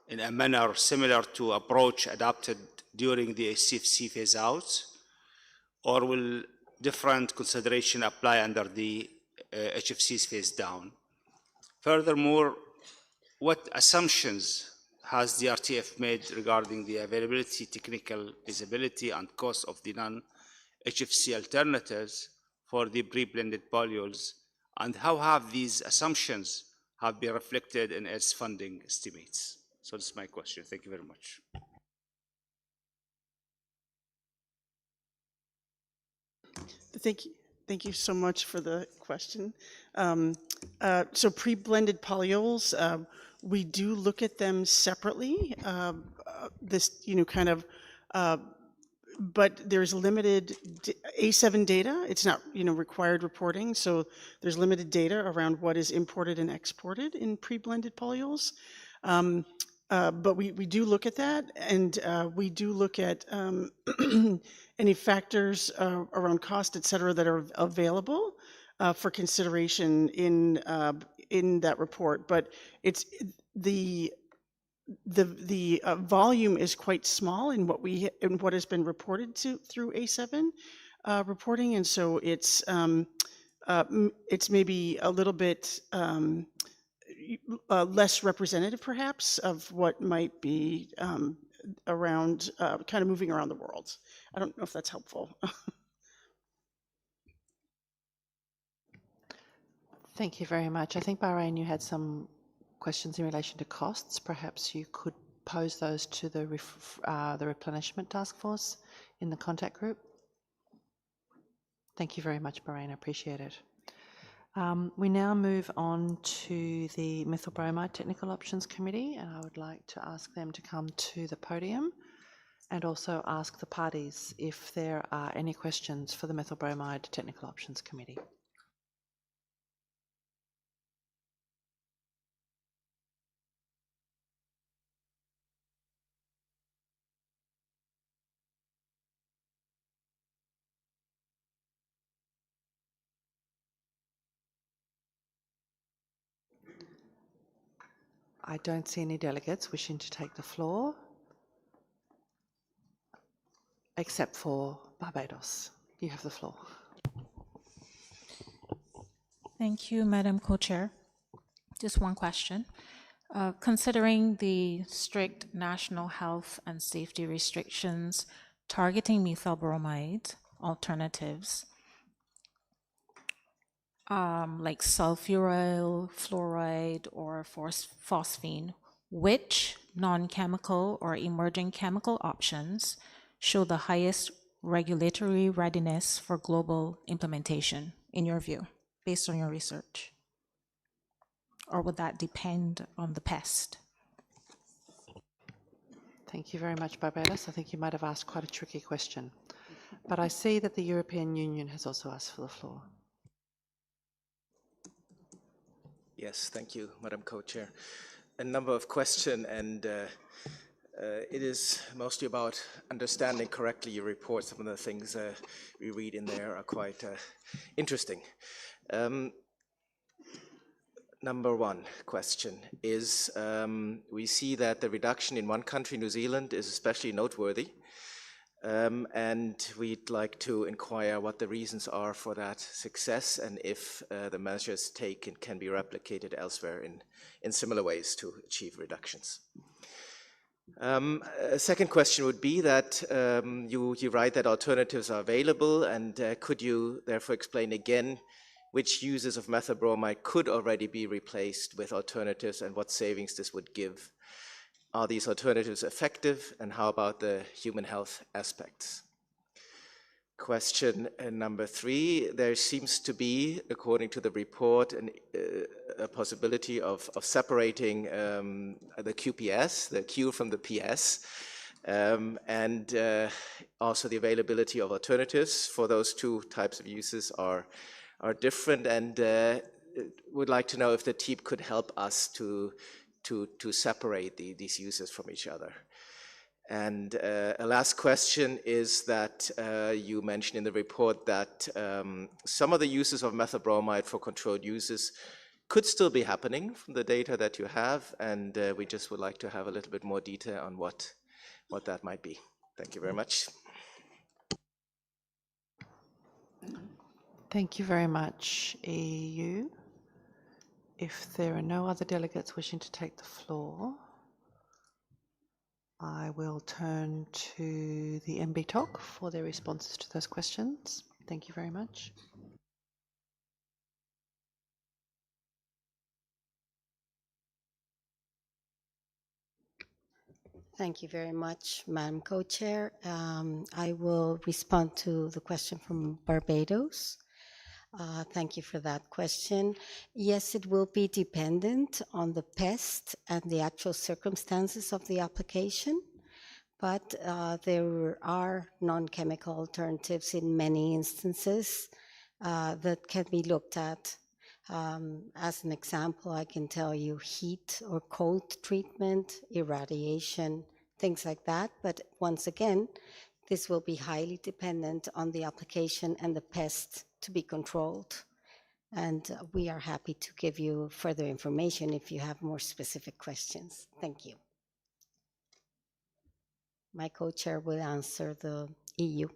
in a manner similar to approach adopted during the CFC phase out, or will different consideration apply under the HFCs phase down? Furthermore, what assumptions has the RTF made regarding the availability, technical feasibility, and cost of the non-HFC alternatives for the pre-blended polyols, and how have these assumptions have been reflected in its funding estimates? So this is my question. Thank you very much. Thank you so much for the question. So pre-blended polyols, we do look at them separately. But there's limited A7 data. It's not, required reporting. So there's limited data around what is imported and exported in pre-blended polyols. But we do look at that, and we do look at any factors around cost, et cetera, that are available for consideration in that report. But it's the volume is quite small in what has been reported through A7 reporting, and so it's maybe a little bit less representative, perhaps, of what might be around, kind of moving around the world. I don't know if that's helpful. Thank you very much. I think, Bahrain, you had some questions in relation to costs. Perhaps you could pose those to the replenishment task force in the contact group. Thank you very much, Bahrain. I appreciate it. We now move on to the Methylbromide Technical Options Committee, and I would like to ask them to come to the podium and also ask the parties if there are any questions for the Methylbromide Technical Options Committee. I don't see any delegates wishing to take the floor, except for Barbados. You have the floor. Thank you, Madam Co-Chair. Just one question. Considering the strict national health and safety restrictions targeting methylbromide alternatives, like sulfuryl, fluoride, or phosphine, which non-chemical or emerging chemical options show the highest regulatory readiness for global implementation, in your view, based on your research? Or would that depend on the pest? Thank you very much, Barbados. I think you might have asked quite a tricky question. But I see that the European Union has also asked for the floor. Yes, thank you, Madam Co-Chair. A number of questions, and it is mostly about understanding correctly your report. Some of the things we read in there are quite interesting. Number one question is, we see that the reduction in one country, New Zealand, is especially noteworthy. And we'd like to inquire what the reasons are for that success, and if the measures taken can be replicated elsewhere in similar ways to achieve reductions. A second question would be that you write that alternatives are available, and could you therefore explain again which uses of methylbromide could already be replaced with alternatives and what savings this would give? Are these alternatives effective, and how about the human health aspects? Question number three, there seems to be, according to the report, a possibility of separating the QPS, the Q from the PS, and also the availability of alternatives for those two types of uses are different, and would like to know if the TEEP could help us to separate these uses from each other. And a last question is that you mentioned in the report that some of the uses of methyl bromide for controlled uses could still be happening from the data that you have, and we just would like to have a little bit more detail on what that might be. Thank you very much. Thank you very much, EU. If there are no other delegates wishing to take the floor, I will turn to the MB-TOC for their responses to those questions. Thank you very much. Thank you very much, Madam Co-Chair. I will respond to the question from Barbados. Thank you for that question. Yes, it will be dependent on the pest and the actual circumstances of the application, but there are non-chemical alternatives in many instances that can be looked at. As an example, I can tell you heat or cold treatment, irradiation, things like that. But once again, this will be highly dependent on the application and the pest to be controlled. And we are happy to give you further information if you have more specific questions. Thank you. My co-chair will answer the EU.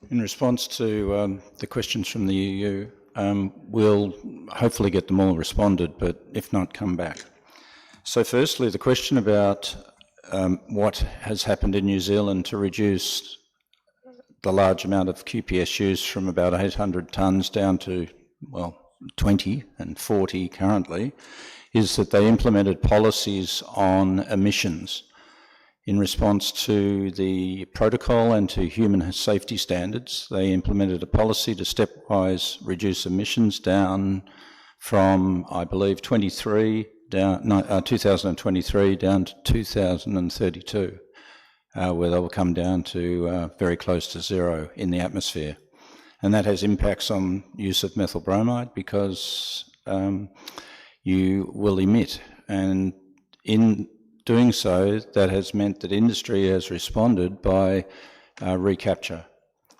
In response to the questions from the EU, we'll hopefully get them all responded, but if not, come back. So firstly, the question about what has happened in New Zealand to reduce the large amount of QPS use from about 800 tonnes down to, well, 20 and 40 currently, is that they implemented policies on emissions. In response to the protocol and to human safety standards, they implemented a policy to stepwise reduce emissions down from, I believe, 2023 down to 2032, where they will come down to very close to zero in the atmosphere. And that has impacts on use of methyl bromide because you will emit. And in doing so, that has meant that industry has responded by recapture.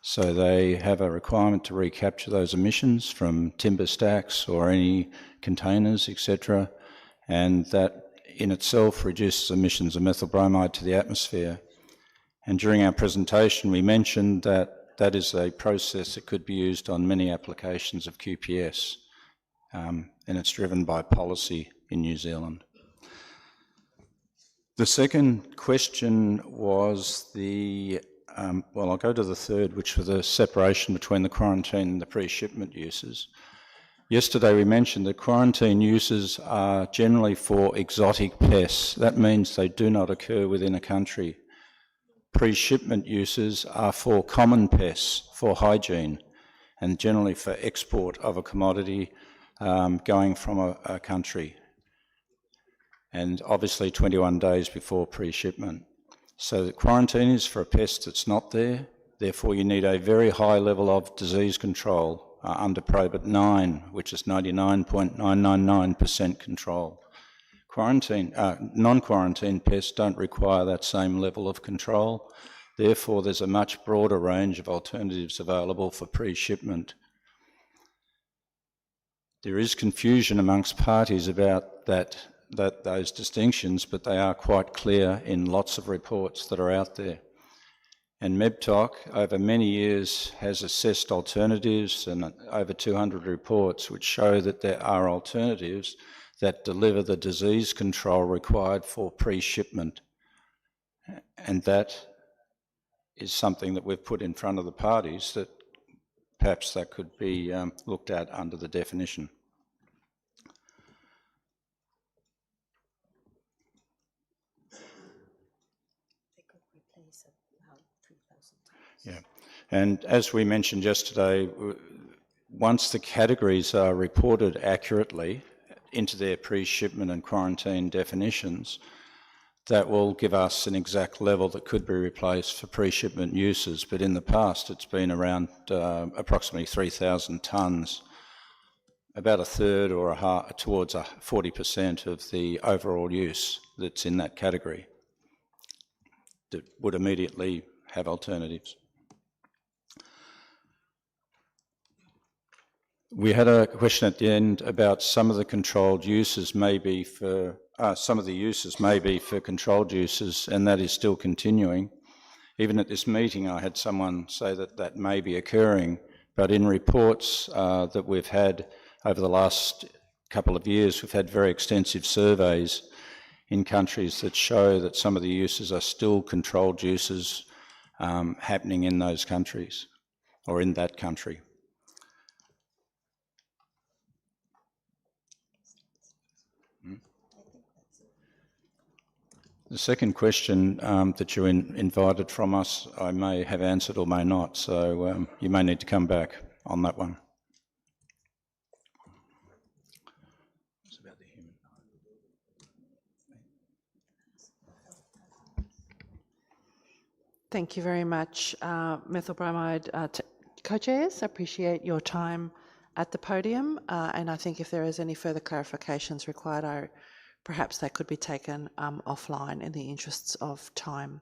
So they have a requirement to recapture those emissions from timber stacks or any containers, etc. And that in itself reduces emissions of methyl bromide to the atmosphere. And during our presentation, we mentioned that that is a process that could be used on many applications of QPS, and it's driven by policy in New Zealand. The second question was the, well, I'll go to the third, which was the separation between the quarantine and the pre-shipment uses. Yesterday we mentioned that quarantine uses are generally for exotic pests. That means they do not occur within a country. Pre-shipment uses are for common pests, for hygiene, and generally for export of a commodity going from a country. And obviously 21 days before pre-shipment. So the quarantine is for a pest that's not there, therefore you need a very high level of disease control under Probit 9, which is 99.999% control. Non-quarantine pests don't require that same level of control, therefore there's a much broader range of alternatives available for pre-shipment. There is confusion amongst parties about those distinctions, but they are quite clear in lots of reports that are out there. And MEBTOC, over many years, has assessed alternatives and over 200 reports which show that there are alternatives that deliver the disease control required for pre-shipment. And that is something that we've put in front of the parties, that perhaps that could be looked at under the definition. Yeah, and as we mentioned yesterday, once the categories are reported accurately into their pre-shipment and quarantine definitions, that will give us an exact level that could be replaced for pre-shipment uses. But in the past, it's been around approximately 3,000 tonnes, about a third or a half, towards 40% of the overall use that's in that category that would immediately have alternatives. We had a question at the end about some of the controlled uses may be for, some of the uses may be for controlled uses, and that is still continuing. Even at this meeting, I had someone say that that may be occurring, but in reports that we've had over the last couple of years, we've had very extensive surveys in countries that show that some of the uses are still controlled uses happening in those countries or in that country. The second question that you invited from us, I may have answered or may not, so you may need to come back on that one. Thank you very much, methylbromide co-chairs. I appreciate your time at the podium, and I think if there is any further clarifications required, perhaps they could be taken offline in the interests of time.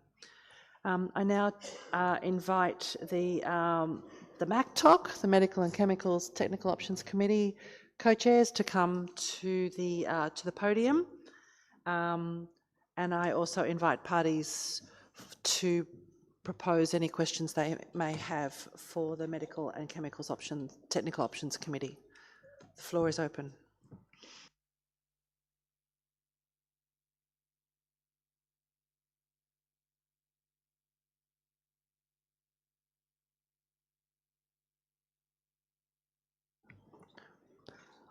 I now invite the MACTOC, the Medical and Chemicals Technical Options Committee co-chairs, to come to the podium, and I also invite parties to propose any questions they may have for the Medical and Chemicals Technical Options Committee. The floor is open.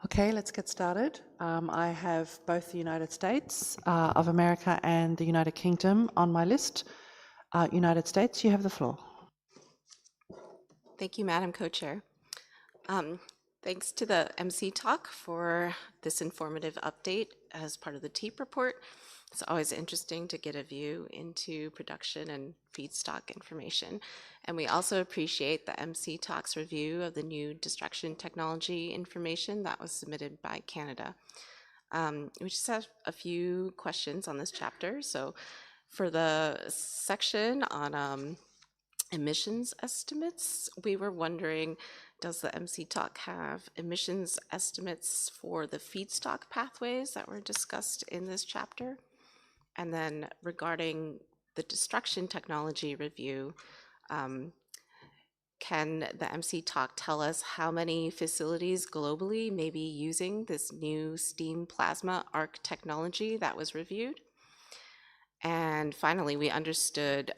Okay, let's get started. I have both the United States of America and the United Kingdom on my list. United States, you have the floor. Thank you, Madam Co-Chair. Thanks to the MC Talk for this informative update as part of the TEEP report. It's always interesting to get a view into production and feedstock information. And we also appreciate the MC Talk's review of the new destruction technology information that was submitted by Canada. We just have a few questions on this chapter. So for the section on emissions estimates, we were wondering, does the MC Talk have emissions estimates for the feedstock pathways that were discussed in this chapter? And then regarding the destruction technology review, can the MC Talk tell us how many facilities globally may be using this new steam plasma arc technology that was reviewed? And finally, we understood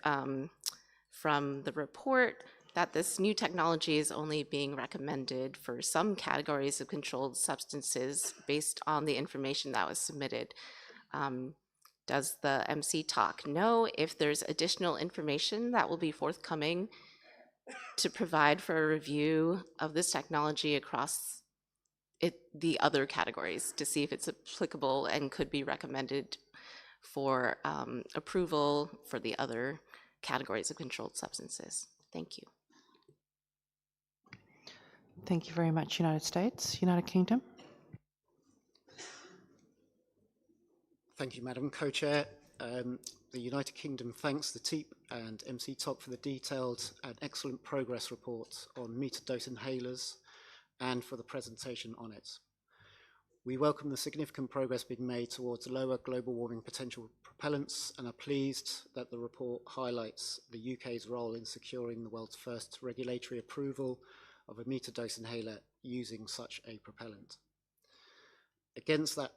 from the report that this new technology is only being recommended for some categories of controlled substances based on the information that was submitted. Does the MC Talk know if there's additional information that will be forthcoming to provide for a review of this technology across the other categories to see if it's applicable and could be recommended for approval for the other categories of controlled substances? Thank you. Thank you very much, United States. United Kingdom. Thank you, Madam Co-Chair. The United Kingdom thanks the TEEP and MC Talk for the detailed and excellent progress report on meter dose inhalers and for the presentation on it. We welcome the significant progress being made towards lower global warming potential propellants and are pleased that the report highlights the UK's role in securing the world's first regulatory approval of a meter-dose inhaler using such a propellant. Against that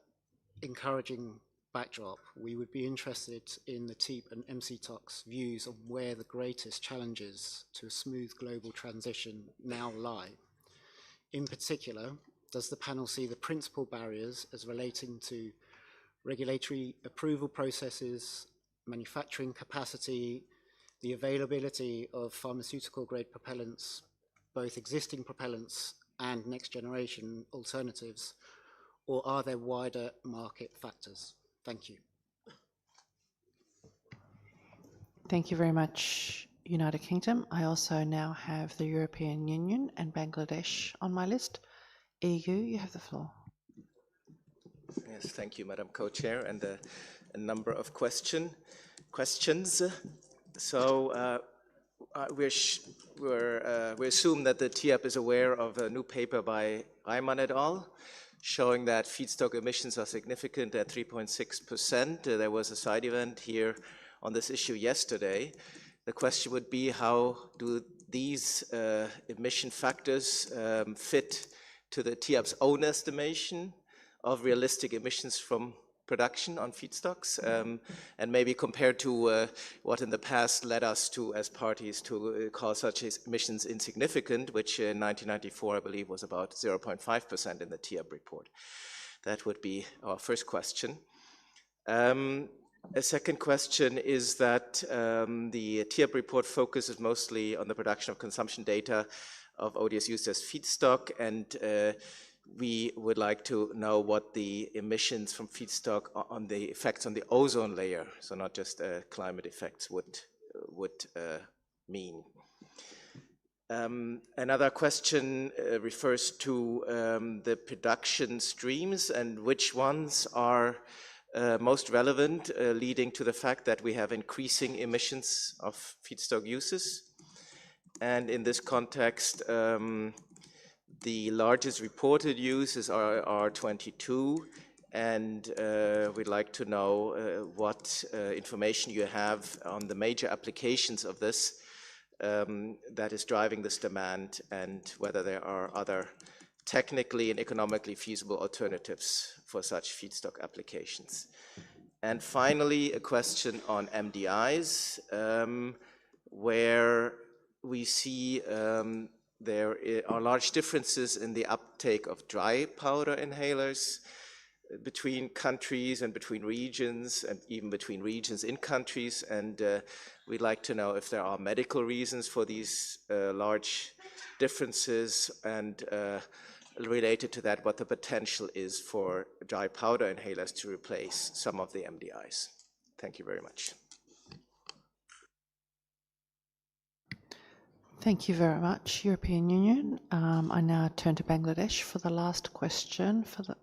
encouraging backdrop, we would be interested in the TEEP and MCTOC's views on where the greatest challenges to a smooth global transition now lie. In particular, does the panel see the principal barriers as relating to regulatory approval processes, manufacturing capacity, the availability of pharmaceutical-grade propellants, both existing propellants and next-generation alternatives, or are there wider market factors? Thank you. Thank you very much, United Kingdom. I also now have the European Union and Bangladesh on my list. EU, you have the floor. Yes, thank you, Madam Co-Chair, and a number of questions. So we assume that the TIAP is aware of a new paper by Reimann et al., showing that feedstock emissions are significant at 3.6%. There was a side event here on this issue yesterday. The question would be, how do these emission factors fit to the TIAP's own estimation of realistic emissions from production on feedstocks, and maybe compared to what in the past led us to, as parties, to call such emissions insignificant, which in 1994, I believe, was about 0.5% in the TIAP report. That would be our first question. A second question is that the TIAP report focuses mostly on the production of consumption data of ODS used as feedstock, and we would like to know what the emissions from feedstock on the effects on the ozone layer, so not just climate effects, would mean. Another question refers to the production streams and which ones are most relevant, leading to the fact that we have increasing emissions of feedstock uses. And in this context, the largest reported uses are R22, and we'd like to know what information you have on the major applications of this that is driving this demand, and whether there are other technically and economically feasible alternatives for such feedstock applications. And finally, a question on MDIs, where we see there are large differences in the uptake of dry powder inhalers between countries and between regions, and even between regions in countries. And we'd like to know if there are medical reasons for these large differences, and related to that, what the potential is for dry powder inhalers to replace some of the MDIs. Thank you very much. Thank you very much, European Union. I now turn to Bangladesh for the last question for the,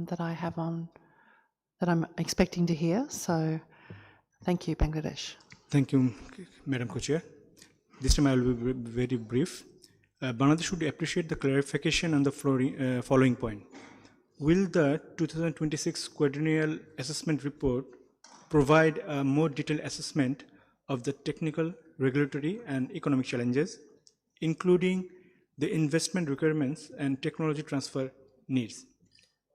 that I have on, that I'm expecting to hear. So thank you, Bangladesh. Thank you, Madam Co-Chair. This time I will be very brief. Bangladesh should appreciate the clarification on the following point. Will the 2026 quadrennial assessment report provide a more detailed assessment of the technical, regulatory, and economic challenges, including the investment requirements and technology transfer needs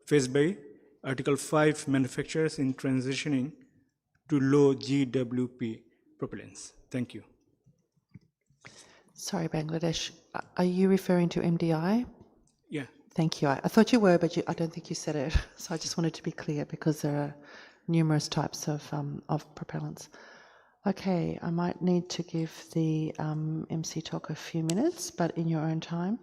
faced by Article 5 manufacturers in transitioning to low GWP propellants? Thank you. Sorry, Bangladesh. Are you referring to MDI? Yeah. Thank you. I thought you were, but I don't think you said it. So I just wanted to be clear, because there are numerous types of propellants. Okay, I might need to give the MC talk a few minutes, but in your own time.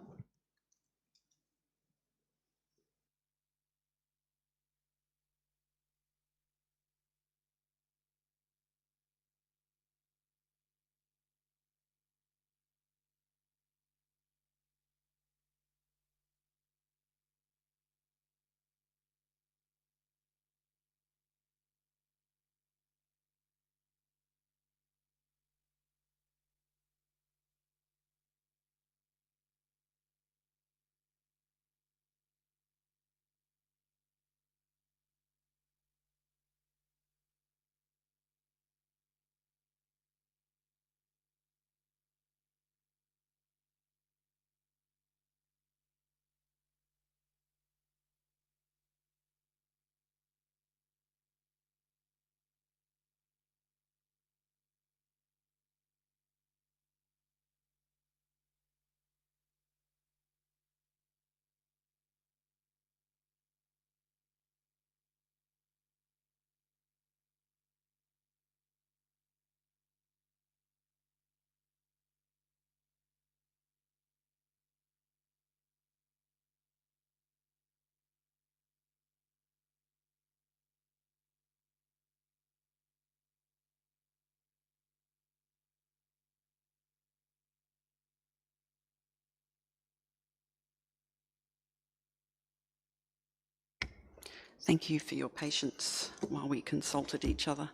Thank you for your patience while we consulted each other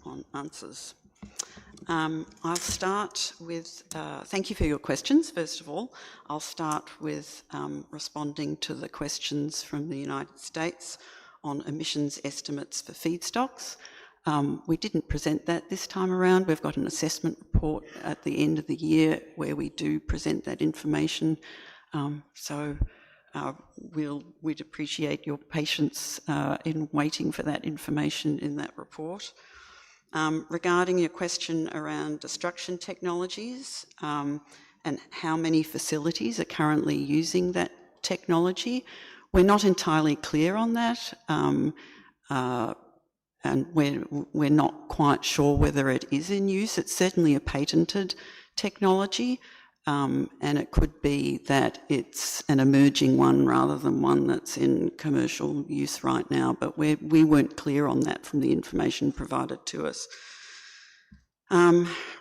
on answers. I'll start with, thank you for your questions, first of all. I'll start with responding to the questions from the United States on emissions estimates for feedstocks. We didn't present that this time around. We've got an assessment report at the end of the year where we do present that information. We'd appreciate your patience in waiting for that information in that report. Regarding your question around destruction technologies and how many facilities are currently using that technology, we're not entirely clear on that, and we're not quite sure whether it is in use. It's certainly a patented technology, and it could be that it's an emerging one rather than one that's in commercial use right now, but we weren't clear on that from the information provided to us.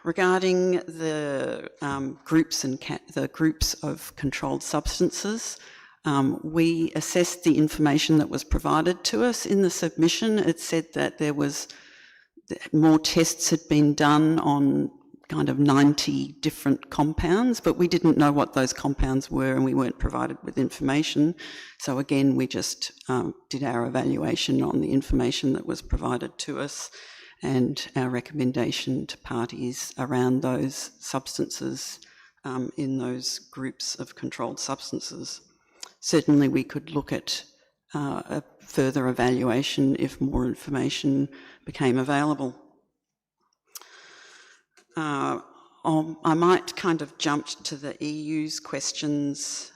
Regarding the groups of controlled substances, we assessed the information that was provided to us in the submission. It said that there was more tests had been done on kind of 90 different compounds, but we didn't know what those compounds were and we weren't provided with information. So again, we just did our evaluation on the information that was provided to us and our recommendation to parties around those substances in those groups of controlled substances. Certainly we could look at a further evaluation if more information became available. I might kind of jump to the EU's questions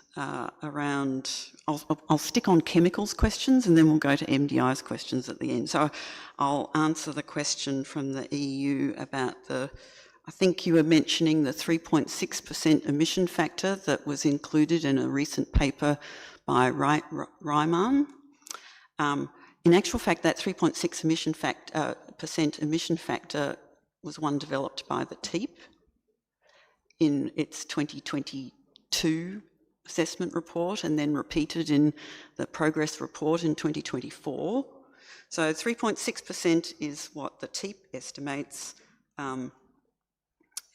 around, I'll stick on chemicals questions and then we'll go to MDI's questions at the end. So I'll answer the question from the EU about I think you were mentioning the 3.6% emission factor that was included in a recent paper by Ryman. In actual fact, that 3.6% emission factor was one developed by the TEEP in its 2022 assessment report and then repeated in the progress report in 2024. So 3.6% is what the TEEP estimates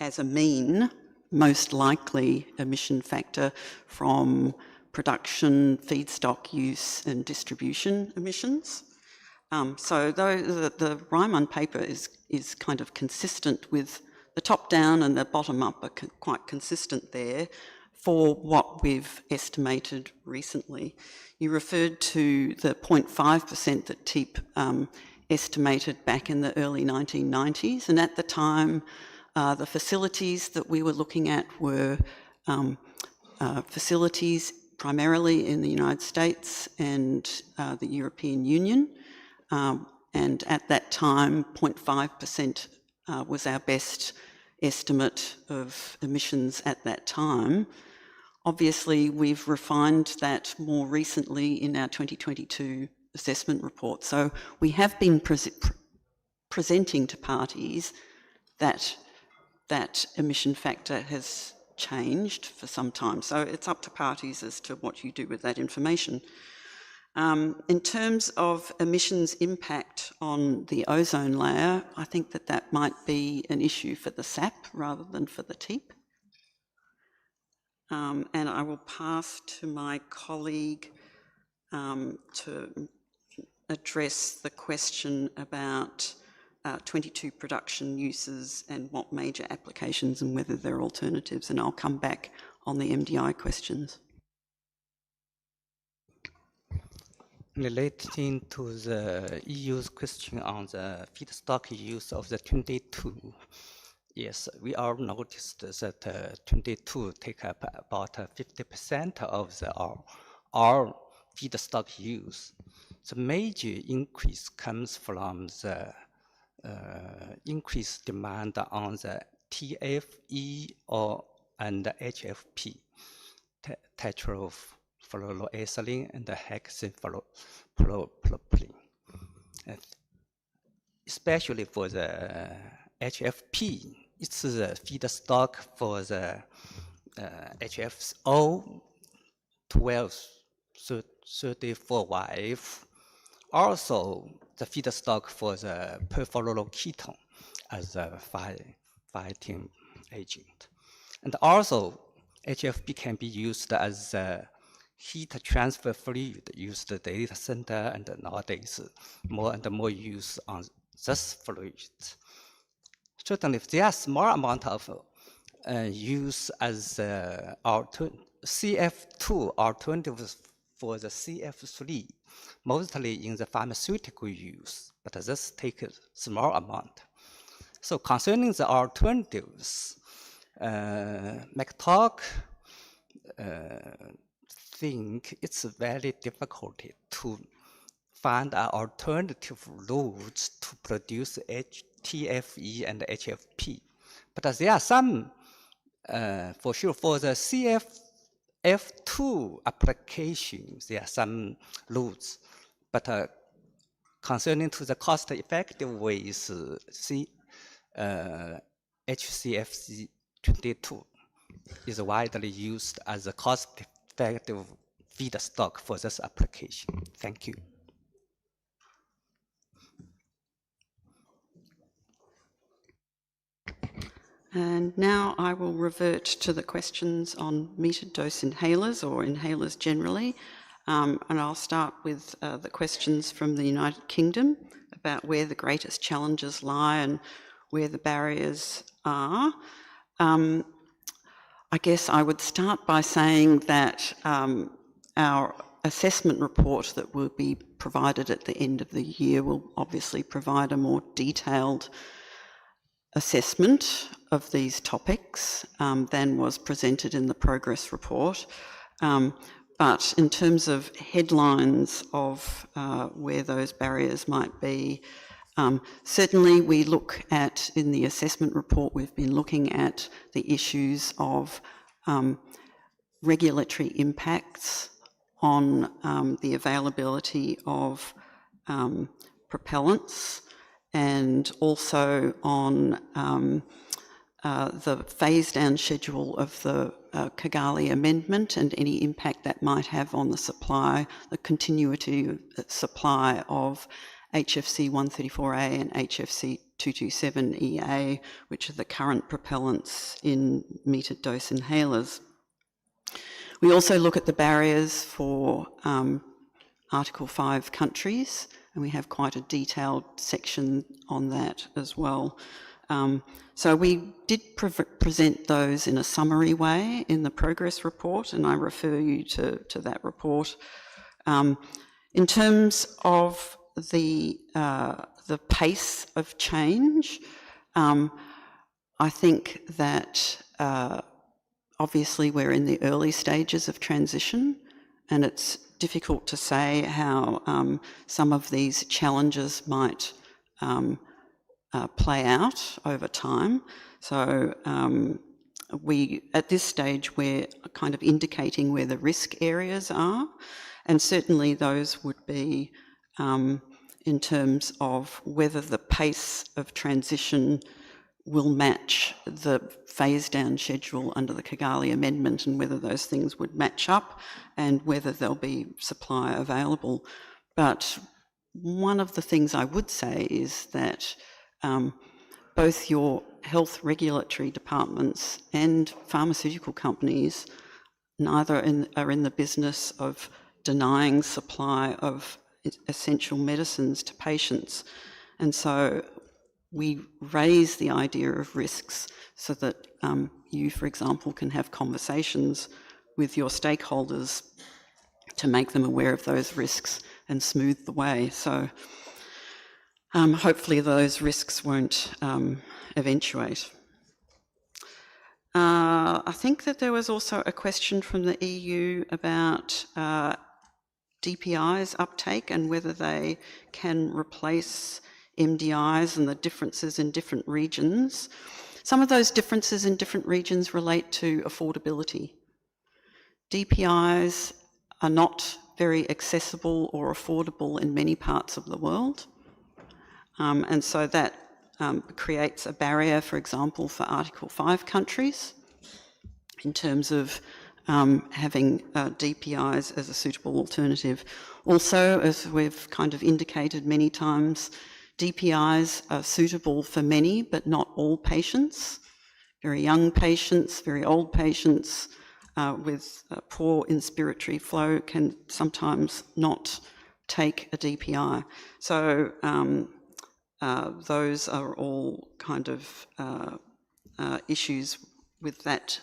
as a mean, most likely emission factor from production, feedstock use and distribution emissions. So the Ryman paper is kind of consistent with the top down and the bottom up are quite consistent there for what we've estimated recently. You referred to the 0.5% that TEEP estimated back in the early 1990s, and at the time the facilities that we were looking at were facilities primarily in the United States and the European Union. And at that time, 0.5% was our best estimate of emissions at that time. Obviously, we've refined that more recently in our 2022 assessment report. So we have been presenting to parties that that emission factor has changed for some time. So it's up to parties as to what you do with that information. In terms of emissions impact on the ozone layer, I think that might be an issue for the SAP rather than for the TEEP. And I will pass to my colleague to address the question about 22 production uses and what major applications and whether there are alternatives, and I'll come back on the MDI questions. Relating to the EU's question on the feedstock use of the 22, yes, we all noticed that 22 take up about 50% of our feedstock use. The major increase comes from the increased demand on the TFE and HFP, tetrafluoroethylene and hexafluoropropylene. Especially for the HFP, it's the feedstock for the HFO 1234Y Also, the feedstock for the perfluoroketone as a fighting agent. And also, HFP can be used as a heat transfer fluid used in the data center, and nowadays more and more use on this fluid. Certainly, if there are small amount of use as CF2 alternatives for the CF3, mostly in the pharmaceutical use, but this takes a small amount. So concerning the alternatives, McTalk think it's very difficult to find an alternative routes to produce TFE and HFP. But there are some, for sure, for the CF2 applications, there are some routes. But concerning to the cost-effective ways, HCFC22 is widely used as a cost-effective feedstock for this application. Thank you. And now I will revert to the questions on metered dose inhalers or inhalers generally. And I'll start with the questions from the United Kingdom about where the greatest challenges lie and where the barriers are. I guess I would start by saying that our assessment report that will be provided at the end of the year will obviously provide a more detailed assessment of these topics than was presented in the progress report. But in terms of headlines of where those barriers might be, certainly we look at, in the assessment report, we've been looking at the issues of regulatory impacts on the availability of propellants, and also on the phase-down schedule of the Kigali Amendment and any impact that might have on the supply, the continuity of supply of HFC 134A and HFC 227EA, which are the current propellants in metered dose inhalers. We also look at the barriers for Article 5 countries, and we have quite a detailed section on that as well. So we did present those in a summary way in the progress report, and I refer you to that report. In terms of the pace of change, I think that obviously we're in the early stages of transition, and it's difficult to say how some of these challenges might play out over time. So at this stage, we're kind of indicating where the risk areas are, and certainly those would be in terms of whether the pace of transition will match the phase-down schedule under the Kigali Amendment, and whether those things would match up and whether there'll be supply available. But one of the things I would say is that both your health regulatory departments and pharmaceutical companies neither are in the business of denying supply of essential medicines to patients. And so we raise the idea of risks so that you, for example, can have conversations with your stakeholders to make them aware of those risks and smooth the way. So hopefully those risks won't eventuate. I think that there was also a question from the EU about DPI's uptake and whether they can replace MDIs and the differences in different regions. Some of those differences in different regions relate to affordability. DPIs are not very accessible or affordable in many parts of the world. And so that creates a barrier, for example, for Article 5 countries in terms of having DPIs as a suitable alternative. Also, as we've kind of indicated many times, DPIs are suitable for many, but not all patients. Very young patients, very old patients with poor inspiratory flow can sometimes not take a DPI. So those are all kind of issues with that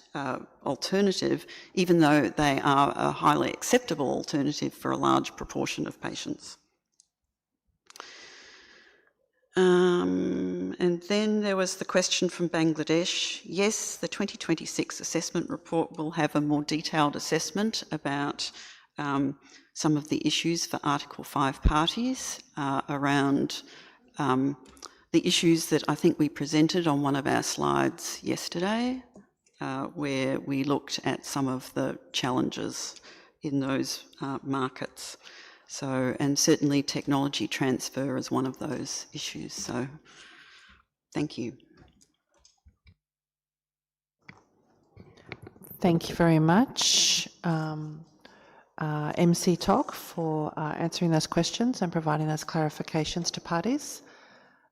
alternative, even though they are a highly acceptable alternative for a large proportion of patients. And then there was the question from Bangladesh. Yes, the 2026 assessment report will have a more detailed assessment about some of the issues for Article 5 parties around the issues that I think we presented on one of our slides yesterday, where we looked at some of the challenges in those markets. So, and certainly technology transfer is one of those issues. So, thank you. Thank you very much, MC Talk, for answering those questions and providing those clarifications to parties.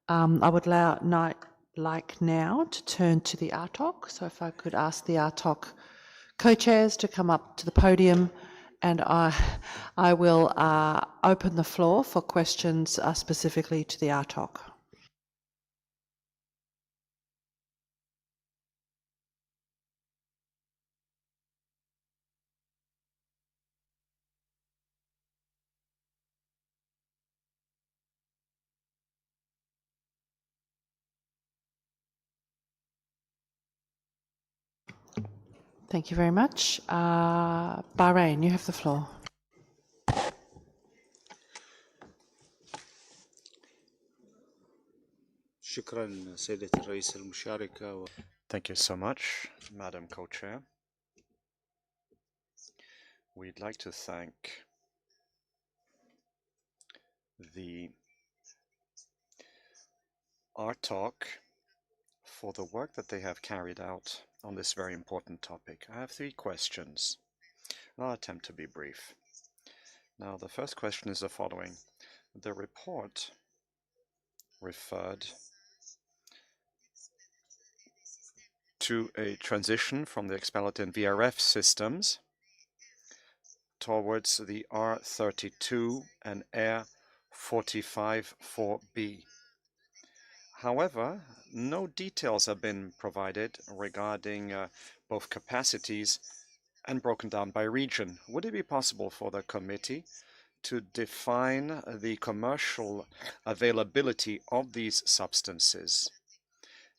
I would like now to turn to the RTOC. So if I could ask the RTOC co-chairs to come up to the podium, and I will open the floor for questions specifically to the RTOC. Thank you very much. Bahrain, you have the floor. شكرا سيدة الرئيس المشاركة. Thank you so much, Madam Co-Chair. We'd like to thank the RTOC for the work that they have carried out on this very important topic. I have 3 questions. I'll attempt to be brief. Now, the first question is the following. The report referred to a transition from the expenditure and VRF systems towards the R32 and R45 4B. However, no details have been provided regarding both capacities and broken down by region. Would it be possible for the committee to define the commercial availability of these substances,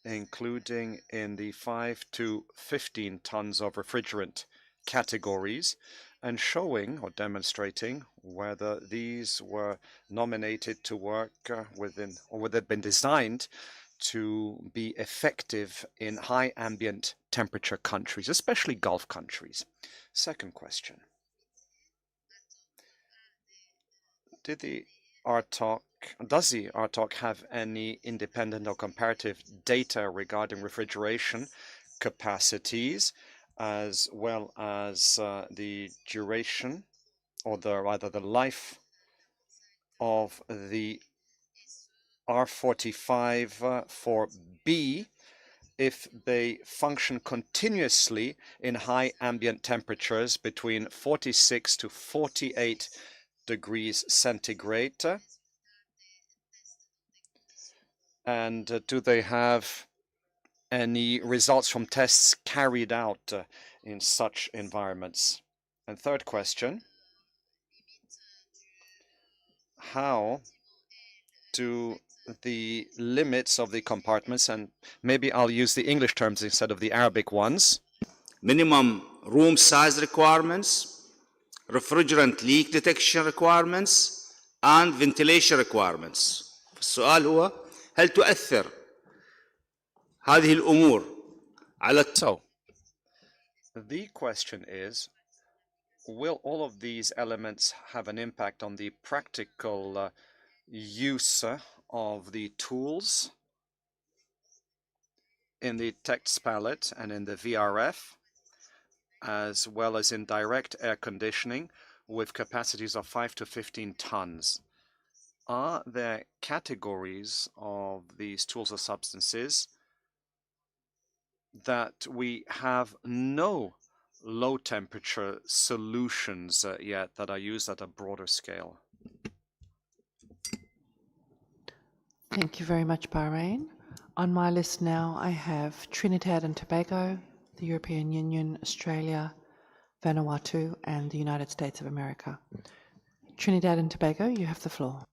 including in the 5 to 15 tons of refrigerant categories, and showing or demonstrating whether these were nominated to work within, or whether they've been designed to be effective in high ambient temperature countries, especially Gulf countries. Second question. Does the RTOC have any independent or comparative data regarding refrigeration capacities, as well as the duration, or rather the life of the R45 4B, if they function continuously in high ambient temperatures between 46 to 48 degrees centigrade? And do they have any results from tests carried out in such environments? And third question, how do the limits of the compartments, and maybe I'll use the English terms instead of the Arabic ones, minimum room size requirements, refrigerant leak detection requirements, and ventilation requirements. السؤال هو هل تؤثر هذه الأمور على So, the question is, will all of these elements have an impact on the practical use of the tools in the text palette and in the VRF? as well as in direct air conditioning with capacities of 5 to 15 tons. Are there categories of these tools or substances that we have no low temperature solutions yet that are used at a broader scale? Thank you very much, Bahrain. On my list now, I have Trinidad and Tobago, the European Union, Australia, Vanuatu, and the United States of America. Trinidad and Tobago, you have the floor.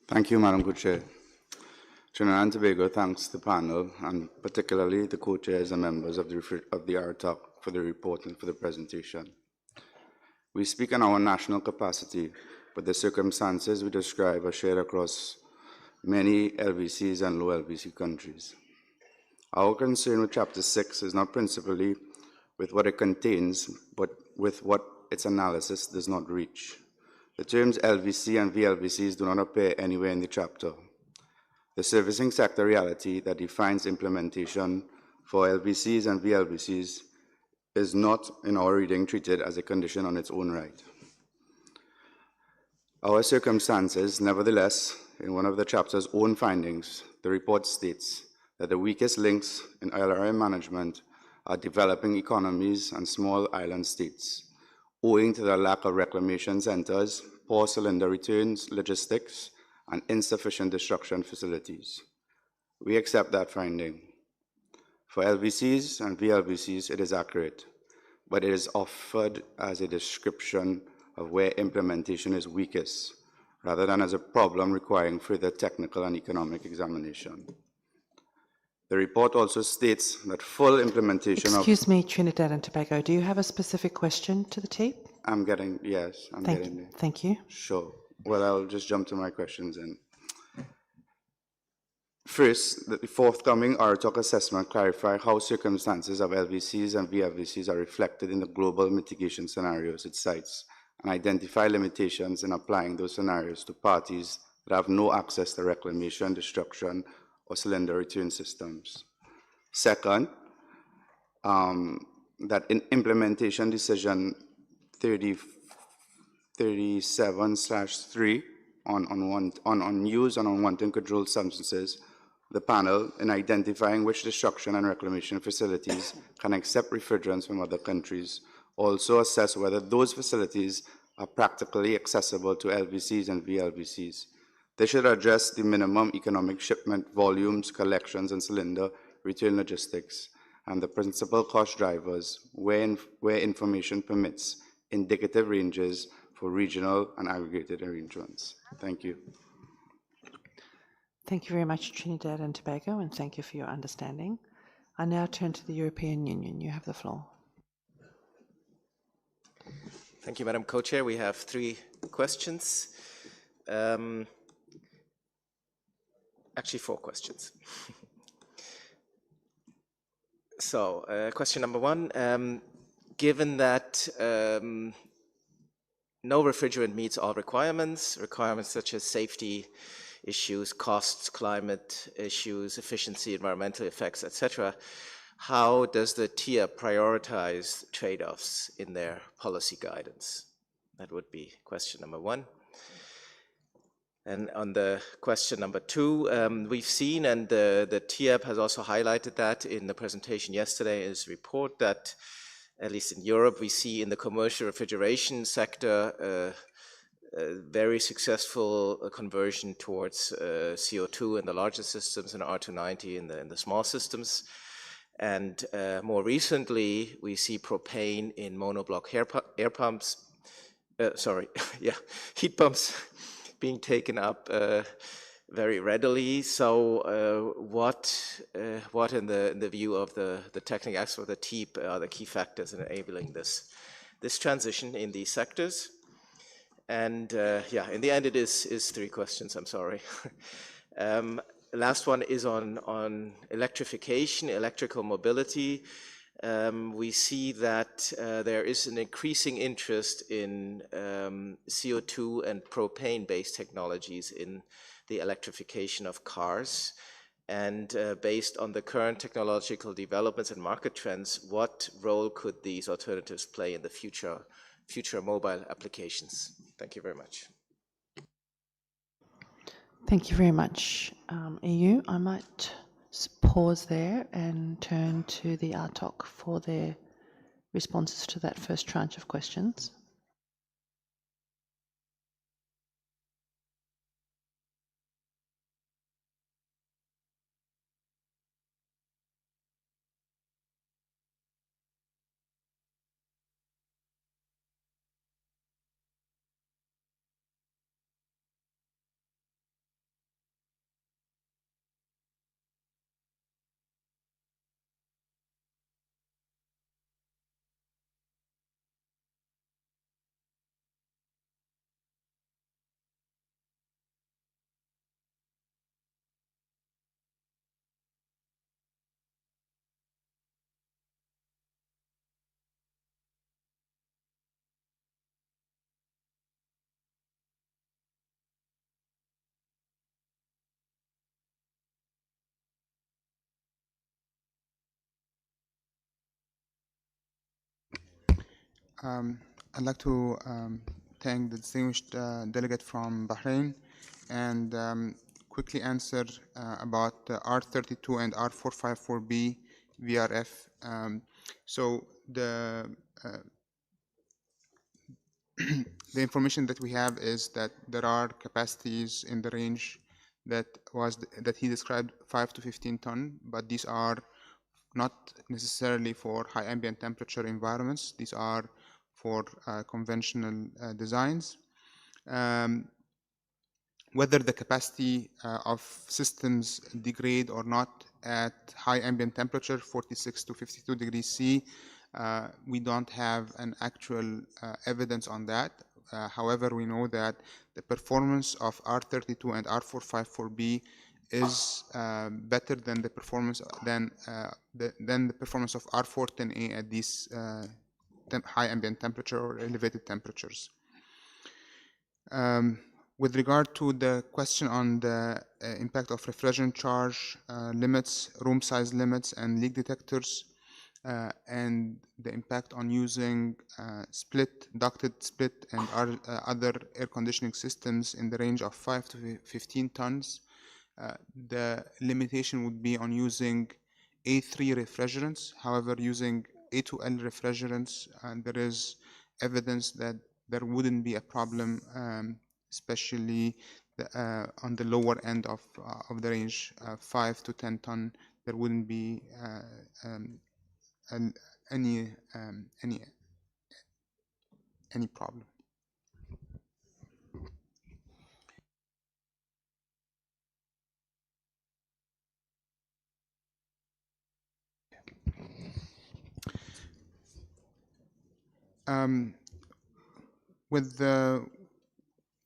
Thank you, Madam Co-Chair. Trinidad and Tobago thanks the panel and particularly the co-chairs and members of the RTOC for the report and for the presentation. We speak in our national capacity, but the circumstances we describe are shared across many LVCs and low LVC countries. Our concern with Chapter 6 is not principally with what it contains, but with what its analysis does not reach. The terms LVC and VLVCs do not appear anywhere in the chapter. The servicing sector reality that defines implementation for LVCs and VLVCs is not, in our reading, treated as a condition on its own right. Our circumstances, nevertheless, in one of the chapter's own findings, the report states that the weakest links in ILRI management are developing economies and small island states, owing to the lack of reclamation centers, poor cylinder returns, logistics, and insufficient destruction facilities. We accept that finding. For LVCs and VLVCs, it is accurate, but it is offered as a description of where implementation is weakest, rather than as a problem requiring further technical and economic examination. The report also states that full implementation Excuse me, Trinidad and Tobago, do you have a specific question to the team? I'm getting there. Thank you. Sure. Well, I'll just jump to my questions then. First, the forthcoming RTOC assessment clarify how circumstances of LVCs and VLVCs are reflected in the global mitigation scenarios it cites, and identify limitations in applying those scenarios to parties that have no access to reclamation, destruction, or cylinder return systems. Second, that in implementation decision 37/3 on use and unwanted controlled substances, the panel, in identifying which destruction and reclamation facilities can accept refrigerants from other countries, also assess whether those facilities are practically accessible to LVCs and VLVCs. They should address the minimum economic shipment volumes, collections, and cylinder return logistics, and the principal cost drivers where information permits indicative ranges for regional and aggregated arrangements. Thank you. Thank you very much, Trinidad and Tobago, and thank you for your understanding. I now turn to the European Union. You have the floor. Thank you, Madam Co-Chair. We have 3 questions. Actually, 4 questions. So, question number 1, given that no refrigerant meets all requirements such as safety issues, costs, climate issues, efficiency, environmental effects, etc., how does the TIA prioritize trade-offs in their policy guidance? That would be question number 1. And on the question number 2, we've seen, and the TIAB has also highlighted that in the presentation yesterday in his report, that at least in Europe, we see in the commercial refrigeration sector a very successful conversion towards CO2 in the larger systems and R290 in the small systems. And more recently, we see propane in monoblock heat pumps being taken up very readily. So what in the view of the technical experts of the TEEP are the key factors in enabling this transition in these sectors? And in the end, it is 3 questions, I'm sorry. The last one is on electrification, electrical mobility. We see that there is an increasing interest in CO2 and propane-based technologies in the electrification of cars. And based on the current technological developments and market trends, what role could these alternatives play in the future mobile applications? Thank you very much. Thank you very much, EU. I might pause there and turn to the RTOC for their responses to that first tranche of questions. I'd like to thank the distinguished delegate from Bahrain and quickly answer about R32 and R454B VRF. So the the information that we have is that there are capacities in the range that he described 5 to 15 ton, but these are not necessarily for high ambient temperature environments. These are for conventional designs. Whether the capacity of systems degrade or not at high ambient temperature, 46 to 52 degrees C, we don't have an actual evidence on that. However, we know that the performance of R32 and R454B is better than the performance than the performance of R410A at these high ambient temperature or elevated temperatures. With regard to the question on the impact of refrigerant charge limits, room size limits, and leak detectors, and the impact on using ducted split, and other air conditioning systems in the range of 5 to 15 tons, the limitation would be on using A3 refrigerants. However, using A2L refrigerants, there is evidence that there wouldn't be a problem, especially on the lower end of the range, 5 to 10 ton. There wouldn't be any problem.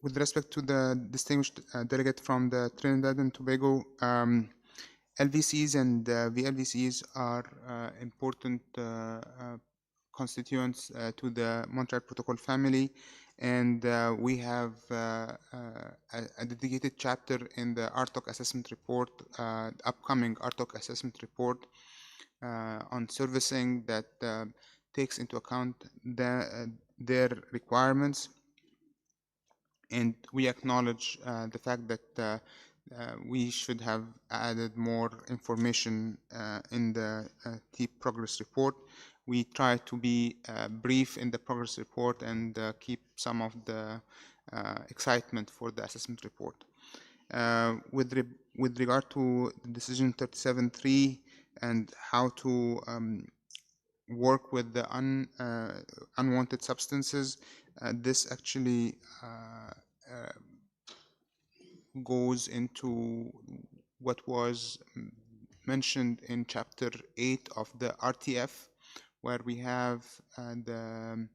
With respect to the distinguished delegate from the Trinidad and Tobago, LVCs and VLVCs are important constituents to the Montreal Protocol family, and we have a dedicated chapter in the RTOC assessment report, upcoming RTOC assessment report on servicing that takes into account their requirements. And we acknowledge the fact that we should have added more information in the TEEP progress report. We try to be brief in the progress report and keep some of the excitement for the assessment report. With regard to decision 37.3 and how to work with the unwanted substances, this actually goes into what was mentioned in chapter 8 of the RTF, where we have the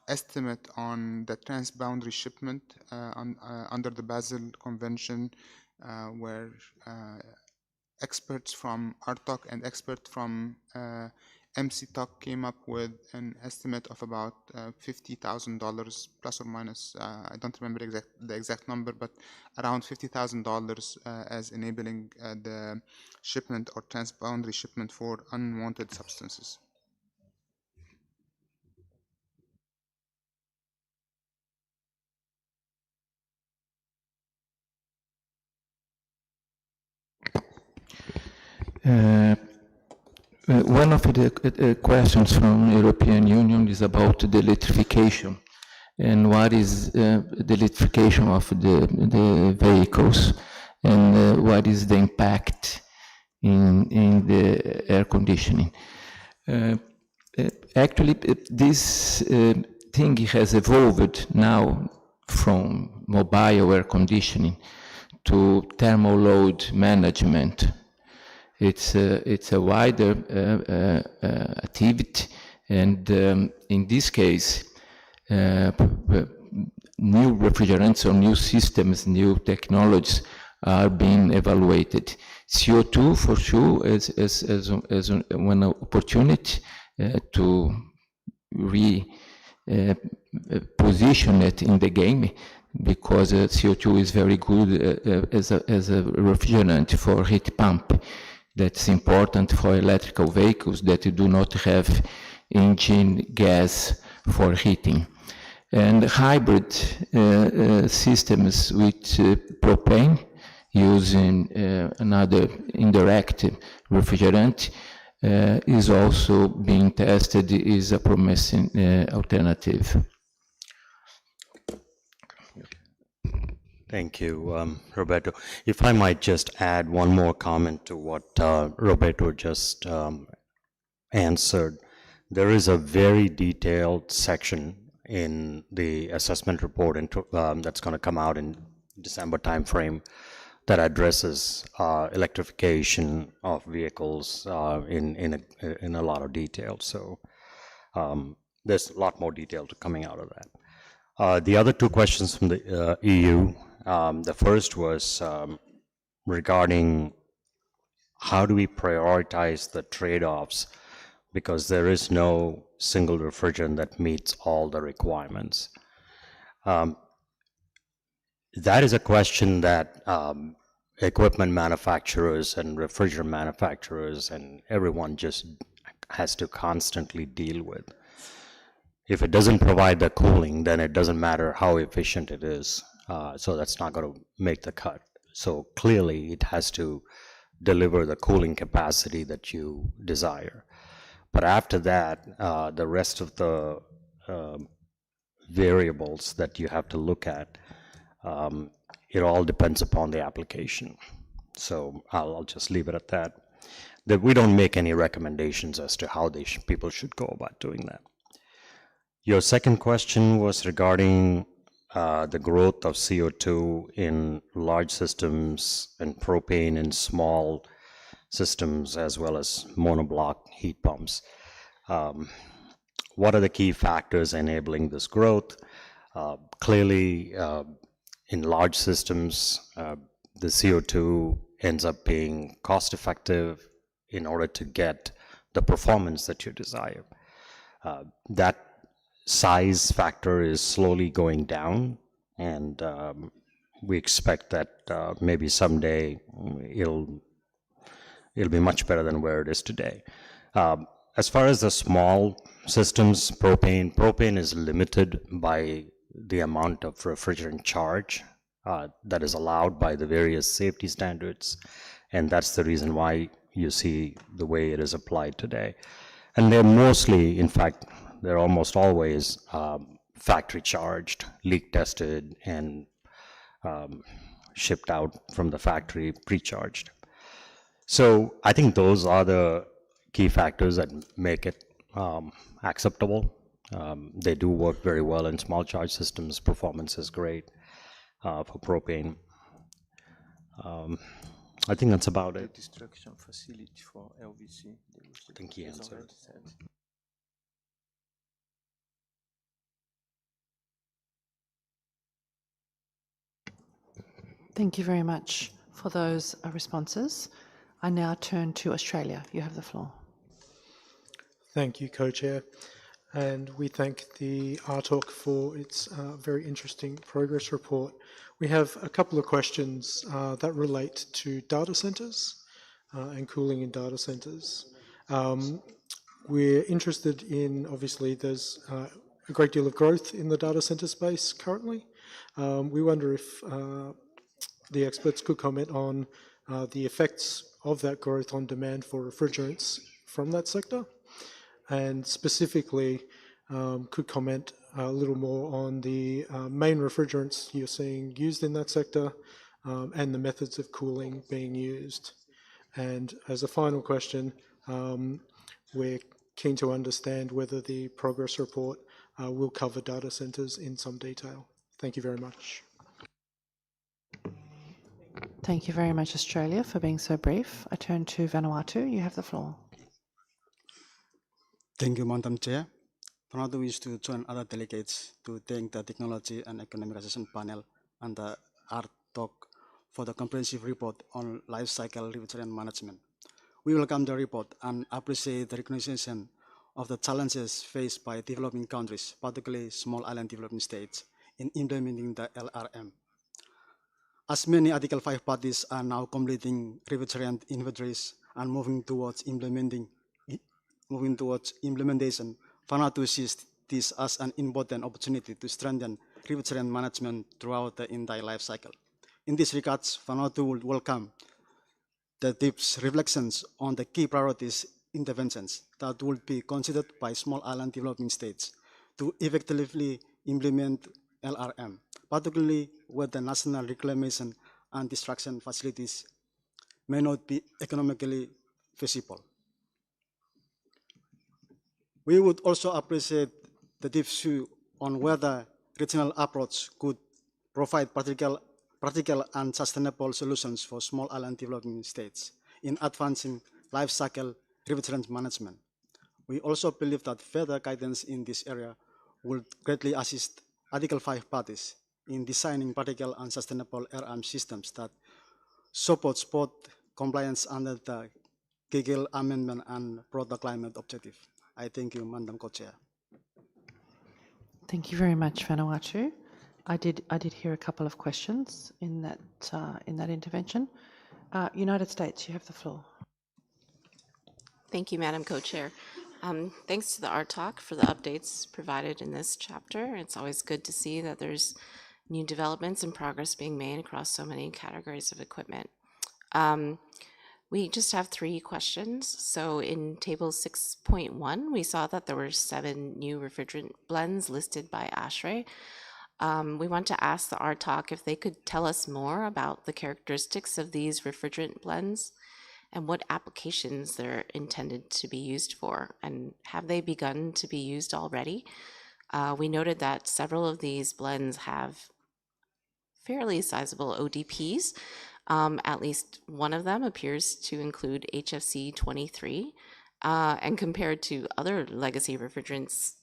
estimate on the transboundary shipment under the Basel Convention, where experts from RTOC and experts from MC-Talk came up with an estimate of about $50,000 plus or minus. I don't remember the exact number, but around $50,000 as enabling the shipment or transboundary shipment for unwanted substances. One of the questions from European Union is about the electrification and what is the electrification of the vehicles and what is the impact in the air conditioning. Actually, this thing has evolved now from mobile air conditioning to thermal load management. It's a wider activity, and in this case, new refrigerants or new systems, new technologies are being evaluated. CO2 for sure is one opportunity to position it in the game, because CO2 is very good as a refrigerant for heat pump. That's important for electrical vehicles that do not have engine gas for heating. And hybrid systems with propane using another indirect refrigerant is also being tested, is a promising alternative. Thank you, Roberto. If I might just add one more comment to what Roberto just answered. There is a very detailed section in the assessment report that's going to come out in December timeframe that addresses electrification of vehicles in a lot of detail. So there's a lot more detail coming out of that. The other two questions from the EU, the first was regarding how do we prioritize the trade-offs, because there is no single refrigerant that meets all the requirements. That is a question that equipment manufacturers and refrigerant manufacturers and everyone just has to constantly deal with. If it doesn't provide the cooling, then it doesn't matter how efficient it is. So that's not going to make the cut. So clearly it has to deliver the cooling capacity that you desire. But after that, the rest of the variables that you have to look at, it all depends upon the application. So I'll just leave it at that. That we don't make any recommendations as to how people should go about doing that. Your second question was regarding the growth of CO2 in large systems and propane in small systems, as well as monoblock heat pumps. What are the key factors enabling this growth? Clearly, in large systems, the CO2 ends up being cost effective in order to get the performance that you desire. That size factor is slowly going down, and we expect that maybe someday it'll be much better than where it is today. As far as the small systems, propane is limited by the amount of refrigerant charge that is allowed by the various safety standards, and that's the reason why you see the way it is applied today. And they're mostly, in fact, they're almost always factory charged, leak tested, and shipped out from the factory pre-charged. So I think those are the key factors that make it acceptable. They do work very well in small charge systems. Performance is great for propane. I think that's about it. The destruction facility for LVC. I think he answered. Thank you very much for those responses. I now turn to Australia. You have the floor. Thank you, Co-Chair. And we thank the RTOC for its very interesting progress report. We have a couple of questions that relate to data centers and cooling in data centers. We're interested in, obviously, there's a great deal of growth in the data center space currently. We wonder if the experts could comment on the effects of that growth on demand for refrigerants from that sector, and specifically could comment a little more on the main refrigerants you're seeing used in that sector and the methods of cooling being used. And as a final question, we're keen to understand whether the progress report will cover data centers in some detail. Thank you very much. Thank you very much, Australia, for being so brief. I turn to Vanuatu. You have the floor. Thank you, Madam Chair. Vanuatu wishes to join other delegates to thank the Technology and Economicization Panel and the RTOC for the comprehensive report on life cycle refrigerant management. We welcome the report and appreciate the recognition of the challenges faced by developing countries, particularly small island developing states, in implementing the LRM. As many Article 5 parties are now completing refrigerant inventories and moving towards implementation, Vanuatu sees this as an important opportunity to strengthen refrigerant management throughout the entire life cycle. In this regard, Vanuatu would welcome the DIP's reflections on the key priorities interventions that would be considered by small island developing states to effectively implement LRM, particularly where the national reclamation and destruction facilities may not be economically feasible. We would also appreciate the DIP's view on whether regional approach could provide practical and sustainable solutions for small island developing states in advancing life cycle refrigerant management. We also believe that further guidance in this area will greatly assist Article 5 parties in designing practical and sustainable LRM systems that supports both compliance under the Giggle Amendment and broader climate objective. I thank you, Madam Co-Chair. Thank you very much, Vanuatu. I did hear a couple of questions in that intervention. United States, you have the floor. Thank you, Madam Co-Chair. Thanks to the RTOC for the updates provided in this chapter. It's always good to see that there's new developments and progress being made across so many categories of equipment. We just have 3 questions. So in table 6.1, we saw that there were 7 new refrigerant blends listed by ASHRAE. We want to ask the RTOC if they could tell us more about the characteristics of these refrigerant blends and what applications they're intended to be used for, and have they begun to be used already? We noted that several of these blends have fairly sizable ODPs. At least one of them appears to include HFC 23, and compared to other legacy refrigerants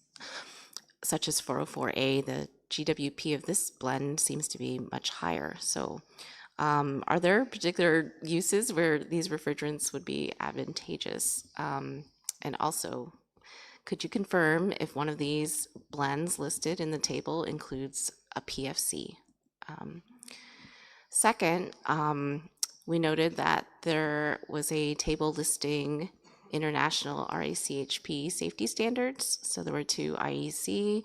such as 404A, the GWP of this blend seems to be much higher. So are there particular uses where these refrigerants would be advantageous? And also, could you confirm if one of these blends listed in the table includes a PFC? Second, we noted that there was a table listing international RACHP safety standards. So there were 2 IEC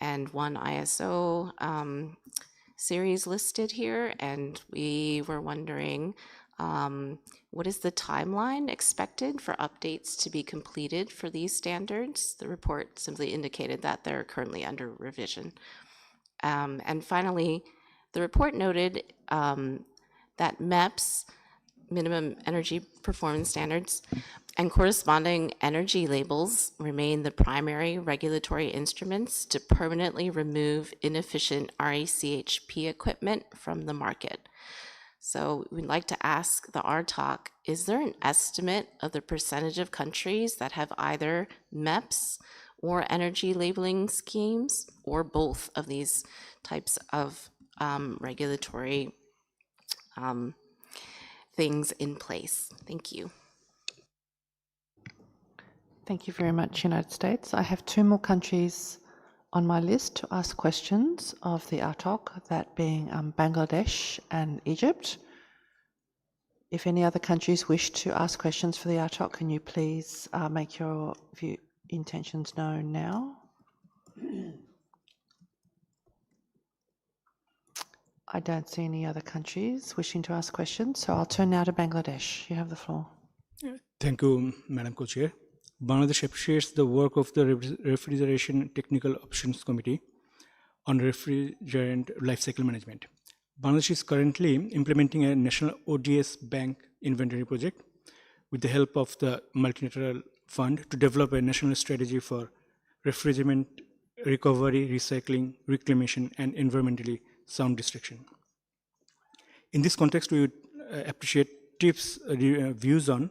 and 1 ISO series listed here, and we were wondering what is the timeline expected for updates to be completed for these standards? The report simply indicated that they're currently under revision. And finally, the report noted that MEPS, minimum energy performance standards, and corresponding energy labels remain the primary regulatory instruments to permanently remove inefficient RACHP equipment from the market. So we'd like to ask the RTOC, is there an estimate of the percentage of countries that have either MEPS or energy labeling schemes, or both of these types of regulatory things in place? Thank you. Thank you very much, United States. I have two more countries on my list to ask questions of the ATOC, that being Bangladesh and Egypt. If any other countries wish to ask questions for the ATOC, can you please make your intentions known now? I don't see any other countries wishing to ask questions, so I'll turn now to Bangladesh. You have the floor. Thank you, Madam Co-Chair. Bangladesh appreciates the work of the Refrigeration Technical Options Committee on refrigerant life cycle management. Bangladesh is currently implementing a national ODS bank inventory project with the help of the multilateral fund to develop a national strategy for refrigerant recovery, recycling, reclamation, and environmentally sound destruction. In this context, we would appreciate TIP's views on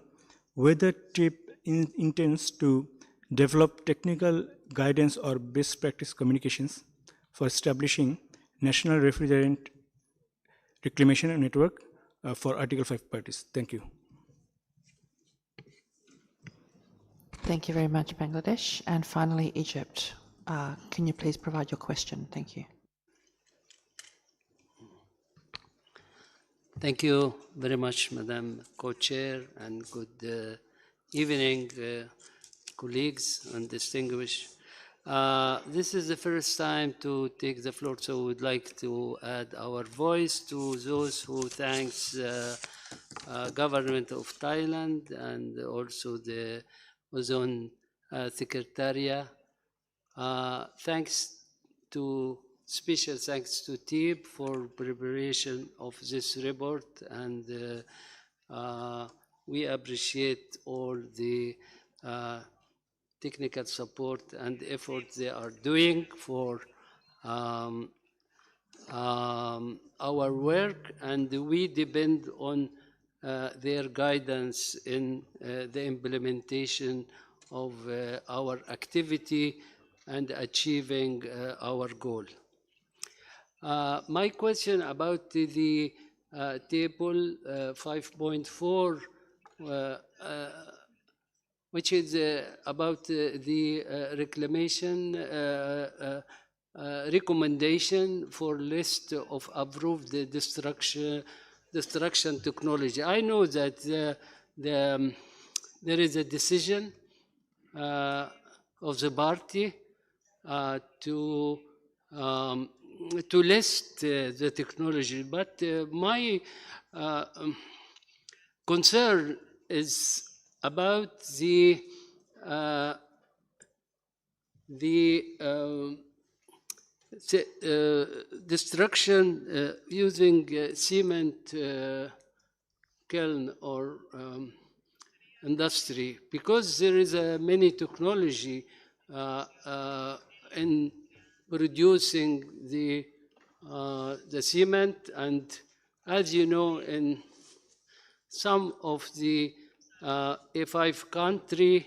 whether TIP intends to develop technical guidance or best practice communications for establishing national refrigerant reclamation network for Article 5 parties. Thank you. Thank you very much, Bangladesh. And finally, Egypt. Can you please provide your question? Thank you. Thank you very much, Madam Co-Chair, and good evening, colleagues and distinguished. This is the first time to take the floor, so we'd like to add our voice to those who thanks government of Thailand and also the Ozone Secretariat. Special thanks to TIP for preparation of this report, and we appreciate all the technical support and effort they are doing for our work, and we depend on their guidance in the implementation of our activity and achieving our goal. My question about the table 5.4, which is about the reclamation recommendation for list of approved destruction technology. I know that there is a decision of the party to list the technology, but my concern is about the destruction using cement kiln or industry, because there is many technology in producing the cement, and as you know, in some of the A5 country,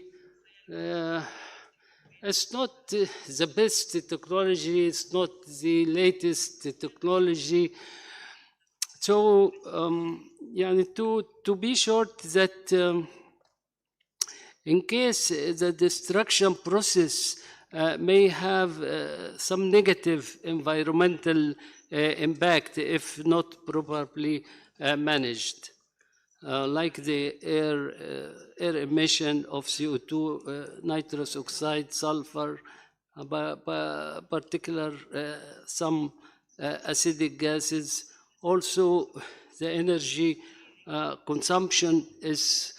it's not the best technology, it's not the latest technology. So, to be short, that in case the destruction process may have some negative environmental impact if not properly managed, like the air emission of CO2, nitrous oxide, sulfur, particular some acidic gases. Also, the energy consumption is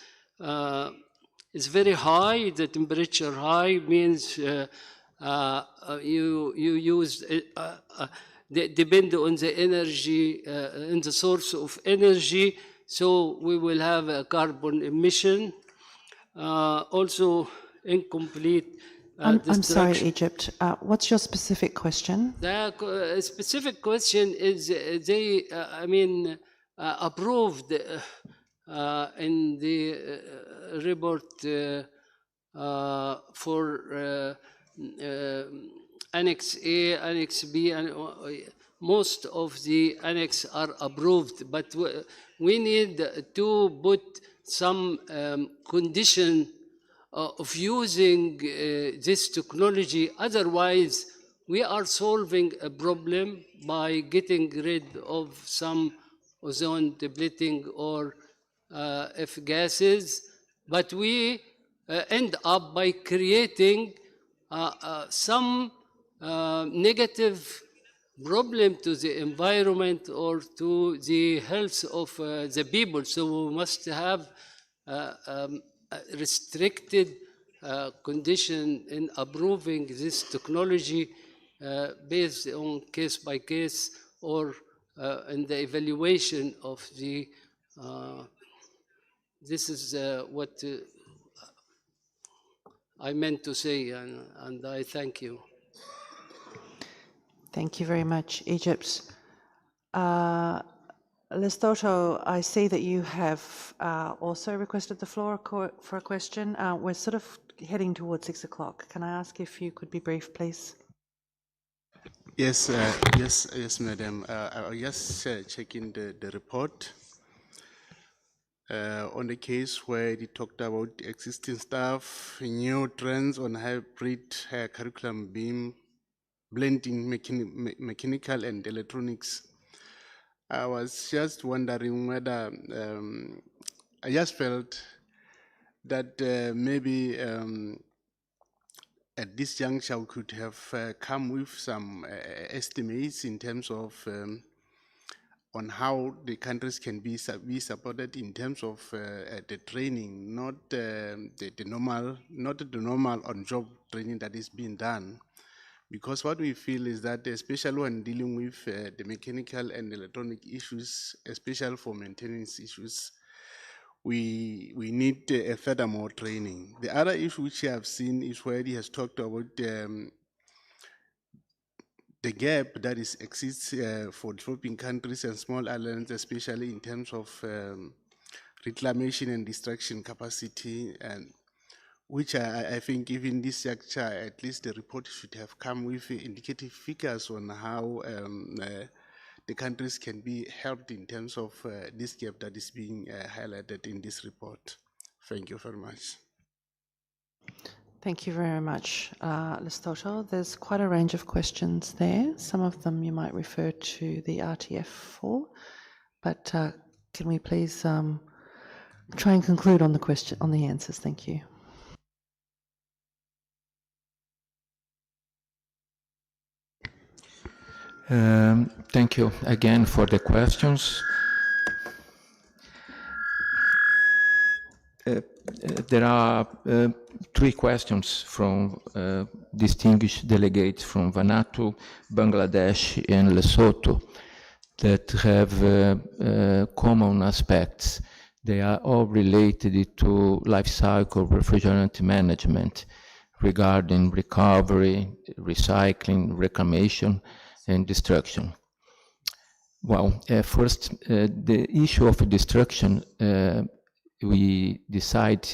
very high. The temperature high means you use depend on the energy in the source of energy. So we will have a carbon emission. Also, incomplete. I'm sorry, Egypt. What's your specific question? The specific question is they, approved in the report for Annex A, Annex B, and most of the annex are approved, but we need to put some condition of using this technology. Otherwise, we are solving a problem by getting rid of some ozone depleting or F gases, but we end up by creating some negative problem to the environment or to the health of the people. So we must have a restricted condition in approving this technology based on case by case or in the evaluation of the this is what I meant to say, and I thank you. Thank you very much, Egypt. Lesotho, I see that you have also requested the floor for a question. We're sort of heading towards 6 o'clock. Can I ask if you could be brief, please? Yes, yes, madam. I was just checking the report on the case where it talked about existing stuff, new trends on hybrid curriculum being blending mechanical and electronics. I was just wondering whether I just felt that maybe at this juncture we could have come with some estimates in terms of on how the countries can be supported in terms of the training, not the normal on-job training that is being done. Because what we feel is that, especially when dealing with the mechanical and electronic issues, especially for maintenance issues, we need furthermore training. The other issue which I have seen is where he has talked about the gap that exists for developing countries and small islands, especially in terms of reclamation and destruction capacity, and which I think even this sector, at least the report should have come with indicative figures on how the countries can be helped in terms of this gap that is being highlighted in this report. Thank you very much. Thank you very much, Lesotho. There's quite a range of questions there. Some of them you might refer to the RTF for, but can we please try and conclude on the answers? Thank you. Thank you again for the questions. There are 3 questions from distinguished delegates from Vanuatu, Bangladesh, and Lesotho that have common aspects. They are all related to life cycle refrigerant management regarding recovery, recycling, reclamation, and destruction. Well, first, the issue of destruction, we decide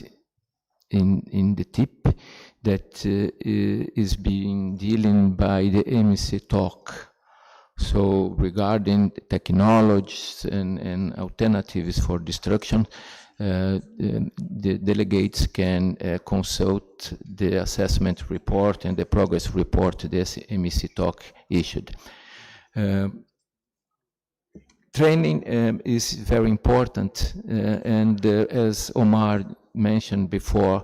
in the tip that is being dealing by the MC talk. So regarding technologies and alternatives for destruction, the delegates can consult the assessment report and the progress report this MEC talk issued. Training is very important, and as Omar mentioned before,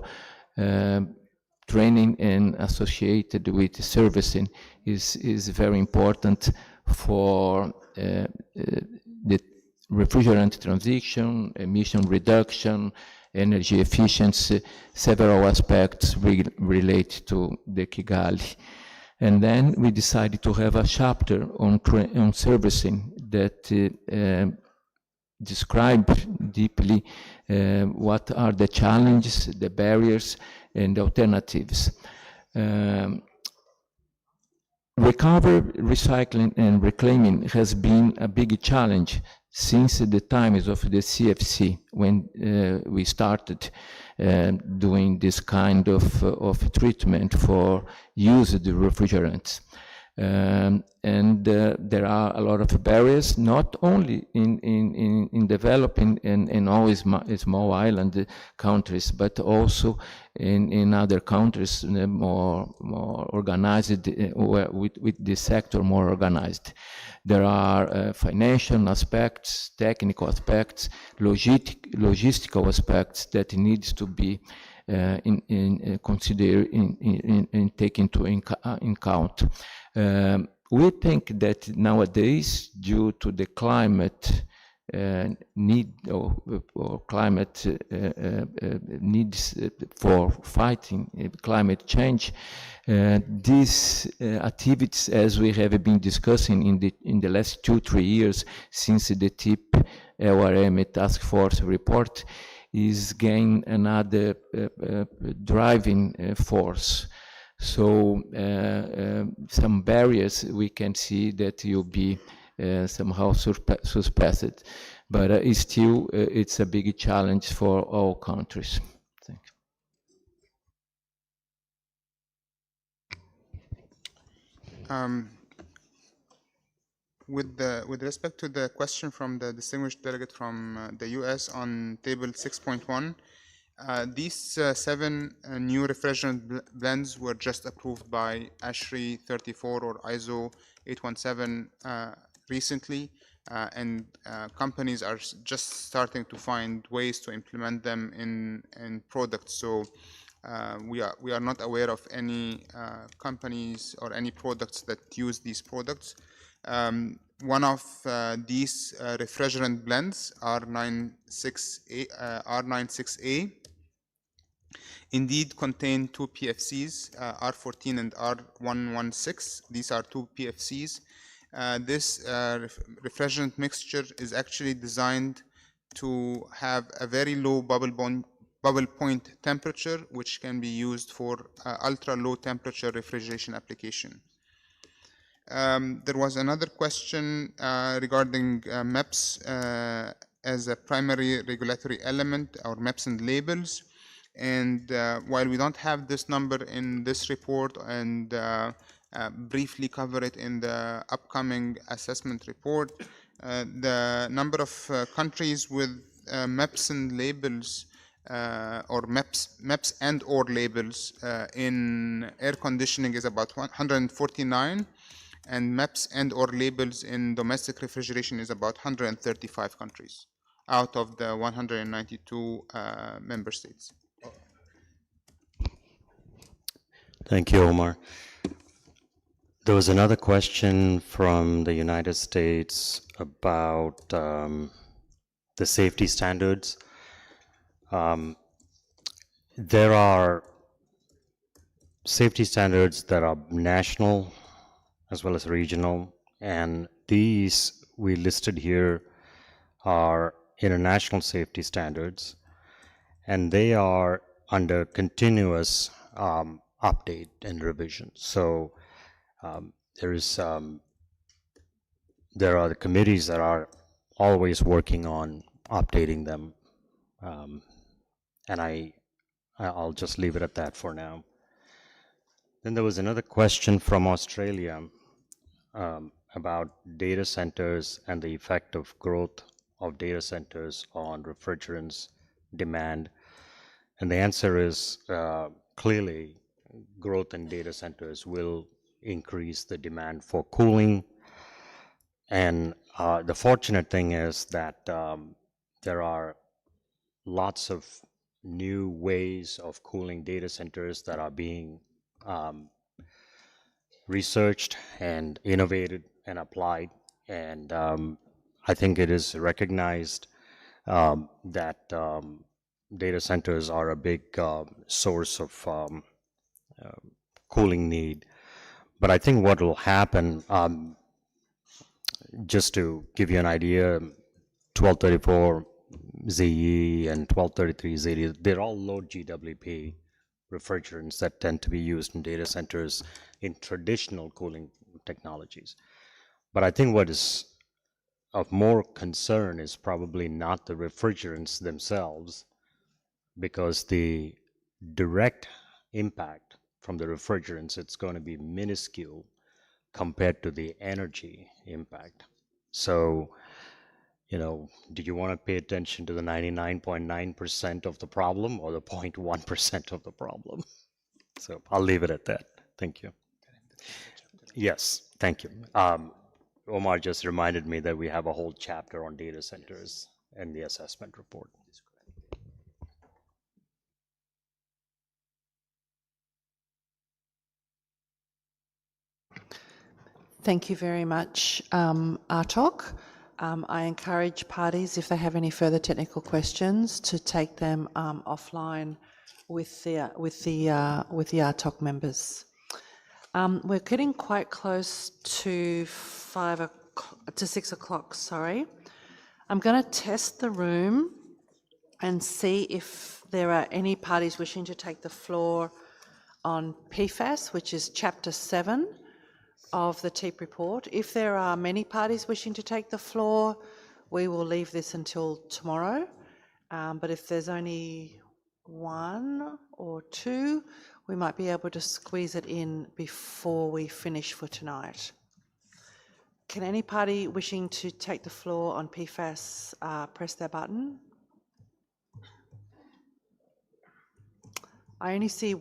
training and associated with servicing is very important for the refrigerant transition, emission reduction, energy efficiency. Several aspects relate to the Kigali. And then we decided to have a chapter on servicing that describe deeply what are the challenges, the barriers, and the alternatives. Recovery, recycling, and reclaiming has been a big challenge since the times of the CFC, when we started doing this kind of treatment for used refrigerants. There are a lot of barriers, not only in developing and always small island countries, but also in other countries more organized, with the sector more organized. There are financial aspects, technical aspects, logistical aspects that needs to be considered in taken in account. We think that nowadays, due to the climate need or climate needs for fighting climate change, these activities, as we have been discussing in the last 2-3 years since the TIP LRM task force report, is gain another driving force. So some barriers we can see that will be somehow surpassed, but still it's a big challenge for all countries. Thank you. With respect to the question from the distinguished delegate from the US on table 6.1, these 7 new refrigerant blends were just approved by ASHRAE 34 or ISO 817 recently, and companies are just starting to find ways to implement them in products. So we are not aware of any companies or any products that use these products. One of these refrigerant blends, R96A, indeed contain 2 PFCs, R14 and R116. These are 2 PFCs. This refrigerant mixture is actually designed to have a very low bubble point temperature, which can be used for ultra low temperature refrigeration application. There was another question regarding MEPS as a primary regulatory element, or MEPS and labels. And while we don't have this number in this report, and briefly cover it in the upcoming assessment report, the number of countries with MEPS and labels or MEPS and or labels in air conditioning is about 149. And MEPS and or labels in domestic refrigeration is about 135 countries out of the 192 member states. Thank you, Omar. There was another question from the United States about the safety standards. There are safety standards that are national as well as regional, and these we listed here are international safety standards, and they are under continuous update and revision. So there are the committees that are always working on updating them, and I'll just leave it at that for now. Then there was another question from Australia about data centers and the effect of growth of data centers on refrigerants demand. And the answer is clearly growth in data centers will increase the demand for cooling. And the fortunate thing is that there are lots of new ways of cooling data centers that are being researched and innovated and applied, and I think it is recognized that data centers are a big source of cooling need. But I think what will happen, just to give you an idea, 1234 ZE and 1233 ZE, they're all low GWP refrigerants that tend to be used in data centers in traditional cooling technologies. But I think what is of more concern is probably not the refrigerants themselves, because the direct impact from the refrigerants, it's going to be minuscule compared to the energy impact. So, you know, do you want to pay attention to the 99.9% of the problem or the 0.1% of the problem? So I'll leave it at that. Thank you. Yes, thank you. Omar just reminded me that we have a whole chapter on data centers in the assessment report. Thank you very much, Artok. I encourage parties, if they have any further technical questions, to take them offline with the Artok members. We're getting quite close to 6 o'clock. Sorry, I'm going to test the room and see if there are any parties wishing to take the floor on PFAS, which is Chapter 7 of the TEEP report. If there are many parties wishing to take the floor, we will leave this until tomorrow. But if there's only one or two, we might be able to squeeze it in before we finish for tonight. Can any party wishing to take the floor on PFAS press their button? I only see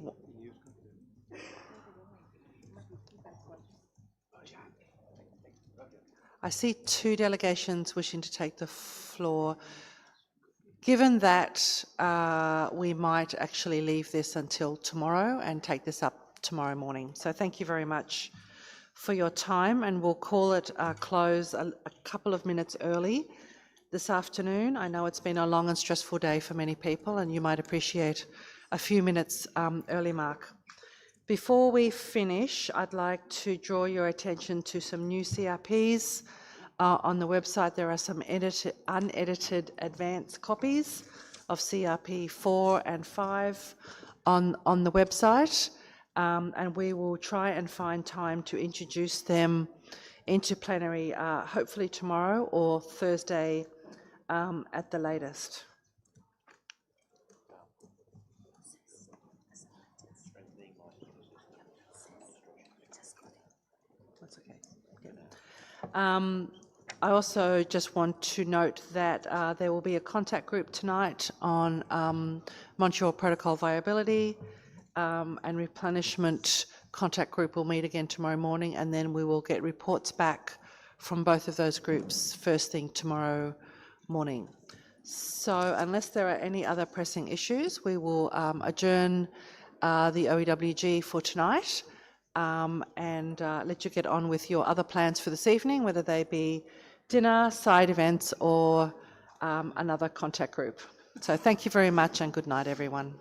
two delegations wishing to take the floor. Given that, we might actually leave this until tomorrow and take this up tomorrow morning. So thank you very much for your time, and we'll call it close a couple of minutes early this afternoon. I know it's been a long and stressful day for many people, and you might appreciate a few minutes early mark. Before we finish, I'd like to draw your attention to some new CRPs. On the website, there are some unedited advanced copies of CRP 4 and 5 on the website, and we will try and find time to introduce them into plenary, hopefully tomorrow or Thursday at the latest. That's okay. Yeah. I also just want to note that there will be a contact group tonight on Montreal Protocol viability, and replenishment contact group will meet again tomorrow morning, and then we will get reports back from both of those groups first thing tomorrow morning. So unless there are any other pressing issues, we will adjourn the OEWG for tonight, and let you get on with your other plans for this evening, whether they be dinner, side events, or another contact group. So thank you very much and good night, everyone.